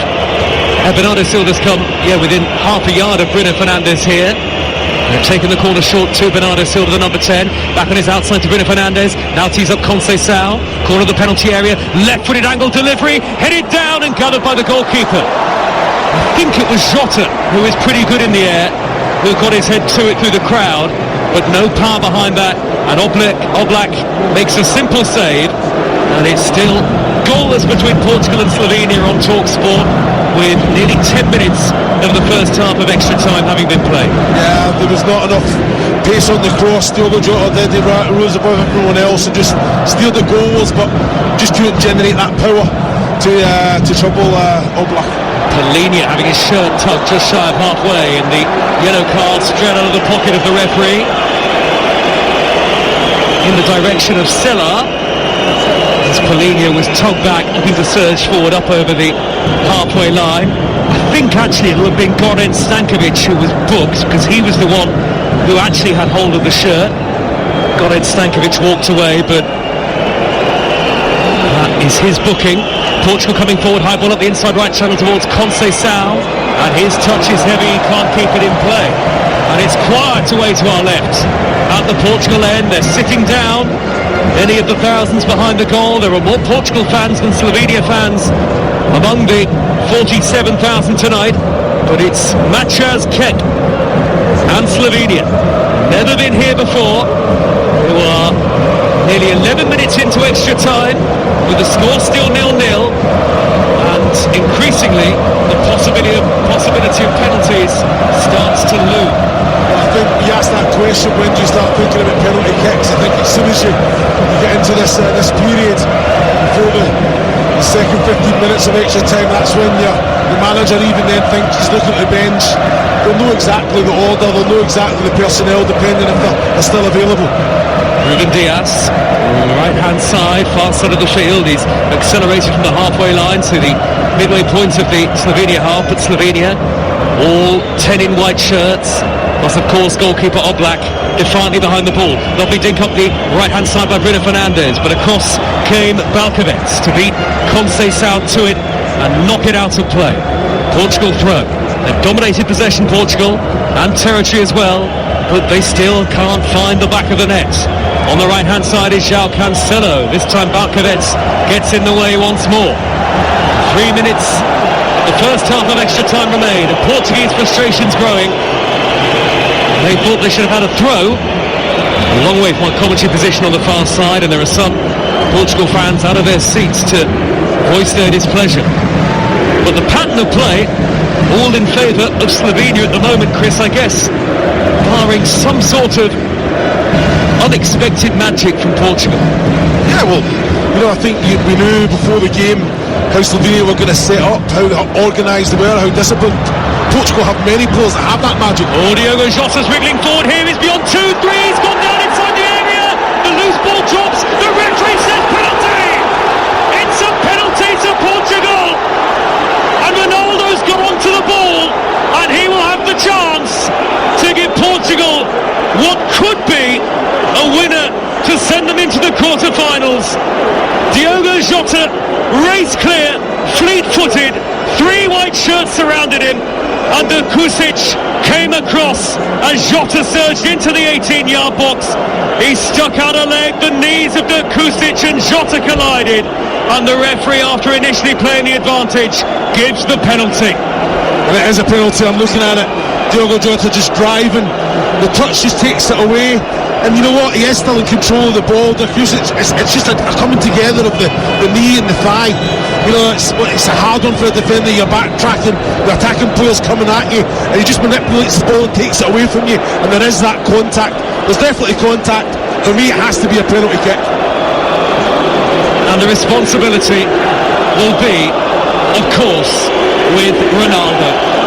Bernardo Silva's come within half a yard of Bruno Fernandes here. They've taken the corner short to Bernardo Silva, the number 10. Back on his outside to Bruno Fernandes. Now tees up Conceição. Corner of the penalty area. Left-footed angle delivery. Headed down and gathered by the goalkeeper. I think it was Jota, who is pretty good in the air, who got his head to it through the crowd, but no power behind that. And Oblak makes a simple save. And it's still goalless between Portugal and Slovenia on TalkSport, with nearly 10 minutes of the first half of extra time having been played. Yeah, there was not enough pace on the cross. Diogo Jota did, he rose above everyone else and just steered the goals, but just couldn't generate that power to trouble Oblak. Polina having his shirt tucked just shy of halfway, and the yellow card straight out of the pocket of the referee in the direction of Sela. As Polina was tugged back, looking to surge forward up over the halfway line. I think actually it would have been Goran Stankovic who was booked, because he was the one who actually had hold of the shirt. Goran Stankovic walked away, but that is his booking. Portugal coming forward, high ball up the inside right channel towards Conceição, and his touch is heavy, he can't keep it in play. And it's quiet away to our left. At the Portugal end, they're sitting down. Any of the thousands behind the goal. There are more Portugal fans than Slovenia fans among the 47,000 tonight, but it's Mačas Kek and Slovenia. Never been here before. Who are nearly 11 minutes into extra time, with the score still 0-0, and increasingly the possibility of penalties starts to loom. I think you ask that question when you start thinking about penalty kicks. I think as soon as you get into this period before the second 15 minutes of extra time, that's when the manager even then thinks he's looking at the bench. They'll know exactly the order, they'll know exactly the personnel, depending if they're still available. Ruben Dias, right hand side, far side of the field. He's accelerated from the halfway line to the midway point of the Slovenia half, but Slovenia all 10 in white shirts, plus of course goalkeeper Oblak defiantly behind the ball. Lovely dink up the right hand side by Bruno Fernandes, but across came Balkovec to beat Conceição to it and knock it out of play. Portugal throw. They've dominated possession, Portugal, and territory as well, but they still can't find the back of the net. On the right hand side is João Cancelo. This time Balkovec gets in the way once more. 3 minutes. The first half of extra time remained, and Portuguese frustrations growing. They thought they should have had a throw. A long way from a commentary position on the far side, and there are some Portugal fans out of their seats to voice their displeasure. But the pattern of play, all in favour of Slovenia at the moment, Chris, I guess, barring some sort of unexpected magic from Portugal. Yeah, well, I think we knew before the game how Slovenia were going to set up, how organised they were, how disciplined. Portugal have many players that have that magic. Diogo Jota's wriggling forward here, he's beyond 2-3, he's gone down inside the area, the loose ball drops, the referee says penalty! It's a penalty to Portugal! And Ronaldo's got onto the ball, what could be a winner to send them into the quarter-finals. Diogo Jota raced clear, fleet-footed, 3 white shirts surrounded him, and Kusic came across as Jota surged into the 18-yard box. He stuck out a leg, the knees of Kusic and Jota collided, and the referee, after initially playing the advantage, gives the penalty. And it is a penalty. I'm looking at it. Diogo Jota just driving, the touch just takes it away, and you know what, he is still in control of the ball. It's just a coming together of the knee and the thigh. You know, it's a hard one for a defender. You're backtracking, the attacking player's coming at you, and he just manipulates the ball and takes it away from you, and there is that contact. There's definitely contact. For me, it has to be a penalty kick. And the responsibility will be, of course, with Ronaldo.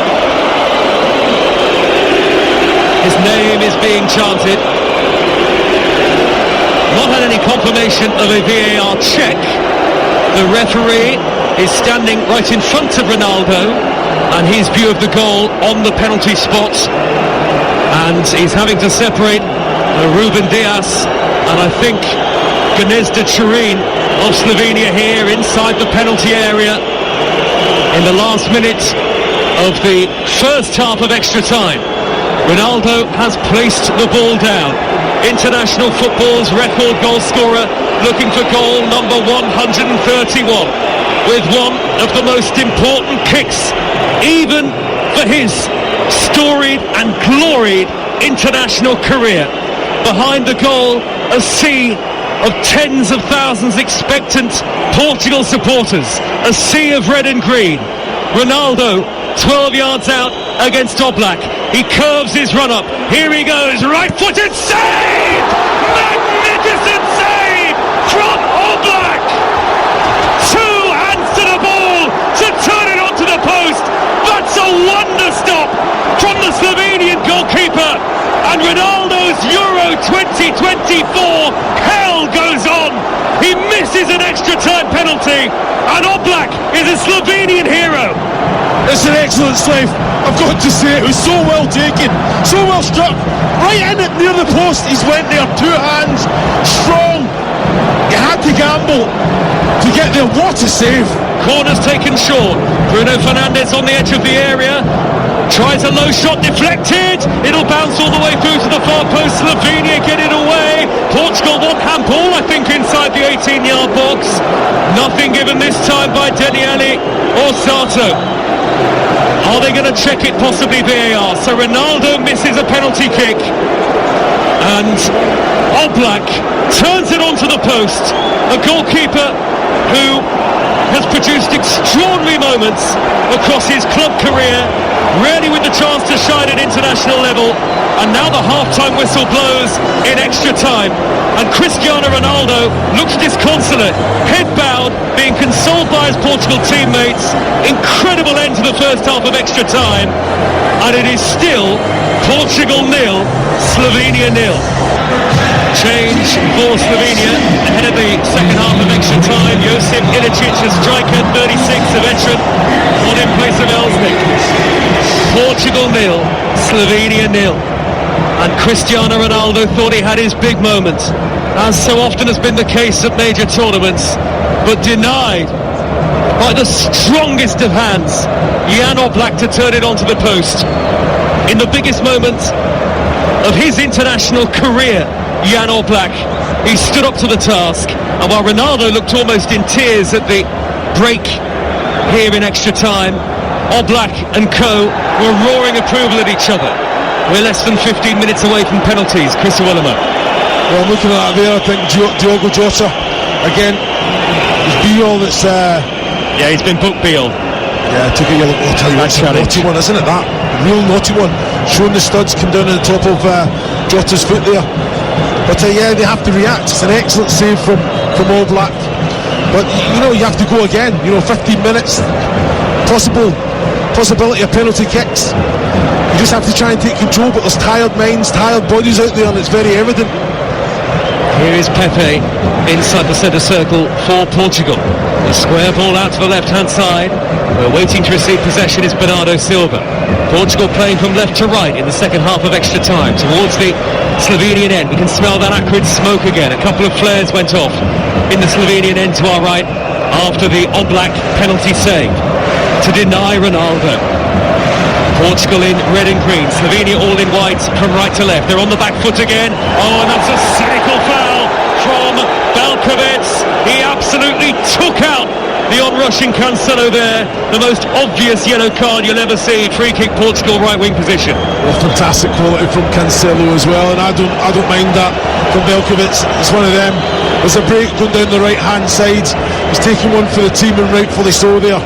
His name is being chanted. Not had any confirmation of a VAR check. The referee is standing right in front of Ronaldo, and his view of the goal on the penalty spot, and he's having to separate Ruben Dias and I think Gnezda Turin of Slovenia here inside the penalty area in the last minute of the first half of extra time. Ronaldo has placed the ball down. International football's record goal scorer, looking for goal number 131, with one of the most important kicks, even for his storied and gloried international career. Behind the goal, a sea of tens of thousands expectant Portugal supporters, a sea of red and green. Ronaldo, 12 yards out against Oblak. He curves his run up. Here he goes, right-footed save! Magnificent save from Oblak! 2 hands to the ball to turn it onto the post. That's a wonder stop from the Slovenian goalkeeper. And Ronaldo's Euro 2024 hell goes on. He misses an extra time penalty, and Oblak is a Slovenian hero. It's an excellent save. I've got to say, it was so well taken, so well struck, right in it near the post. He's went there, 2 hands, strong. You had to gamble to get there. What a save! Corner's taken short. Bruno Fernandes on the edge of the area, tries a low shot, deflected. It'll bounce all the way through to the far post. Slovenia get it away. Portugal want handball, I think, inside the 18-yard box. Nothing given this time by Daniele or Sato. Are they going to check it? Possibly VAR. So Ronaldo misses a penalty kick, and Oblak turns it onto the post. A goalkeeper who has produced extraordinary moments across his club career, really with the chance to shine at international level. And now the half-time whistle blows in extra time, and Cristiano Ronaldo looks disconsolate, head bowed, being consoled by his Portugal teammates. Incredible end to the first half of extra time, and it is still Portugal 0, Slovenia 0. Change for Slovenia ahead of the second half of extra time. Josip Ilicic, a striker, 36, a veteran, on in place of Elsnik. Portugal 0, Slovenia 0. And Cristiano Ronaldo thought he had his big moment, as so often has been the case at major tournaments, but denied by the strongest of hands, Jan Oblak, to turn it onto the post. In the biggest moment of his international career, Jan Oblak, he stood up to the task, and while Ronaldo looked almost in tears at the break here in extra time, Oblak and co were roaring approval at each other. We're less than 15 minutes away from penalties. Chris Willema. Well, I'm looking at that there. I think Diogo Jota again. It's Beale that's yeah, he's been booked, Beale. Yeah, took a yellow. I'll tell you what, it's a naughty one, isn't it? That real naughty one, showing the studs come down on the top of Jota's foot there. But yeah, they have to react. It's an excellent save from Oblak. But you know, you have to go again. You know, 15 minutes, possibility of penalty kicks. You just have to try and take control. But there's tired minds, tired bodies out there, and it's very evident. Here is Pepe inside the centre circle for Portugal. The square ball out to the left-hand side. Waiting to receive possession is Bernardo Silva. Portugal playing from left to right in the second half of extra time towards the Slovenian end. We can smell that acrid smoke again. A couple of flares went off in the Slovenian end to our right after the Oblak penalty save to deny Ronaldo. Portugal in red and green, Slovenia all in white from right to left. They're on the back foot again. Oh, and that's a cynical foul from Belkovic. He absolutely took out the on-rushing Cancelo there. The most obvious yellow card you'll ever see. Free kick, Portugal right wing position. Well, fantastic quality from Cancelo as well, and I don't mind that from Belkovic. It's one of them. There's a break going down the right hand side. He's taking one for the team and rightfully so there.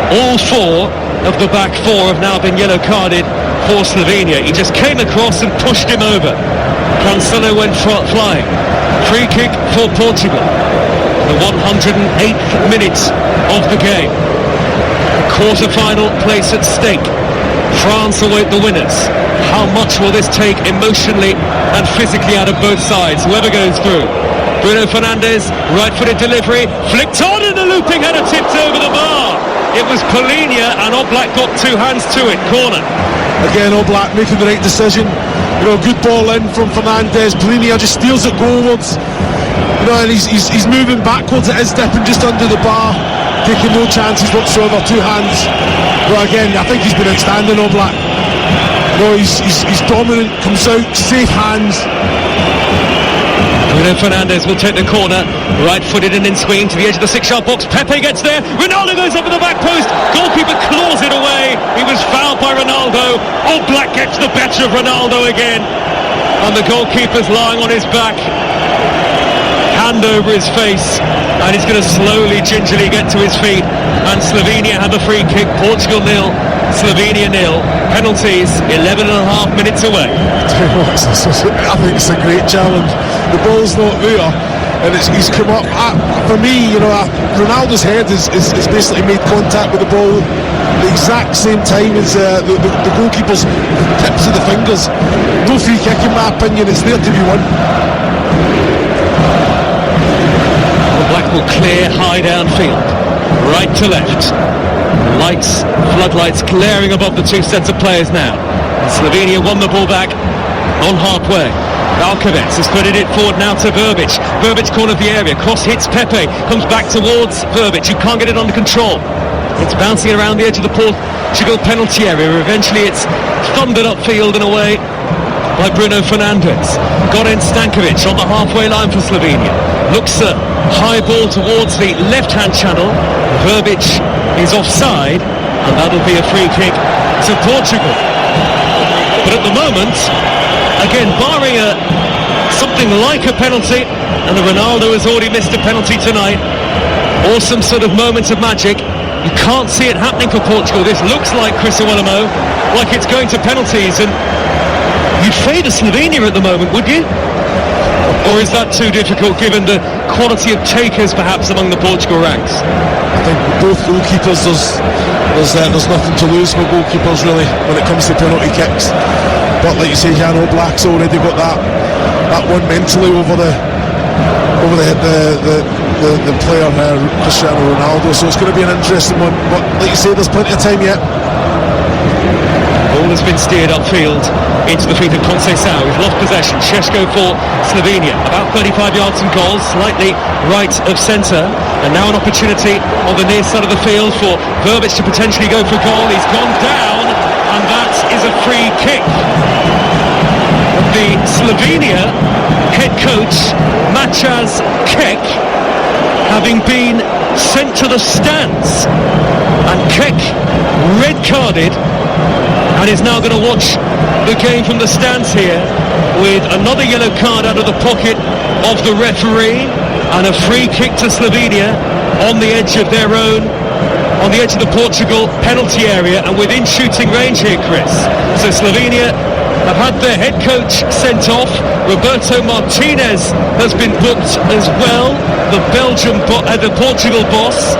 All four of the back four have now been yellow carded for Slovenia. He just came across and pushed him over. Cancelo went flying. Free kick for Portugal. The 108th minute of the game. A quarter-final place at stake. France await the winners. How much will this take emotionally and physically out of both sides? Whoever goes through. Bruno Fernandes, right-footed delivery, flicked on and the looping header tipped over the bar. It was Polina and Oblak got two hands to it. Corner. Again, Oblak making the right decision. You know, good ball in from Fernandes. Polina just steals it goalwards. You know, and he's moving backwards. It is dipping just under the bar, taking no chances whatsoever. Two hands. But again, I think he's been outstanding, Oblak. You know, he's dominant. Comes out, safe hands. Bruno Fernandes will take the corner, right-footed and then swinging to the edge of the 6-yard box. Pepe gets there, Ronaldo goes up at the back post, goalkeeper claws it away. He was fouled by Ronaldo. Oblak gets the better of Ronaldo again, and the goalkeeper's lying on his back, hand over his face, and he's going to slowly, gingerly get to his feet. And Slovenia have a free kick. Portugal 0, Slovenia 0. Penalties 11 and a half minutes away. I think it's a great challenge. The ball's not there, and he's come up. For me, you know, Ronaldo's head is basically made contact with the ball the exact same time as the goalkeeper's tips of the fingers. No free kick in my opinion. It's there to be won. Black will clear high downfield, right to left. Lights, floodlights glaring above the two sets of players now. Slovenia won the ball back on halfway. Belkovic has putting it forward now to Verbic. Verbic corner of the area, cross hits Pepe, comes back towards Verbic, who can't get it under control. It's bouncing around the edge of the Portugal penalty area. Eventually it's thundered upfield and away by Bruno Fernandes. Goran Stankovic on the halfway line for Slovenia. Looks a high ball towards the left-hand channel. Verbic is offside, and that'll be a free kick to Portugal. But at the moment, again, barring something like a penalty, and the Ronaldo has already missed a penalty tonight, or some sort of moment of magic, you can't see it happening for Portugal. This looks like Chris Iwelumo, like it's going to penalties, and you'd favour Slovenia at the moment, would you? Or is that too difficult given the quality of takers perhaps among the Portugal ranks? I think both goalkeepers, there's nothing to lose for goalkeepers really when it comes to penalty kicks. But like you say, Jan Oblak's already got that one mentally over the player Cristiano Ronaldo. So it's going to be an interesting one. But like you say, there's plenty of time yet. Ball has been steered upfield into the feet of Conceição. He's lost possession. Šeško for Slovenia. About 35 yards from goal, slightly right of centre. And now an opportunity on the near side of the field for Verbic to potentially go for goal. He's gone down, and that is a free kick. The Slovenia head coach, Mačas Kek, having been sent to the stands. And Kek red-carded, and is now going to watch the game from the stands here with another yellow card out of the pocket of the referee, and a free kick to Slovenia on the edge of their own, on the edge of the Portugal penalty area and within shooting range here, Chris. So Slovenia have had their head coach sent off. Roberto Martinez has been booked as well, the Portugal boss.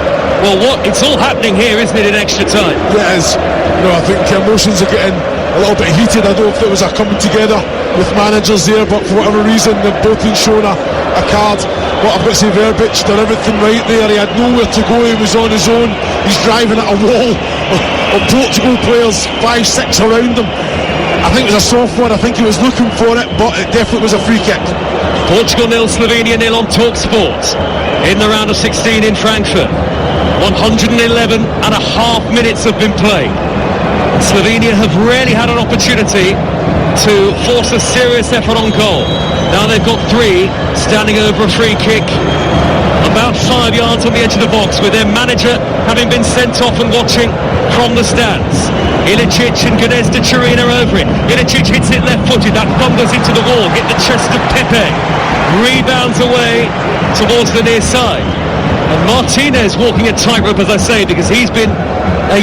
Well, it's all happening here, isn't it, in extra time? Yeah, it is. You know, I think emotions are getting a little bit heated. I don't know if it was a coming together with managers there, but for whatever reason they've both been shown a card. But I've got to say, Verbic done everything right there. He had nowhere to go, he was on his own. He's driving at a wall of Portugal players, 5-6 around him. I think it was a soft one. I think he was looking for it, but it definitely was a free kick. Portugal 0, Slovenia 0 on TalkSport in the round of 16 in Frankfurt. 111 and a half minutes have been played. Slovenia have rarely had an opportunity to force a serious effort on goal. Now they've got 3 standing over a free kick about 5 yards on the edge of the box, with their manager having been sent off and watching from the stands. Ilicic and Gnezda Chirina over it. Ilicic hits it left-footed, that thunders into the wall, hit the chest of Pepe, rebounds away towards the near side. And Martinez walking a tightrope, as I say, because he's been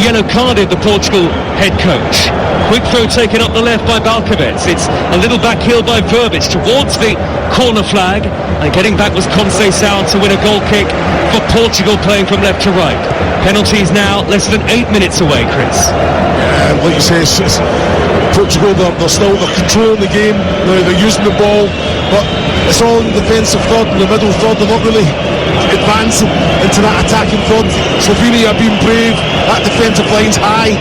yellow carded, the Portugal head coach. Quick throw taken up the left by Balkovec. It's a little back heel by Verbic towards the corner flag, and getting back was Conceição to win a goal kick for Portugal, playing from left to right. Penalties now less than 8 minutes away, Chris. Yeah, like you say, it's Portugal, they're controlling the game, they're using the ball, but it's all in the defensive third and the middle third. They're not really advancing into that attacking third. Slovenia are being brave, that defensive line's high.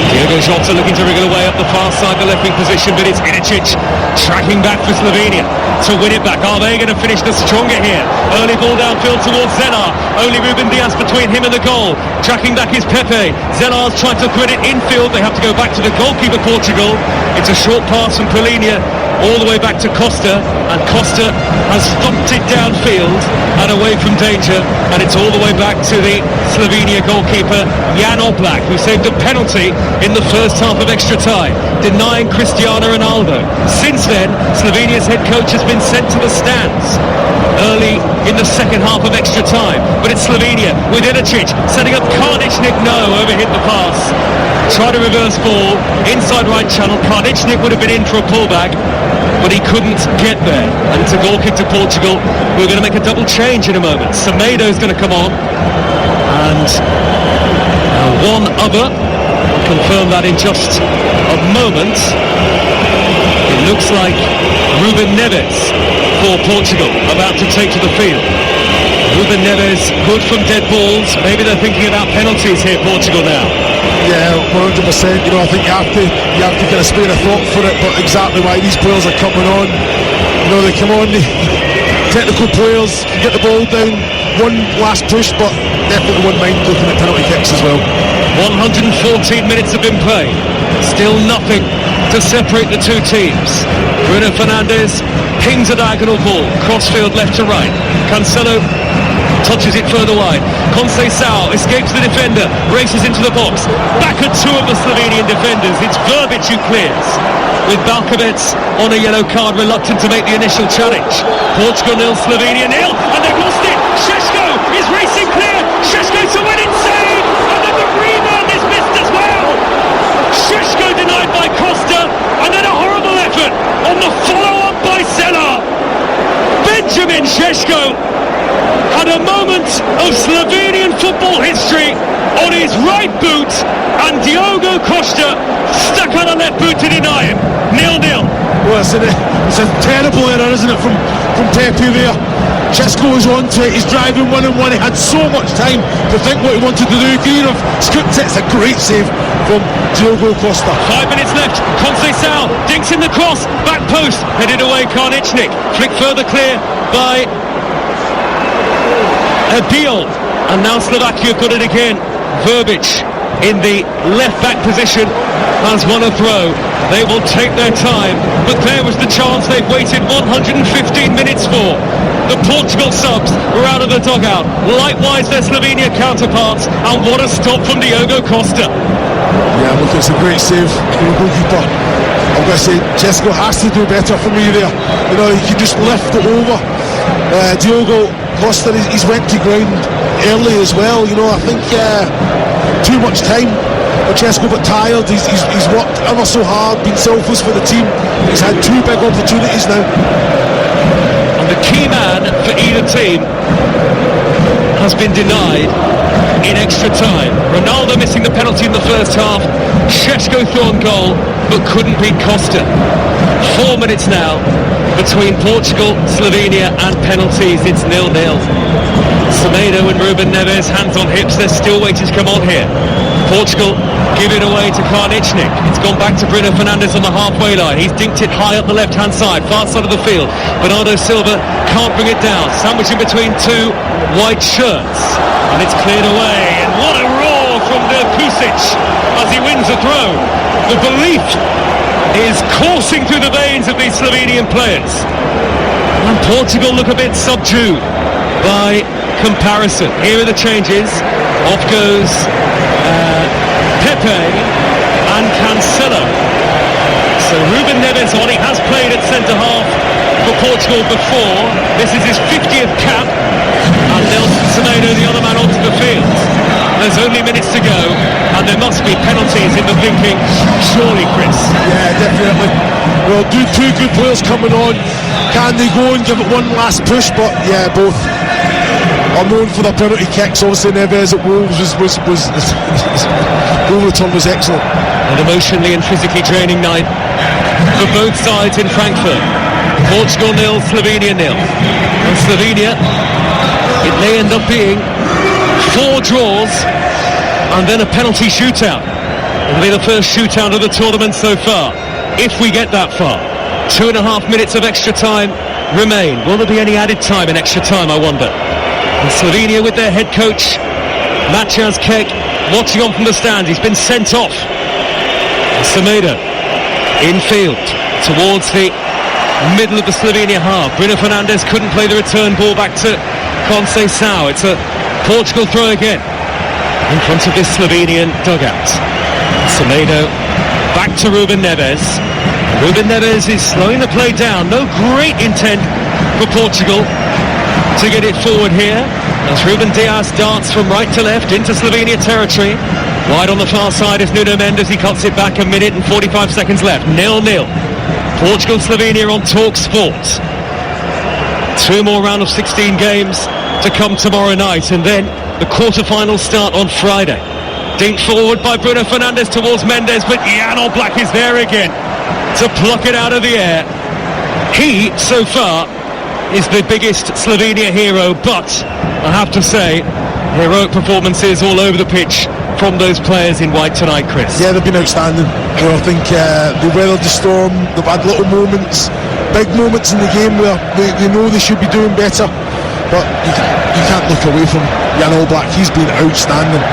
Diogo Jota looking to wriggle away up the far side, the left wing position, but it's Ilicic tracking back for Slovenia to win it back. Are they going to finish the stronger here? Early ball downfield towards Zelar. Only Ruben Dias between him and the goal. Tracking back is Pepe. Zelar's trying to thread it infield. They have to go back to the goalkeeper, Portugal. It's a short pass from Polinia all the way back to Costa, and Costa has thumped it downfield and away from danger, and it's all the way back to the Slovenia goalkeeper Jan Oblak, who saved a penalty in the first half of extra time, denying Cristiano Ronaldo. Since then, Slovenia's head coach has been sent to the stands early in the second half of extra time, but it's Slovenia with Ilicic setting up Karničnik. No, overhit the pass. Tried a reverse ball inside right channel. Karničnik would have been in for a pullback, but he couldn't get there, and it's a goal kick to Portugal. We're going to make a double change in a moment. Semedo's going to come on, and one other. Confirm that in just a moment. It looks like Ruben Neves for Portugal about to take to the field. Ruben Neves good from dead balls. Maybe they're thinking about penalties here, Portugal now. Yeah, 100%. You know, I think you have to kind of spare a thought for it, but exactly why these players are coming on. You know, they come on, the technical players can get the ball down, one last push, but definitely wouldn't mind looking at penalty kicks as well. 114 minutes have been played. Still nothing to separate the two teams. Bruno Fernandes pings a diagonal ball, crossfield left to right. Cancelo touches it further wide. Conceição escapes the defender, races into the box. Back at 2 of the Slovenian defenders. It's Verbic who clears, with Balkovec on a yellow card, reluctant to make the initial challenge. Portugal 0, Slovenia 0, and they've lost it. Šeško is racing clear. Šeško to win it, save, and then the rebound is missed as well. Šeško denied by Costa, and then a horrible effort on the follow-up by Zelar. Benjamin Šeško had a moment of Slovenian football history on his right boot, and Diogo Costa stuck on a left boot to deny him. 0-0. Well, it's a terrible error, isn't it, from Pepe there. Šeško was on to it, he's driving 1-on-1, he had so much time to think what he wanted to do. Green have scooped it. It's a great save from Diogo Costa. 5 minutes left. Conceição dinks in the cross, back post, headed away. Karničnik flicked further clear by Biol, and now Slovakia got it again. Verbic in the left back position has won a throw. They will take their time, but there was the chance they've waited 115 minutes for. The Portugal subs were out of the dugout, likewise their Slovenia counterparts, and what a stop from Diogo Costa. Yeah, look, it's a great save from the goalkeeper. I'm going to say Šeško has to do better for me there. You know, he can just lift it over. Diogo Costa, he's went to ground early as well. You know, I think too much time. Šeško got tired. He's worked ever so hard, been selfless for the team. He's had 2 big opportunities now. And the key man for either team has been denied. in extra time. Ronaldo missing the penalty in the first half. Šeško through on goal, but couldn't beat Costa. 4 minutes now between Portugal, Slovenia and penalties. It's 0-0. Semedo and Ruben Neves, hands on hips. They're still waiting to come on here. Portugal give it away to Karničnik. It's gone back to Bruno Fernandes on the halfway line. He's dinked it high up the left-hand side, far side of the field. Bernardo Silva can't bring it down. Sandwiched in between two white shirts. And it's cleared away. And what a roar from Pusic as he wins a throw. The belief is coursing through the veins of these Slovenian players. And Portugal look a bit subdued by comparison. Here are the changes. Off goes Pepe and Cancelo. So Ruben Neves on. He has played at centre-half for Portugal before. This is his 50th cap. And Nelson Semedo, the other man, onto the field. There's only minutes to go, and there must be penalties in the thinking, surely, Chris. Yeah, definitely. Well, two good players coming on. Can they go and give it one last push? But yeah, both are known for their penalty kicks. Obviously, Neves at Wolves was goal return was excellent. An emotionally and physically draining night for both sides in Frankfurt. Portugal 0, Slovenia 0. And Slovenia, it may end up being 4 draws and then a penalty shootout. It'll be the first shootout of the tournament so far, if we get that far. 2.5 minutes of extra time remain. Will there be any added time in extra time, I wonder? And Slovenia with their head coach Matthias Kek watching on from the stands. He's been sent off. Semedo infield towards the middle of the Slovenia half. Bruno Fernandes couldn't play the return ball back to Conceição. It's a Portugal throw again in front of this Slovenian dugout. Semedo back to Ruben Neves. Ruben Neves is slowing the play down. No great intent for Portugal to get it forward here as Ruben Dias darts from right to left into Slovenia territory. Wide on the far side is Nuno Mendes. He cuts it back. 1 minute and 45 seconds left. 0-0. Portugal, Slovenia on Talk Sport. 2 more round of 16 games to come tomorrow night, and then the quarter-finals start on Friday. Dinked forward by Bruno Fernandes towards Mendes, but Jan Oblak is there again to pluck it out of the air. He, so far, is the biggest Slovenia hero, but I have to say, heroic performances all over the pitch from those players in white tonight, Chris. Yeah, they've been outstanding. Well, I think they weathered the storm. They've had little moments, big moments in the game where they know they should be doing better, but you can't look away from Jan Oblak. He's been outstanding.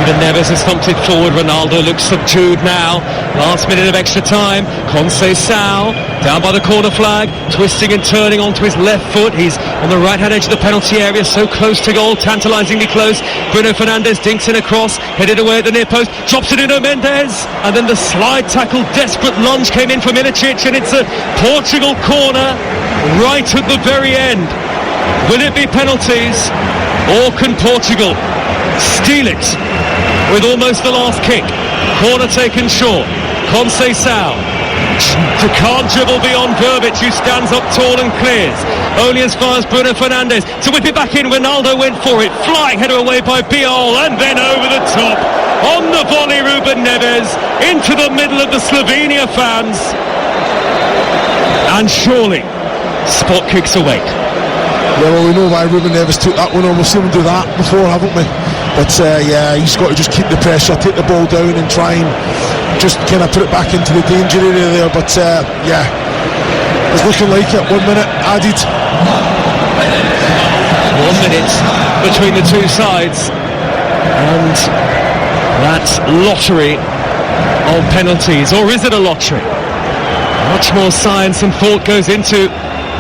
Ruben Neves has thumped it forward. Ronaldo looks subdued now. Last minute of extra time. Conceição down by the corner flag, twisting and turning onto his left foot. He's on the right hand edge of the penalty area, so close to goal, tantalisingly close. Bruno Fernandes dinks in across, headed away at the near post, drops it into Mendes, and then the slide tackle, desperate lunge came in for Milicic, and it's a Portugal corner right at the very end. Will it be penalties, or can Portugal steal it with almost the last kick? Corner taken short. Conceição can't dribble beyond Verbic, who stands up tall and clears. Only as far as Bruno Fernandes to whip it back in. Ronaldo went for it, flying header away by Biol, and then over the top on the volley, Ruben Neves into the middle of the Slovenia fans, and surely spot kicks away. Yeah, well, we know why Ruben Neves took that one on. We've seen him do that before, haven't we? But yeah, he's got to just keep the pressure, take the ball down and try and just kind of put it back into the danger area there. But yeah, it's looking like it. 1 minute added. 1 minute between the two sides, and that lottery of penalties, or is it a lottery? Much more science and thought goes into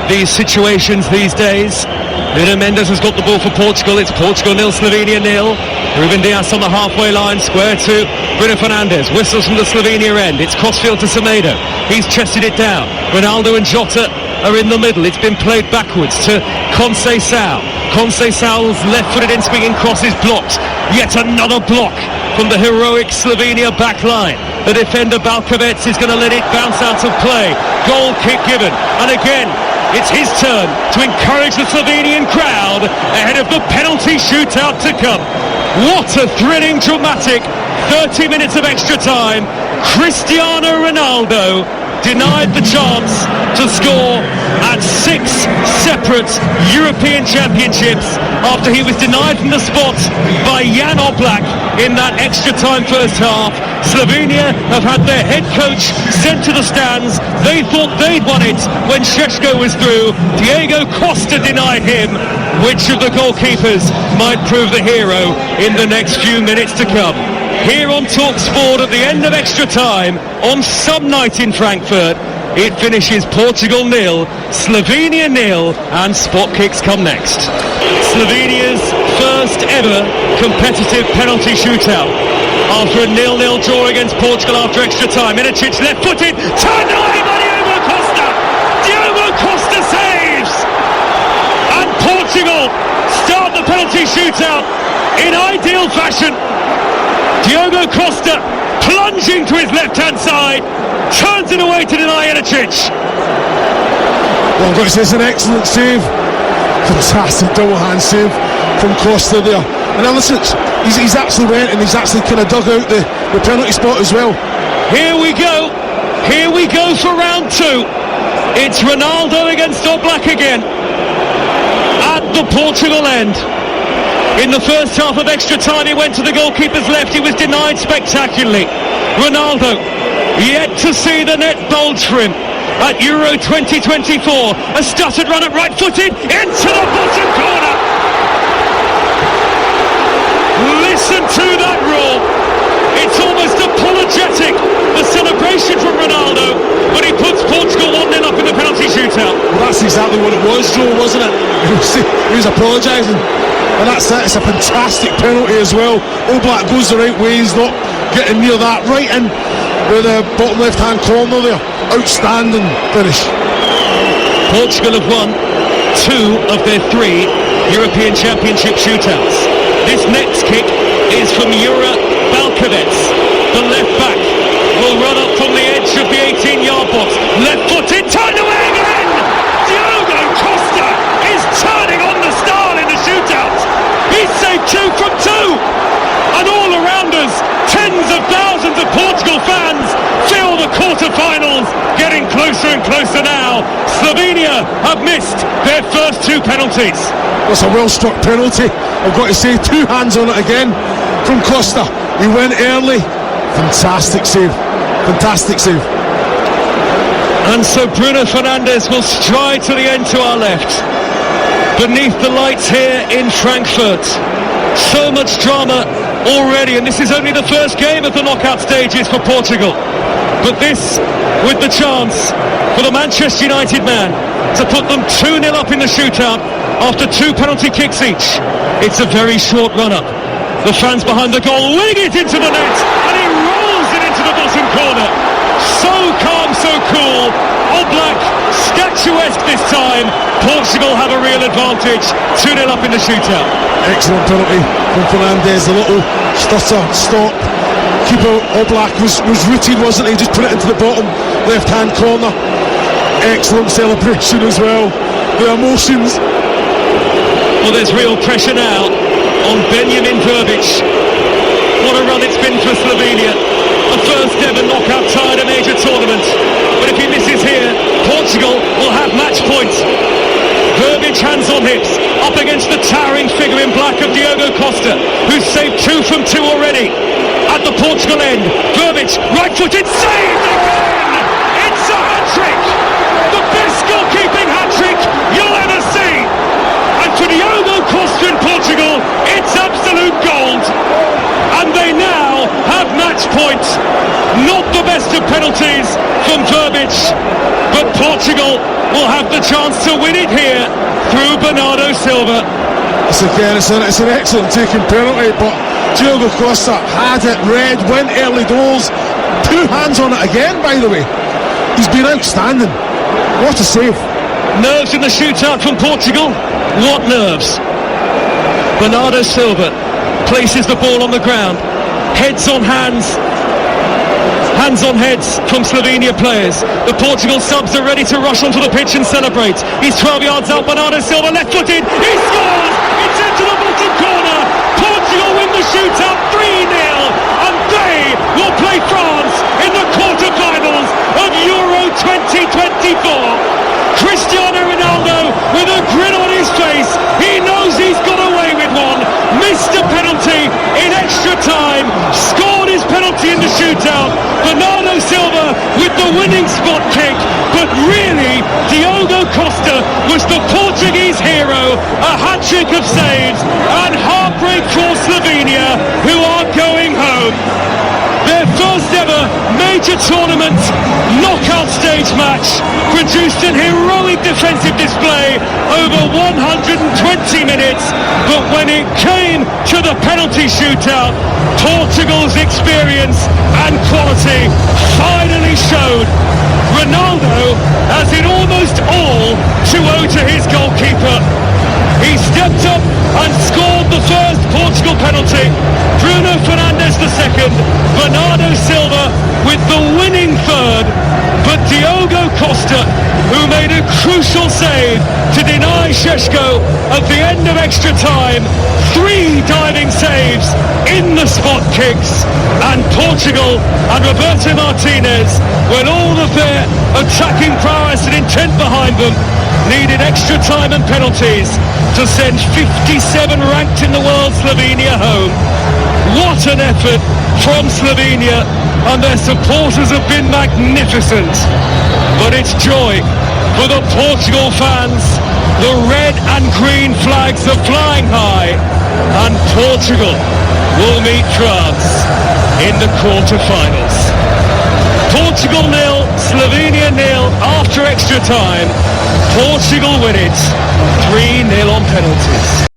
these situations these days. Nuno Mendes has got the ball for Portugal. It's Portugal 0, Slovenia 0. Ruben Dias on the halfway line, square to Bruno Fernandes. Whistles from the Slovenia end. It's crossfield to Semedo. He's chested it down. Ronaldo and Jota are in the middle. It's been played backwards to Conceição. Conceição's left-footed in-swinging cross is blocked. Yet another block from the heroic Slovenia back line. The defender Balkovec is going to let it bounce out of play. Goal kick given, and again it's his turn to encourage the Slovenian crowd ahead of the penalty shootout to come. What a thrilling, dramatic 30 minutes of extra time. Cristiano Ronaldo denied the chance to score at 6 separate European Championships after he was denied from the spot by Jan Oblak in that extra time first half. Slovenia have had their head coach sent to the stands. They thought they'd won it when Šeško was through. Diego Costa denied him. Which of the goalkeepers might prove the hero in the next few minutes to come? Here on TalkSport at the end of extra time on some night in Frankfurt, it finishes Portugal 0, Slovenia 0, and spot kicks come next. Slovenia's first ever competitive penalty shootout after a 0-0 draw against Portugal after extra time. Ilicic left-footed, turned away by Diogo Costa. Diogo Costa saves, and Portugal start the penalty shootout in ideal fashion. Diogo Costa plunging to his left-hand side, turns it away to deny Ilicic. Well, I've got to say it's an excellent save. Fantastic double-hand save from Costa there. And now listen, he's actually went and he's actually kind of dug out the penalty spot as well. Here we go for round 2. It's Ronaldo against Oblak again at the Portugal end. In the first half of extra time, he went to the goalkeeper's left. He was denied spectacularly. Ronaldo, yet to see the net bulge for him at Euro 2024. A stuttered run at right-footed into the bottom corner. Listen to that roar. It's almost apologetic, the celebration from Ronaldo, but he puts Portugal 1-0 up in the penalty shootout. Well, that's exactly what it was, Joe, wasn't it? He was apologising. And that's it, it's a fantastic penalty as well. Oblak goes the right way, he's not getting near that. Right in with the bottom left hand corner there. Outstanding finish. Portugal have won 2 of their 3 European Championship shootouts. This next kick is from Jura Balkovec. The left back will run up from the edge of the 18-yard box. Left footed, turned away again! Diogo Costa is turning on the style in the shootout. He's saved 2 from 2, and all around us, tens of thousands of Portugal fans feel the quarter-finals getting closer and closer now. Slovenia have missed their first 2 penalties. That's a well-struck penalty. I've got to say, 2 hands on it again from Costa. He went early. Fantastic save. Fantastic save. And so Bruno Fernandes will stride to the end to our left. Beneath the lights here in Frankfurt. So much drama already, and this is only the first game of the knockout stages for Portugal. But this with the chance for the Manchester United man to put them 2-0 up in the shootout after 2 penalty kicks each. It's a very short run-up. The fans behind the goal wing it into the net, and he rolls it into the bottom corner. So calm, so cool. Oblak, statuesque this time. Portugal have a real advantage. 2-0 up in the shootout. Excellent penalty from Fernandes. A little stutter, stop. Keeper Oblak was rooted, wasn't he? Just put it into the bottom left-hand corner. Excellent celebration as well. The emotions. Well, there's real pressure now on Benjamin Verbic. What a run it's been for Slovenia. A first ever knockout tie in a major tournament. But if he misses here, Portugal will have match points. Verbic hands on hips, up against the towering figure in black of Diogo Costa, who's saved 2 from 2 already. At the Portugal end, Verbic, right-footed, saved again! It's a hat-trick! The best goalkeeping hat-trick you'll ever see! And for Diogo Costa in Portugal, it's absolute gold! And they now have match points. Not the best of penalties from Verbic, but Portugal will have the chance to win it here through Bernardo Silva. It's an excellent taking penalty, but Diogo Costa had it read, went early doors. 2 hands on it again, by the way. He's been outstanding. What a save. Nerves in the shootout from Portugal. What nerves? Bernardo Silva places the ball on the ground, heads on hands Hands on heads from Slovenia players. The Portugal subs are ready to rush onto the pitch and celebrate. He's 12 yards out, Bernardo Silva left-footed. He scores! It's into the bottom corner. Portugal win the shootout 3-0, and they will play France in the quarter-finals of Euro 2024. Cristiano Ronaldo with a grin on his face. He knows he's got away with one. Missed a penalty in extra time. Scored his penalty in the shootout. Bernardo Silva with the winning spot kick. But really, Diogo Costa was the Portuguese hero. A hat-trick of saves and heartbreak for Slovenia, who are going home. Their first ever major tournament knockout stage match produced an heroic defensive display over 120 minutes, but when it came to the penalty shootout, Portugal's experience and quality finally showed. Ronaldo has it almost all to owe to his goalkeeper. He stepped up and scored the first Portugal penalty. Bruno Fernandes the second. Bernardo Silva with the winning third. But Diogo Costa, who made a crucial save to deny Šeško at the end of extra time. 3 diving saves in the spot kicks. And Portugal and Roberto Martinez, when all of their attacking prowess and intent behind them, needed extra time and penalties to send 57 ranked in the world Slovenia home. What an effort from Slovenia, and their supporters have been magnificent. But it's joy for the Portugal fans. The red and green flags are flying high, and Portugal will meet France in the quarter-finals. Portugal 0, Slovenia 0 after extra time. Portugal win it 3-0 on penalties.